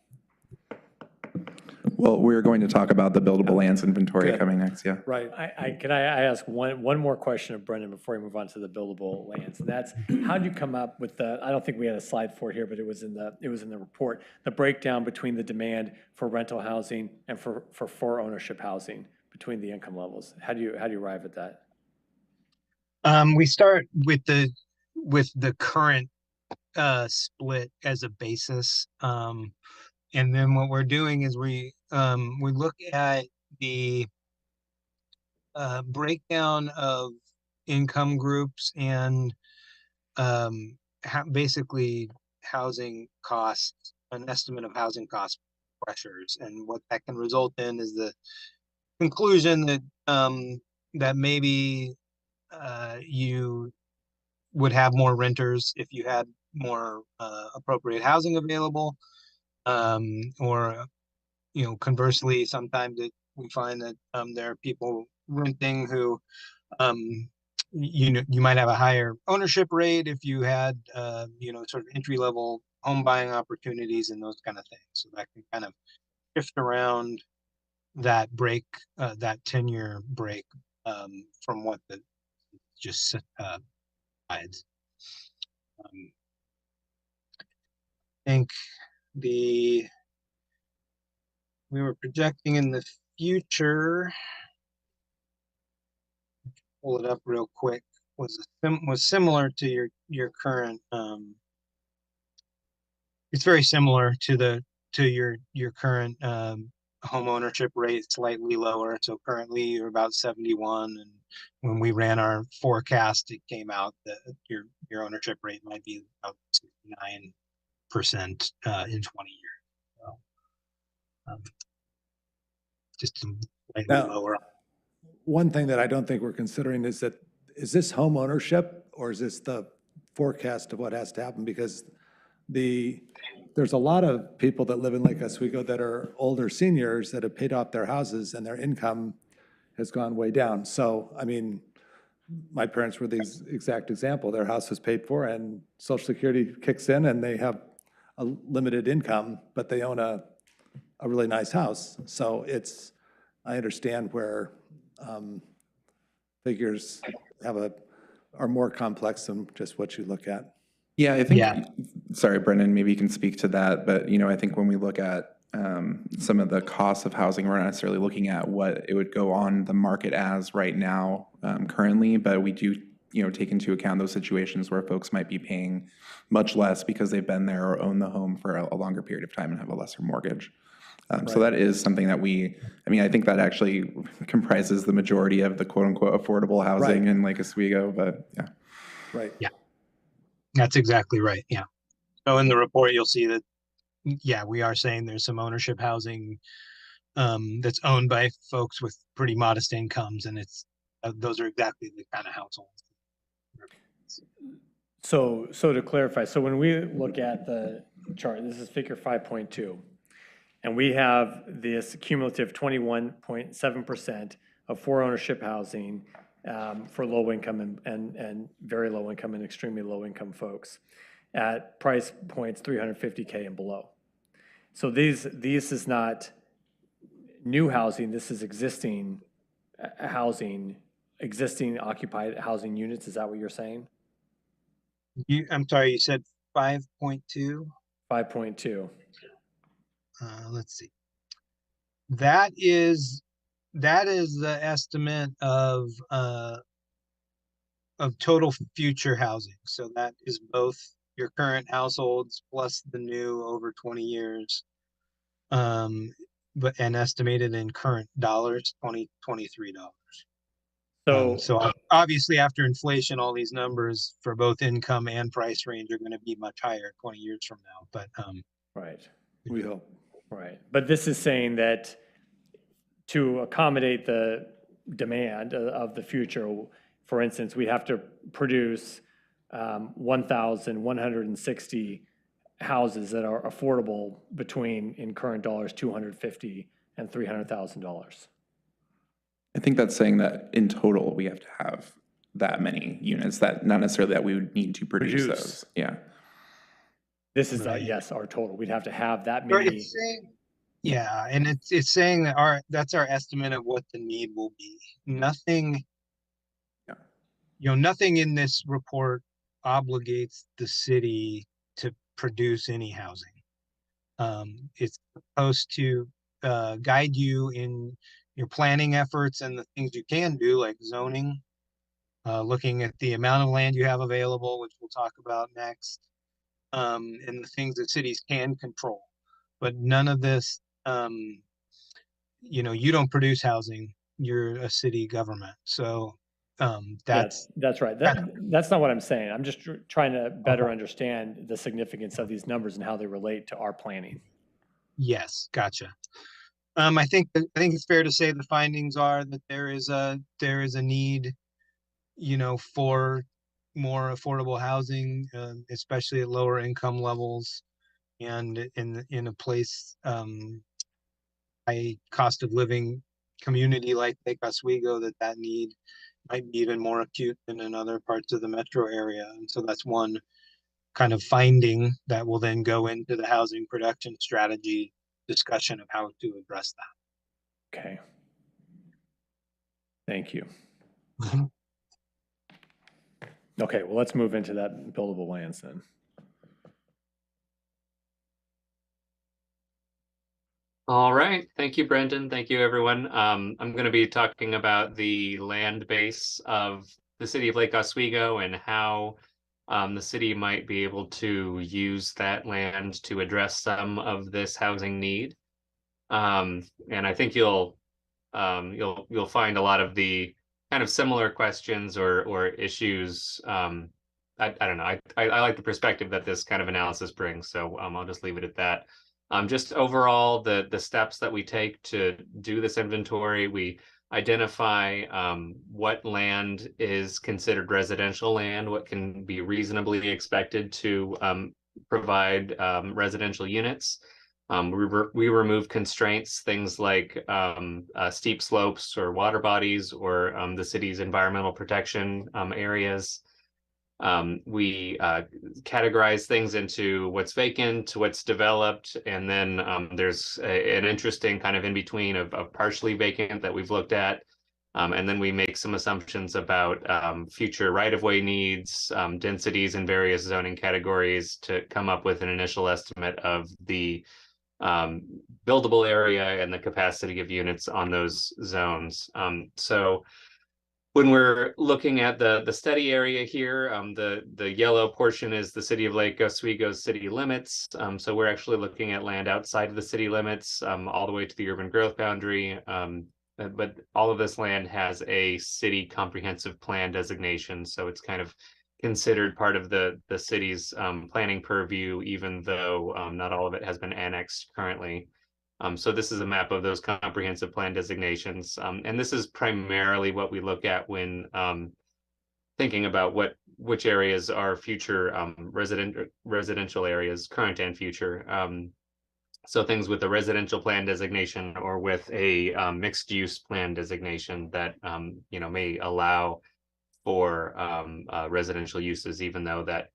Well, we're going to talk about the buildable lands inventory coming next, yeah. Right. Can I ask one more question of Brendan before we move on to the buildable lands? And that's, how'd you come up with I don't think we had a slide for it here, but it was in the report, the breakdown between the demand for rental housing and for ownership housing between the income levels. How do you arrive at that? We start with the current split as a basis. And then what we're doing is we look at the breakdown of income groups and basically housing costs, an estimate of housing cost pressures. And what that can result in is the conclusion that that maybe you would have more renters if you had more appropriate housing available, or conversely, sometimes we find that there are people renting who you might have a higher ownership rate if you had sort of entry level home buying opportunities and those kind of things. So that can kind of shift around that break, that 10-year break, from what the just sides. I think we were projecting in the future, pull it up real quick, was similar to your current, it's very similar to your current home ownership rate, slightly lower. So currently you're about 71, and when we ran our forecast, it came out that your ownership rate might be about 69% in 20 years. So, just slightly lower. One thing that I don't think we're considering is this home ownership, or is this the forecast of what has to happen? Because there's a lot of people that live in Lake Oswego that are older seniors that have paid off their houses and their income has gone way down. So, I mean, my parents were the exact example. Their house was paid for and Social Security kicks in and they have a limited income, but they own a really nice house. So I understand where figures are more complex than just what you look at. Yeah, I think, sorry, Brendan, maybe you can speak to that, but, I think when we look at some of the costs of housing, we're not necessarily looking at what it would go on the market as right now, currently, but we do, take into account those situations where folks might be paying much less because they've been there or own the home for a longer period of time and have a lesser mortgage. So that is something that I think that actually comprises the majority of the quote-unquote affordable housing in Lake Oswego, but yeah. Right. Yeah. That's exactly right. Yeah. So in the report, you'll see that, we are saying there's some ownership housing that's owned by folks with pretty modest incomes, and those are exactly the kind of households. So to clarify, so when we look at the chart, this is figure 5.2, and we have this cumulative 21.7% of for ownership housing for low income and very low income and extremely low income folks at price points $350K and below. So this is not new housing, this is existing housing, existing occupied housing units. Is that what you're saying? I'm sorry, you said 5.2? 5.2. Let's see. That is the estimate of total future housing. So that is both your current households plus the new over 20 years, and estimated in current dollars, $23. So obviously after inflation, all these numbers for both income and price range are going to be much higher 20 years from now. But right, we hope. Right, but this is saying that to accommodate the demand of the future, for instance, we have to produce 1,160 houses that are affordable between, in current dollars, $250,000 and $300,000. I think that's saying that in total, we have to have that many units, that not necessarily that we would need to produce those. Yeah. This is, yes, our total. We'd have to have that many. And it's saying that that's our estimate of what the need will be. Nothing, nothing in this report obligates the city to produce any housing. It's supposed to guide you in your planning efforts and the things you can do, like zoning, looking at the amount of land you have available, which we'll talk about next, and the things that cities can control. But none of this, you don't produce housing, you're a city government. So that's That's right. That's not what I'm saying. I'm just trying to better understand the significance of these numbers and how they relate to our planning. yes, gotcha. I think it's fair to say the findings are that there is a need, for more affordable housing, especially at lower income levels, and in a place, high cost of living community like Lake Oswego, that need might be even more acute than in other parts of the metro area. And so that's one kind of finding that will then go into the housing production strategy discussion of how to address that. Okay. Thank you. Okay, well, let's move into that buildable lands then. All right, thank you, Brendan. Thank you, everyone. I'm going to be talking about the land base of the city of Lake Oswego and how the city might be able to use that land to address some of this housing need. And I think you'll find a lot of the kind of similar questions or issues. I don't know. I like the perspective that this kind of analysis brings, so I'll just leave it at that. Just overall, the steps that we take to do this inventory, we identify what land is considered residential land, what can be reasonably expected to provide residential units. We remove constraints, things like steep slopes or water bodies or the city's environmental protection areas. We categorize things into what's vacant, what's developed, and then there's an interesting kind of in between of partially vacant that we've looked at. And then we make some assumptions about future right-of-way needs, densities in various zoning categories to come up with an initial estimate of the buildable area and the capacity of units on those zones. So when we're looking at the study area here, the yellow portion is the city of Lake Oswego's city limits. So we're actually looking at land outside of the city limits, all the way to the urban growth boundary. But all of this land has a city comprehensive plan designation. So it's kind of considered part of the city's planning purview, even though not all of it has been annexed currently. So this is a map of those comprehensive plan designations. And this is primarily what we look at when thinking about which areas are future residential areas, current and future. So things with a residential plan designation or with a mixed use plan designation that may allow for residential uses, even though that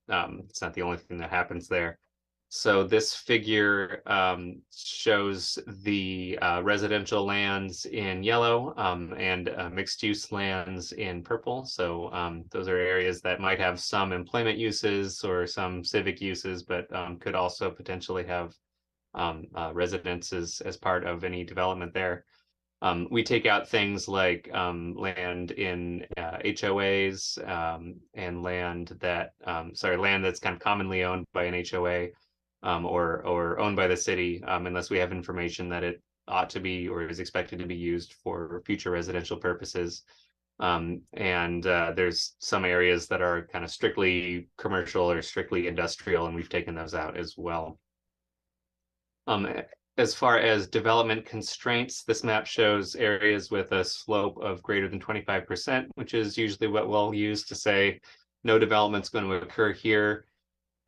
it's not the only thing that happens there. So this figure shows the residential lands in yellow and mixed use lands in purple. So those are areas that might have some employment uses or some civic uses, but could also potentially have residences as part of any development there. We take out things like land in HOAs and land that's kind of commonly owned by an HOA or owned by the city, unless we have information that it ought to be or is expected to be used for future residential purposes. There's some areas that are kind of strictly commercial or strictly industrial, and we've taken those out as well. As far as development constraints, this map shows areas with a slope of greater than 25%, which is usually what we'll use to say no development's going to occur here.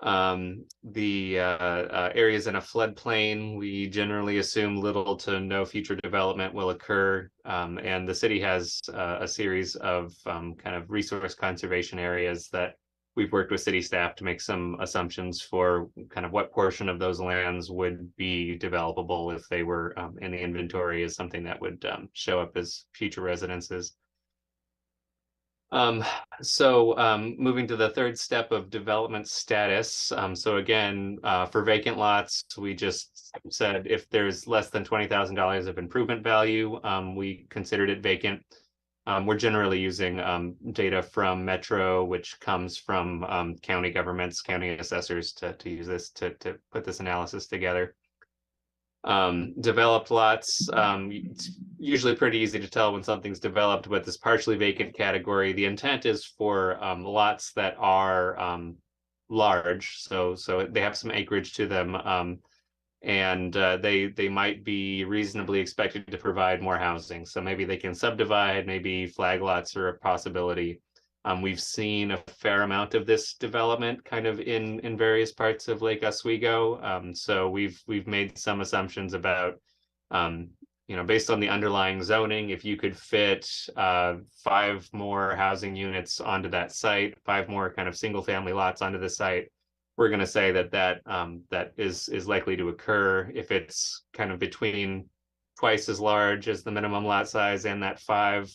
The areas in a floodplain, we generally assume little to no future development will occur. And the city has a series of kind of resource conservation areas that we've worked with city staff to make some assumptions for kind of what portion of those lands would be developable if they were in the inventory as something that would show up as future residences. Moving to the third step of development status. So again, for vacant lots, we just said if there's less than $20,000 of improvement value, we considered it vacant. We're generally using data from Metro, which comes from county governments, county assessors to use this to put this analysis together. Developed lots, it's usually pretty easy to tell when something's developed, but this partially vacant category, the intent is for lots that are large, so they have some acreage to them, and they might be reasonably expected to provide more housing. So maybe they can subdivide, maybe flag lots are a possibility. We've seen a fair amount of this development kind of in various parts of Lake Oswego. So we've made some assumptions about, based on the underlying zoning, if you could fit 5 more housing units onto that site, 5 more kind of single family lots onto the site, we're going to say that is likely to occur. If it's kind of between twice as large as the minimum lot size and that 5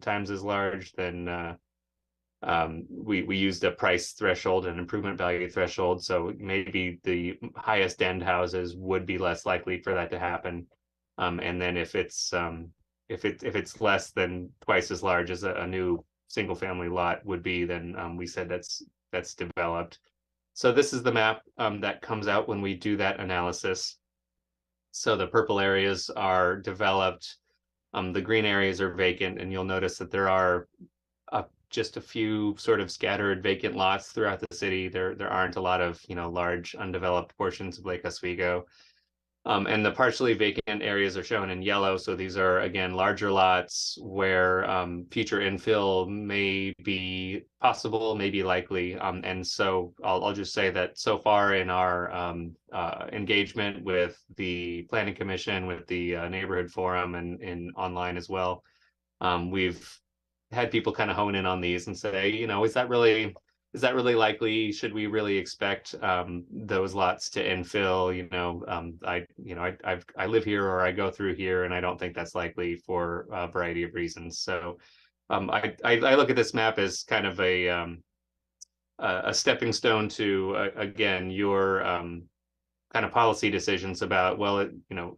times as large, then we used a price threshold and improvement value threshold. So maybe the highest end houses would be less likely for that to happen. And then if it's less than twice as large as a new single family lot would be, then we said that's developed. So this is the map that comes out when we do that analysis. So the purple areas are developed, the green areas are vacant, and you'll notice that there are just a few sort of scattered vacant lots throughout the city. There aren't a lot of large undeveloped portions of Lake Oswego. And the partially vacant areas are shown in yellow. So these are, again, larger lots where future infill may be possible, may be likely. And so I'll just say that so far in our engagement with the Planning Commission, with the Neighborhood Forum, and online as well, we've had people kind of hone in on these and say, is that really likely? Should we really expect those lots to infill? I live here, or I go through here, and I don't think that's likely for a variety of reasons. So I look at this map as kind of a stepping stone to again your kind of policy decisions about, well,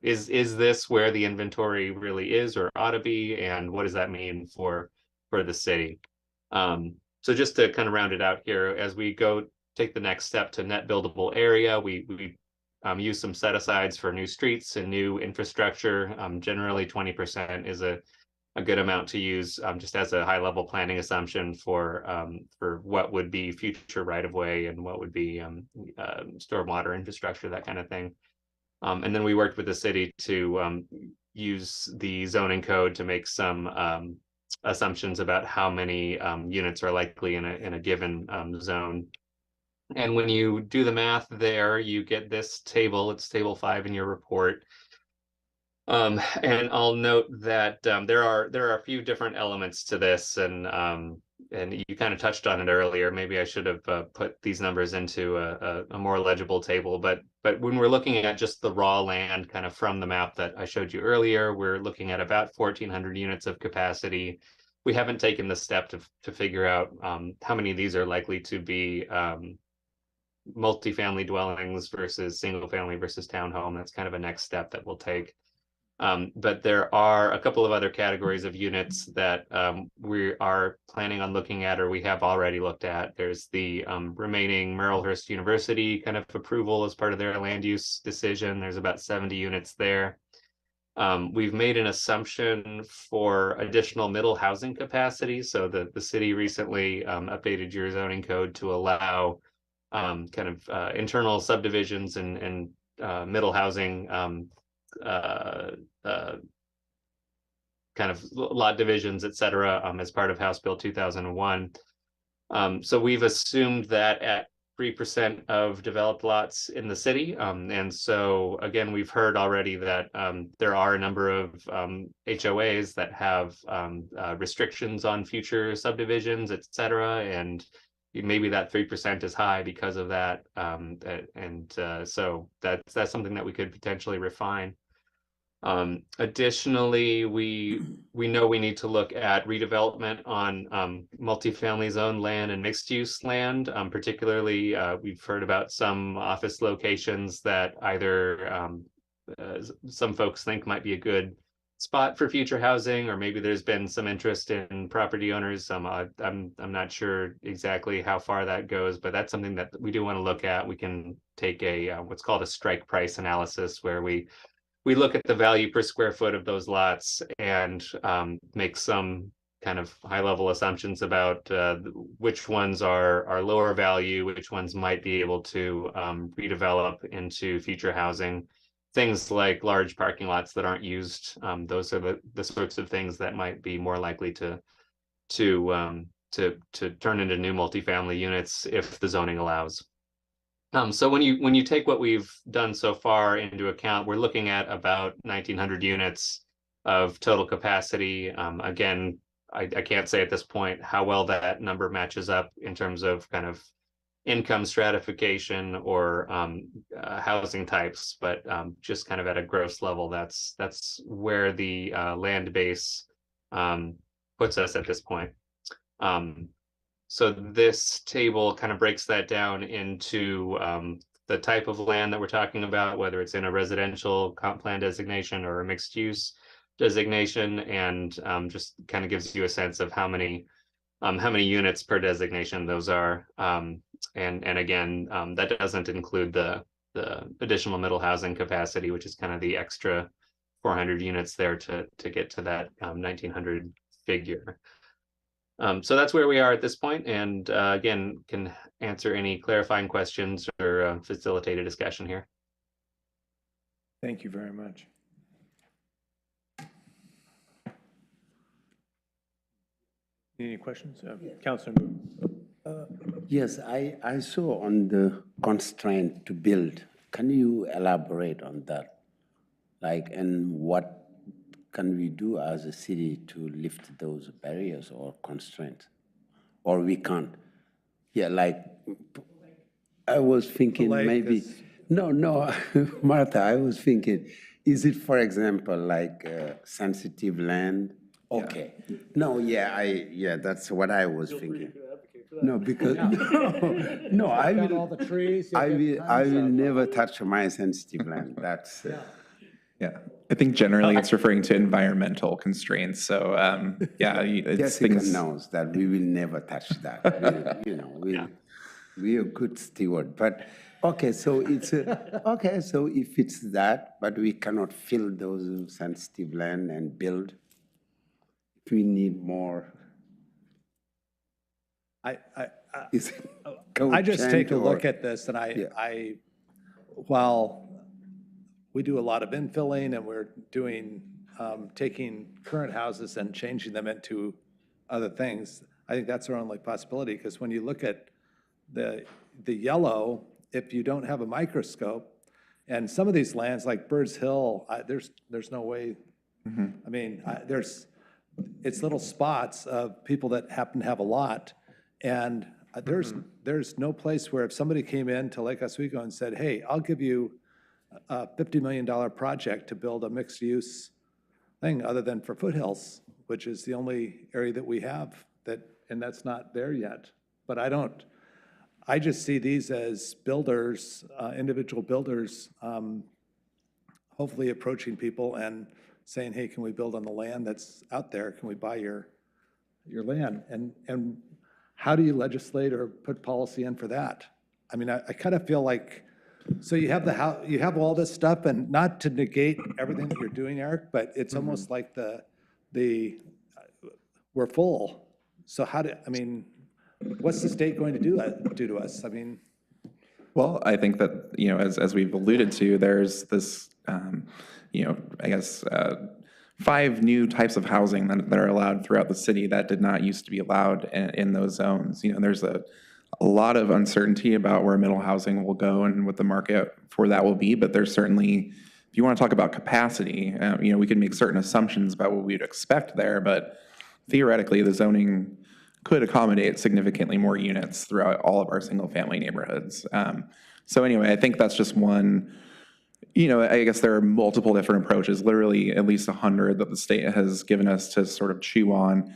is this where the inventory really is or ought to be, and what does that mean for the city? So just to kind of round it out here, as we go take the next step to net buildable area, we use some set asides for new streets and new infrastructure. Generally 20% is a good amount to use, just as a high level planning assumption for what would be future right of way and what would be stormwater infrastructure, that kind of thing. And then we worked with the city to use the zoning code to make some assumptions about how many units are likely in a given zone. And when you do the math there, you get this table. It's table 5 in your report. And I'll note that there are a few different elements to this, and you kind of touched on it earlier. Maybe I should have put these numbers into a more legible table. But when we're looking at just the raw land, kind of from the map that I showed you earlier, we're looking at about 1,400 units of capacity. We haven't taken the step to figure out how many of these are likely to be multifamily dwellings versus single family versus townhome. That's kind of a next step that we'll take. But there are a couple of other categories of units that we are planning on looking at, or we have already looked at. There's the remaining Merrillhurst University kind of approval as part of their land use decision. There's about 70 units there. We've made an assumption for additional middle housing capacity. So the city recently updated your zoning code to allow kind of internal subdivisions and middle housing kind of lot divisions, et cetera, as part of House Bill 2001. So we've assumed that at 3% of developed lots in the city. And so again, we've heard already that there are a number of HOAs that have restrictions on future subdivisions, et cetera. And maybe that 3% is high because of that. So that's something that we could potentially refine. Additionally, we know we need to look at redevelopment on multifamily zone land and mixed use land. Particularly, we've heard about some office locations that either some folks think might be a good spot for future housing, or maybe there's been some interest in property owners. I'm not sure exactly how far that goes, but that's something that we do want to look at. We can take a what's called a strike price analysis, where we look at the value per square foot of those lots and make some kind of high level assumptions about which ones are lower value, which ones might be able to redevelop into future housing. Things like large parking lots that aren't used. Those are the sorts of things that might be more likely to turn into new multifamily units if the zoning allows. So when you take what we've done so far into account, we're looking at about 1,900 units of total capacity. Again, I can't say at this point how well that number matches up in terms of kind of income stratification or housing types, but just kind of at a gross level, that's where the land base puts us at this point. So this table kind of breaks that down into the type of land that we're talking about, whether it's in a residential comp plan designation or a mixed use designation, and just kind of gives you a sense of how many units per designation those are. And again, that doesn't include the additional middle housing capacity, which is kind of the extra 400 units there to get to that 1,900 figure. So that's where we are at this point, and again, can answer any clarifying questions or facilitate a discussion here. Thank you very much. Any questions? Councilor Moon. Yes, I saw on the constraint to build. Can you elaborate on that? Like, and what can we do as a city to lift those barriers or constraints? Or we can't? Yeah, like, I was thinking maybe, no, Martha, I was thinking, is it, for example, like sensitive land? Okay. Yeah. No, yeah, that's what I was thinking. No, because no, I will. All the trees. I will never touch my sensitive land. That's. Yeah, I think generally it's referring to environmental constraints. So yeah, it's Jessica things. knows that we will never touch that. We are good steward. But okay, so it's okay. So if it's that, but we cannot fill those sensitive land and build. We need more. I just take a look at this, and while we do a lot of infilling, and we're doing taking current houses and changing them into other things, I think that's our only possibility. Because when you look at the yellow, if you don't have a microscope, and some of these lands like Bird's Hill, there's no way. Mm-hmm. I mean, it's little spots of people that happen to have a lot, and there's no place where if somebody came in to Lake Oswego and said, hey, I'll give you a $50 million project to build a mixed-use thing other than for Foothills, which is the only area that we have and that's not there yet. But I just see these as builders, individual builders, hopefully approaching people and saying, hey, can we build on the land that's out there? Can we buy your land? And how do you legislate or put policy in for that? I mean, I kind of feel like, so you have you have all this stuff, and not to negate everything that you're doing, Eric, but it's almost like we're full. So what's the state going to do to us? I mean. Well, I think that, as we've alluded to, there's this, I guess, 5 new types of housing that are allowed throughout the city that did not used to be allowed in those zones. There's a lot of uncertainty about where middle housing will go and what the market for that will be, but there's certainly, if you want to talk about capacity, we can make certain assumptions about what we'd expect there, but theoretically the zoning could accommodate significantly more units throughout all of our single-family neighborhoods. So anyway, I think that's just one. I guess there are multiple different approaches, literally at least 100 that the state has given us to sort of chew on.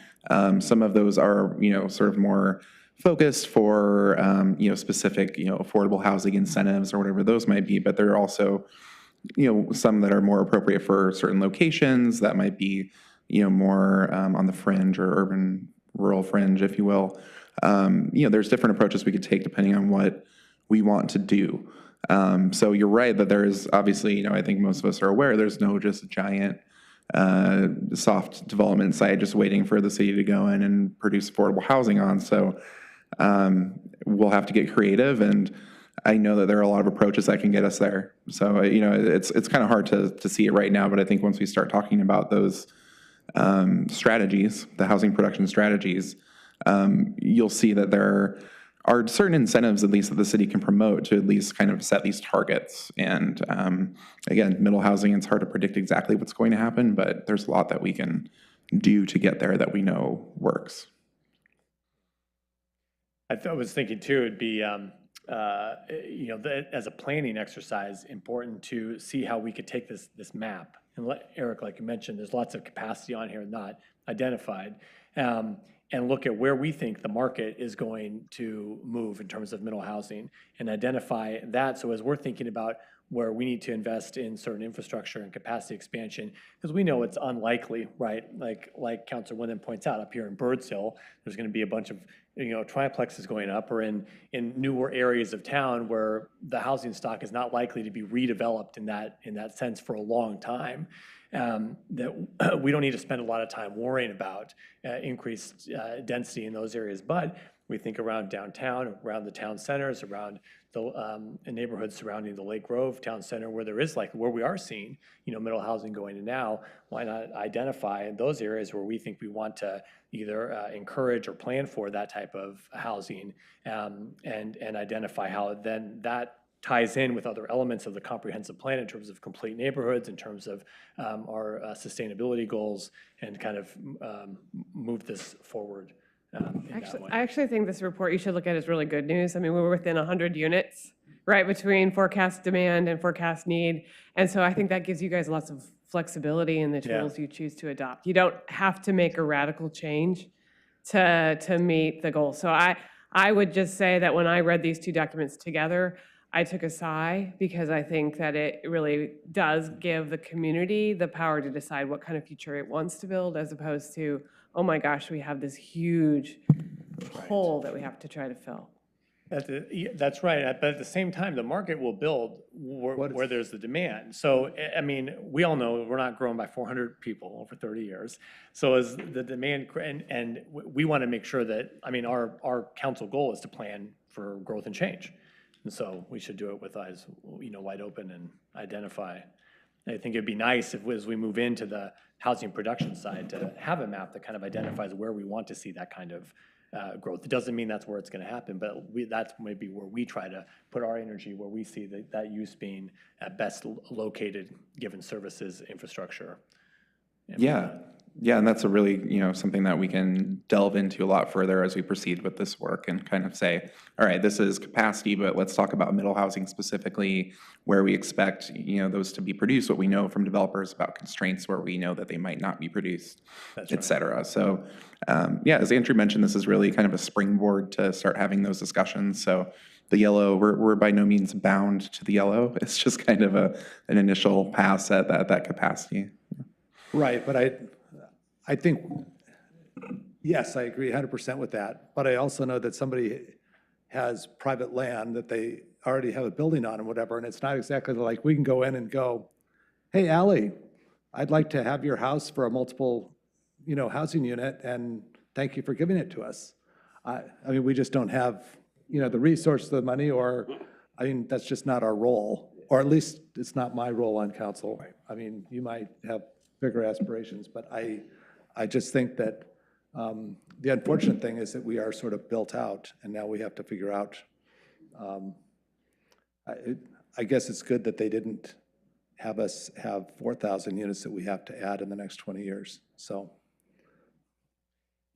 Some of those are, sort of more focused for, specific, affordable housing incentives or whatever those might be, but there are also some that are more appropriate for certain locations that might be, more on the fringe or urban rural fringe, if you will. There's different approaches we could take depending on what we want to do. So you're right that there's obviously, I think most of us are aware, there's no just giant soft development site just waiting for the city to go in and produce affordable housing on. So we'll have to get creative, and I know that there are a lot of approaches that can get us there. So, it's kind of hard to see it right now, but I think once we start talking about those strategies, the housing production strategies, you'll see that there are certain incentives, at least, that the city can promote to at least kind of set these targets. And again, middle housing, it's hard to predict exactly what's going to happen, but there's a lot that we can do to get there that we know works. I was thinking too, it'd be, as a planning exercise, important to see how we could take this map. And Eric, like you mentioned, there's lots of capacity on here not identified. And look at where we think the market is going to move in terms of middle housing and identify that. So as we're thinking about where we need to invest in certain infrastructure and capacity expansion, because we know it's unlikely, right? Like Councilor Winden points out, up here in Birds Hill, there's going to be a bunch of triplexes going up, or in newer areas of town where the housing stock is not likely to be redeveloped in that sense for a long time. That we don't need to spend a lot of time worrying about increased density in those areas. But we think around downtown, around the town centers, around the neighborhoods surrounding the Lake Grove Town Center, where there is where we are seeing middle housing going in now. Why not identify those areas where we think we want to either encourage or plan for that type of housing, and identify how then that ties in with other elements of the comprehensive plan in terms of complete neighborhoods, in terms of our sustainability goals, and kind of move this forward. I actually think this report you should look at is really good news. I mean, we're within 100 units, right, between forecast demand and forecast need. And so I think that gives you guys lots of flexibility in the tools you choose to adopt. You don't have to make a radical change to meet the goal. So I would just say that when I read these two documents together, I took a sigh, because I think that it really does give the community the power to decide what kind of future it wants to build, as opposed to, oh my gosh, we have this huge hole that we have to try to fill. That's right, but at the same time, the market will build where there's the demand. So, I mean, we all know we're not growing by 400 people over 30 years. So as the demand, and we want to make sure that, I mean, our council goal is to plan for growth and change. And so we should do it with eyes, wide open, and identify. I think it'd be nice if, as we move into the housing production side, to have a map that kind of identifies where we want to see that kind of growth. It doesn't mean that's where it's going to happen, but that's maybe where we try to put our energy, where we see that use being at best located, given services, infrastructure. Yeah, and that's a really, something that we can delve into a lot further as we proceed with this work, and kind of say, all right, this is capacity, but let's talk about middle housing specifically, where we expect, those to be produced, what we know from developers about constraints where we know that they might not be produced, et cetera. So, as Andrew mentioned, this is really kind of a springboard to start having those discussions. So the yellow, we're by no means bound to the yellow. It's just kind of an initial pass at that capacity. Right, but I think, yes, I agree 100% with that. But I also know that somebody has private land that they already have a building on and whatever, and it's not exactly like we can go in and go, hey, Allie, I'd like to have your house for a multiple, housing unit, and thank you for giving it to us. I mean, we just don't have, the resource, the money, or, I mean, that's just not our role, or at least it's not my role on council. I mean, you might have bigger aspirations, but I just think that the unfortunate thing is that we are sort of built out, and now we have to figure out, I guess it's good that they didn't have us have 4,000 units that we have to add in the next 20 years, so.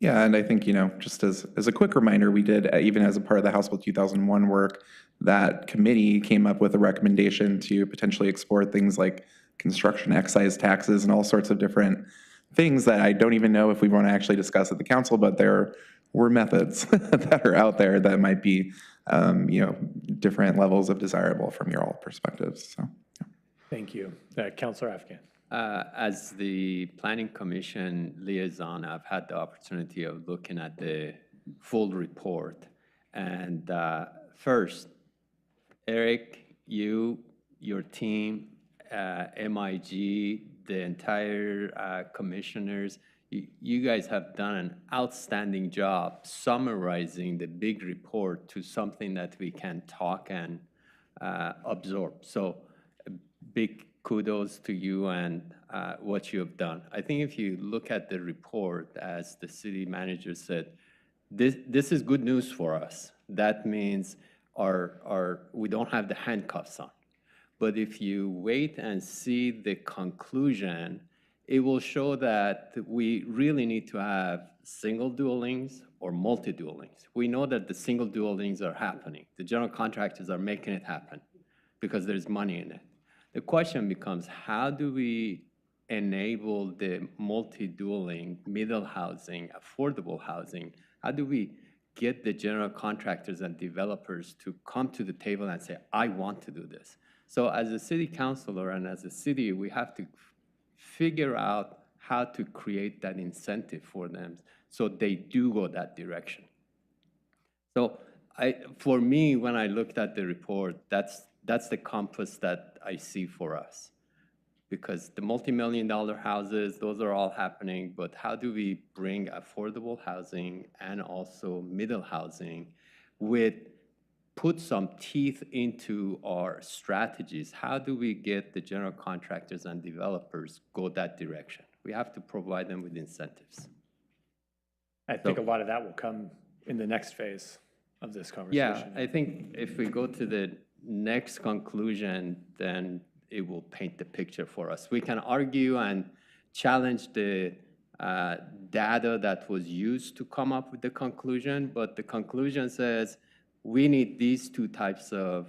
Yeah, and I think, just as a quick reminder, we did, even as a part of the House Bill 2001 work, that committee came up with a recommendation to potentially explore things like construction excise taxes and all sorts of different things that I don't even know if we want to actually discuss at the council, but there were methods that are out there that might be, different levels of desirable from your all perspectives. So, yeah. Thank you. Councilor Afghan. As the Planning Commission liaison, I've had the opportunity of looking at the full report. And first, Eric, your team, MIG, the entire commissioners, you guys have done an outstanding job summarizing the big report to something that we can talk and absorb. So big kudos to you and what you have done. I think if you look at the report, as the city manager said, this is good news for us. That means we don't have the handcuffs on. But if you wait and see the conclusion, it will show that we really need to have single dwellings or multi-dwellings. We know that the single dwellings are happening. The general contractors are making it happen because there's money in it. The question becomes, how do we enable the multi-dwelling, middle housing, affordable housing? How do we get the general contractors and developers to come to the table and say, I want to do this? So as a city councilor and as a city, we have to figure out how to create that incentive for them so they do go that direction. So for me, when I looked at the report, that's the compass that I see for us. Because the multi-million-dollar houses, those are all happening, but how do we bring affordable housing and also middle housing put some teeth into our strategies? How do we get the general contractors and developers go that direction? We have to provide them with incentives. I think a lot of that will come in the next phase of this conversation. Yeah, I think if we go to the next conclusion, then it will paint the picture for us. We can argue and challenge the data that was used to come up with the conclusion, but the conclusion says we need these two types of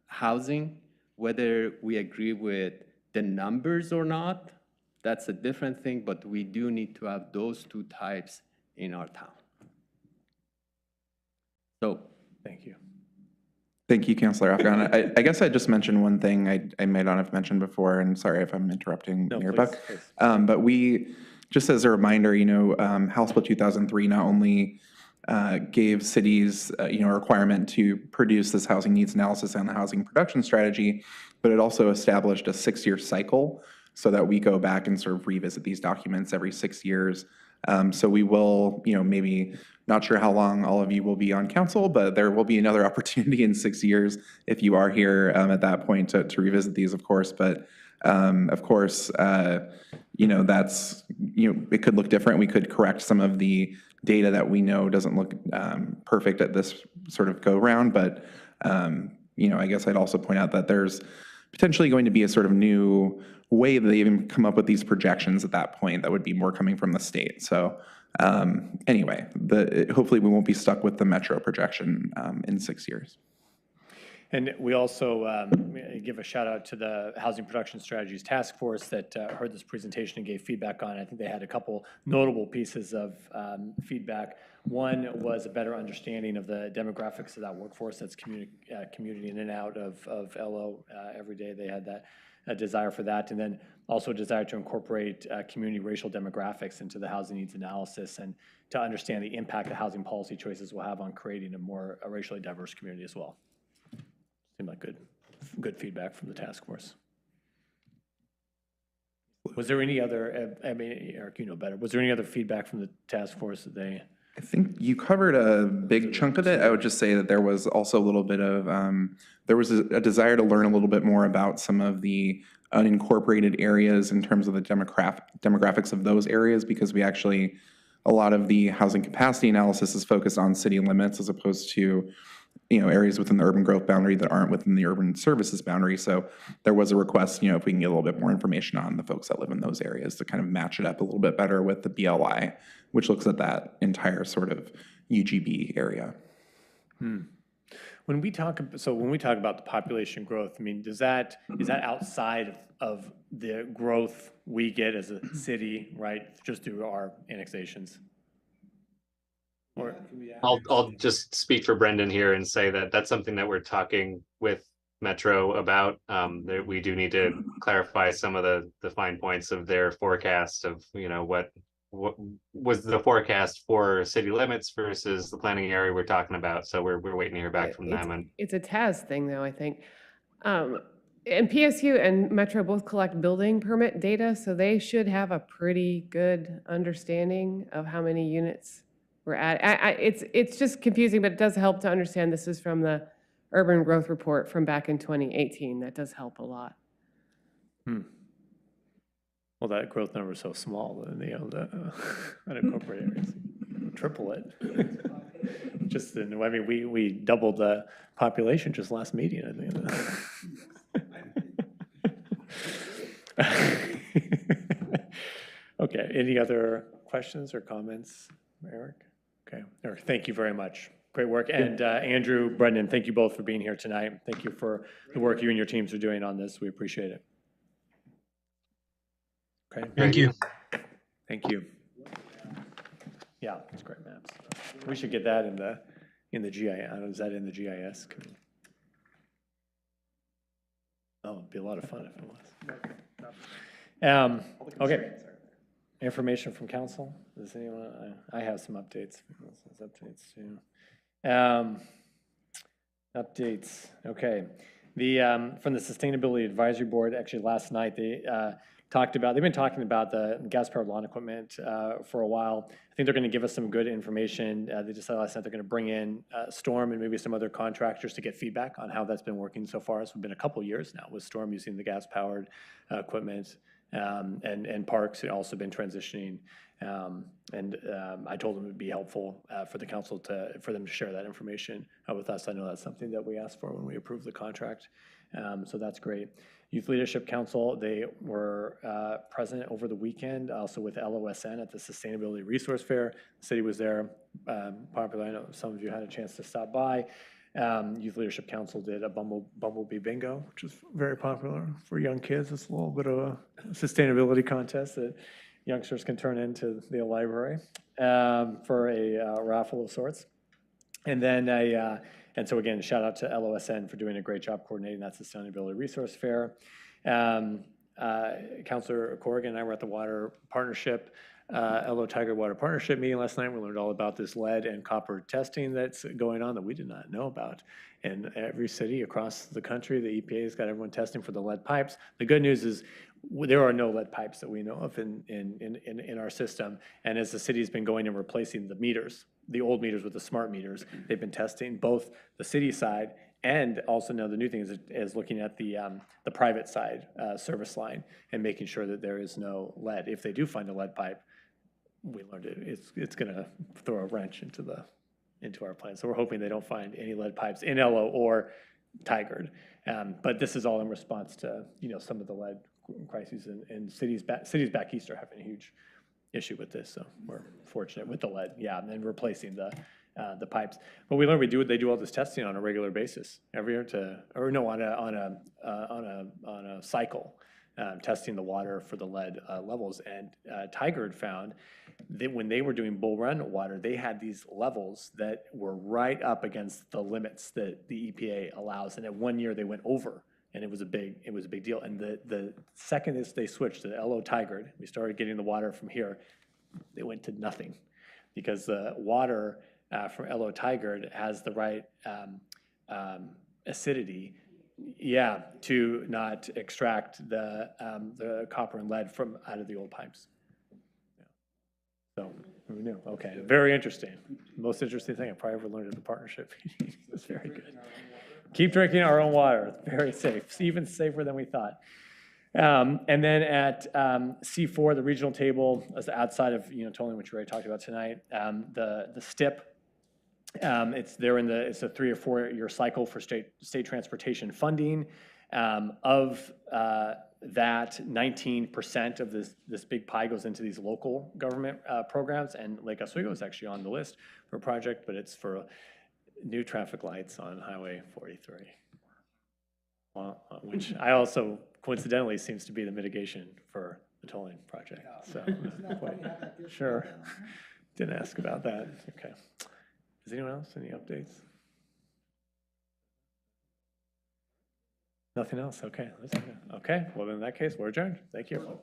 housing. Whether we agree with the numbers or not, that's a different thing, but we do need to have those two types in our town. So, thank you. Thank you, Councilor Afghan. I guess I just mentioned one thing I may not have mentioned before, and sorry if I'm interrupting, Mayor Buck. But we, just as a reminder, House Bill 2003 not only gave cities, a requirement to produce this housing needs analysis and the housing production strategy, but it also established a 6-year cycle so that we go back and sort of revisit these documents every 6 years. So we will, maybe not sure how long all of you will be on council, but there will be another opportunity in 6 years if you are here at that point to revisit these, of course. But of course, that's, it could look different. We could correct some of the data that we know doesn't look perfect at this sort of go round. But, I guess I'd also point out that there's potentially going to be a sort of new way that they even come up with these projections at that point that would be more coming from the state. So anyway, hopefully we won't be stuck with the metro projection in 6 years. And we also give a shout out to the Housing Production Strategies Task Force that heard this presentation and gave feedback on it. I think they had a couple notable pieces of feedback. One was a better understanding of the demographics of that workforce that's commuting in and out of LO every day. They had that a desire for that, and then also a desire to incorporate community racial demographics into the housing needs analysis and to understand the impact that housing policy choices will have on creating a more racially diverse community as well. Seemed like good feedback from the task force. Was there any other, Eric, you know better, was there any other feedback from the task force that they? I think you covered a big chunk of it. I would just say that there was also a little bit of, there was a desire to learn a little bit more about some of the unincorporated areas in terms of the demographics of those areas, because we actually, a lot of the housing capacity analysis is focused on city limits as opposed to, areas within the urban growth boundary that aren't within the urban services boundary. So there was a request, if we can get a little bit more information on the folks that live in those areas to kind of match it up a little bit better with the BLI, which looks at that entire sort of UGB area. When we talk about the population growth, is that outside of the growth we get as a city, right, just through our annexations? Or I'll just speak for Brendan here and say that that's something that we're talking with Metro about. We do need to clarify some of the fine points of their forecast of, what was the forecast for city limits versus the planning area we're talking about. So we're waiting to hear back from them. And It's a TAS thing, though, I think. And PSU and Metro both collect building permit data, so they should have a pretty good understanding of how many units we're at. It's just confusing, but it does help to understand this is from the urban growth report from back in 2018. That does help a lot. Well, that growth number is so small, that the unincorporated areas, triple it. Just, I mean, we doubled the population just last meeting, I think. Okay, any other questions or comments, Eric? Okay, Eric, thank you very much. Great work. And Andrew, Brendan, thank you both for being here tonight. Thank you for the work you and your teams are doing on this. We appreciate it. Okay. Thank you. Thank you. Yeah, it's great maps. We should get that in the GIS. Is that in the GIS? Oh, it'd be a lot of fun if it was. Okay. Information from council. Does anyone? I have some updates. Updates too. Updates. Okay. From the Sustainability Advisory Board, actually last night they've been talking about the gas-powered lawn equipment for a while. I think they're going to give us some good information. They decided last night they're going to bring in Storm and maybe some other contractors to get feedback on how that's been working so far. So it's been a couple years now with Storm using the gas-powered equipment, and Parks had also been transitioning. I told them it would be helpful for the council for them to share that information with us. I know that's something that we asked for when we approved the contract. So that's great. Youth Leadership Council, they were present over the weekend, also with LOSN at the Sustainability Resource Fair. The city was there, popular. I know some of you had a chance to stop by. Youth Leadership Council did a Bumblebee Bingo, which is very popular for young kids. It's a little bit of a sustainability contest that youngsters can turn into the library for a raffle of sorts. And then and so again, shout out to LOSN for doing a great job coordinating that Sustainability Resource Fair. Councilor Corrigan and I were at the Water Partnership, LO Tiger Water Partnership meeting last night. We learned all about this lead and copper testing that's going on that we did not know about. In every city across the country, the EPA has got everyone testing for the lead pipes. The good news is there are no lead pipes that we know of in our system. And as the city's been going and replacing the meters, the old meters with the smart meters, they've been testing both the city side and also now the new thing is looking at the private side service line and making sure that there is no lead. If they do find a lead pipe, we learned it's going to throw a wrench into our plan. So we're hoping they don't find any lead pipes in LO or Tigard. But this is all in response to some of the lead crises, and cities back east are having a huge issue with this. So we're fortunate with the lead, and replacing the pipes. But we learned they do all this testing on a regular basis every year on a cycle, testing the water for the lead levels. And Tigard found that when they were doing Bull Run water, they had these levels that were right up against the limits that the EPA allows. And at 1 year they went over, and it was a big deal. And the second they switched to the LO Tigard, we started getting the water from here, they went to nothing, because the water from LO Tigard has the right acidity, to not extract the copper and lead from out of the old pipes. So who knew? Okay, very interesting. Most interesting thing I probably ever learned at the partnership meeting. It's very good. Keep drinking our own water. It's very safe, even safer than we thought. And then at C4, the regional table, is outside of tolling, which we already talked about tonight. The STIP, it's a 3 or 4 year cycle for state transportation funding. Of that, 19% of this big pie goes into these local government programs, and Lake Oswego is actually on the list for a project, but it's for new traffic lights on Highway 43, which I also coincidentally seems to be the mitigation for the tolling project. So, sure, didn't ask about that. Okay. Does anyone else any updates? Nothing else? Okay. Okay, well, in that case, we're adjourned. Thank you.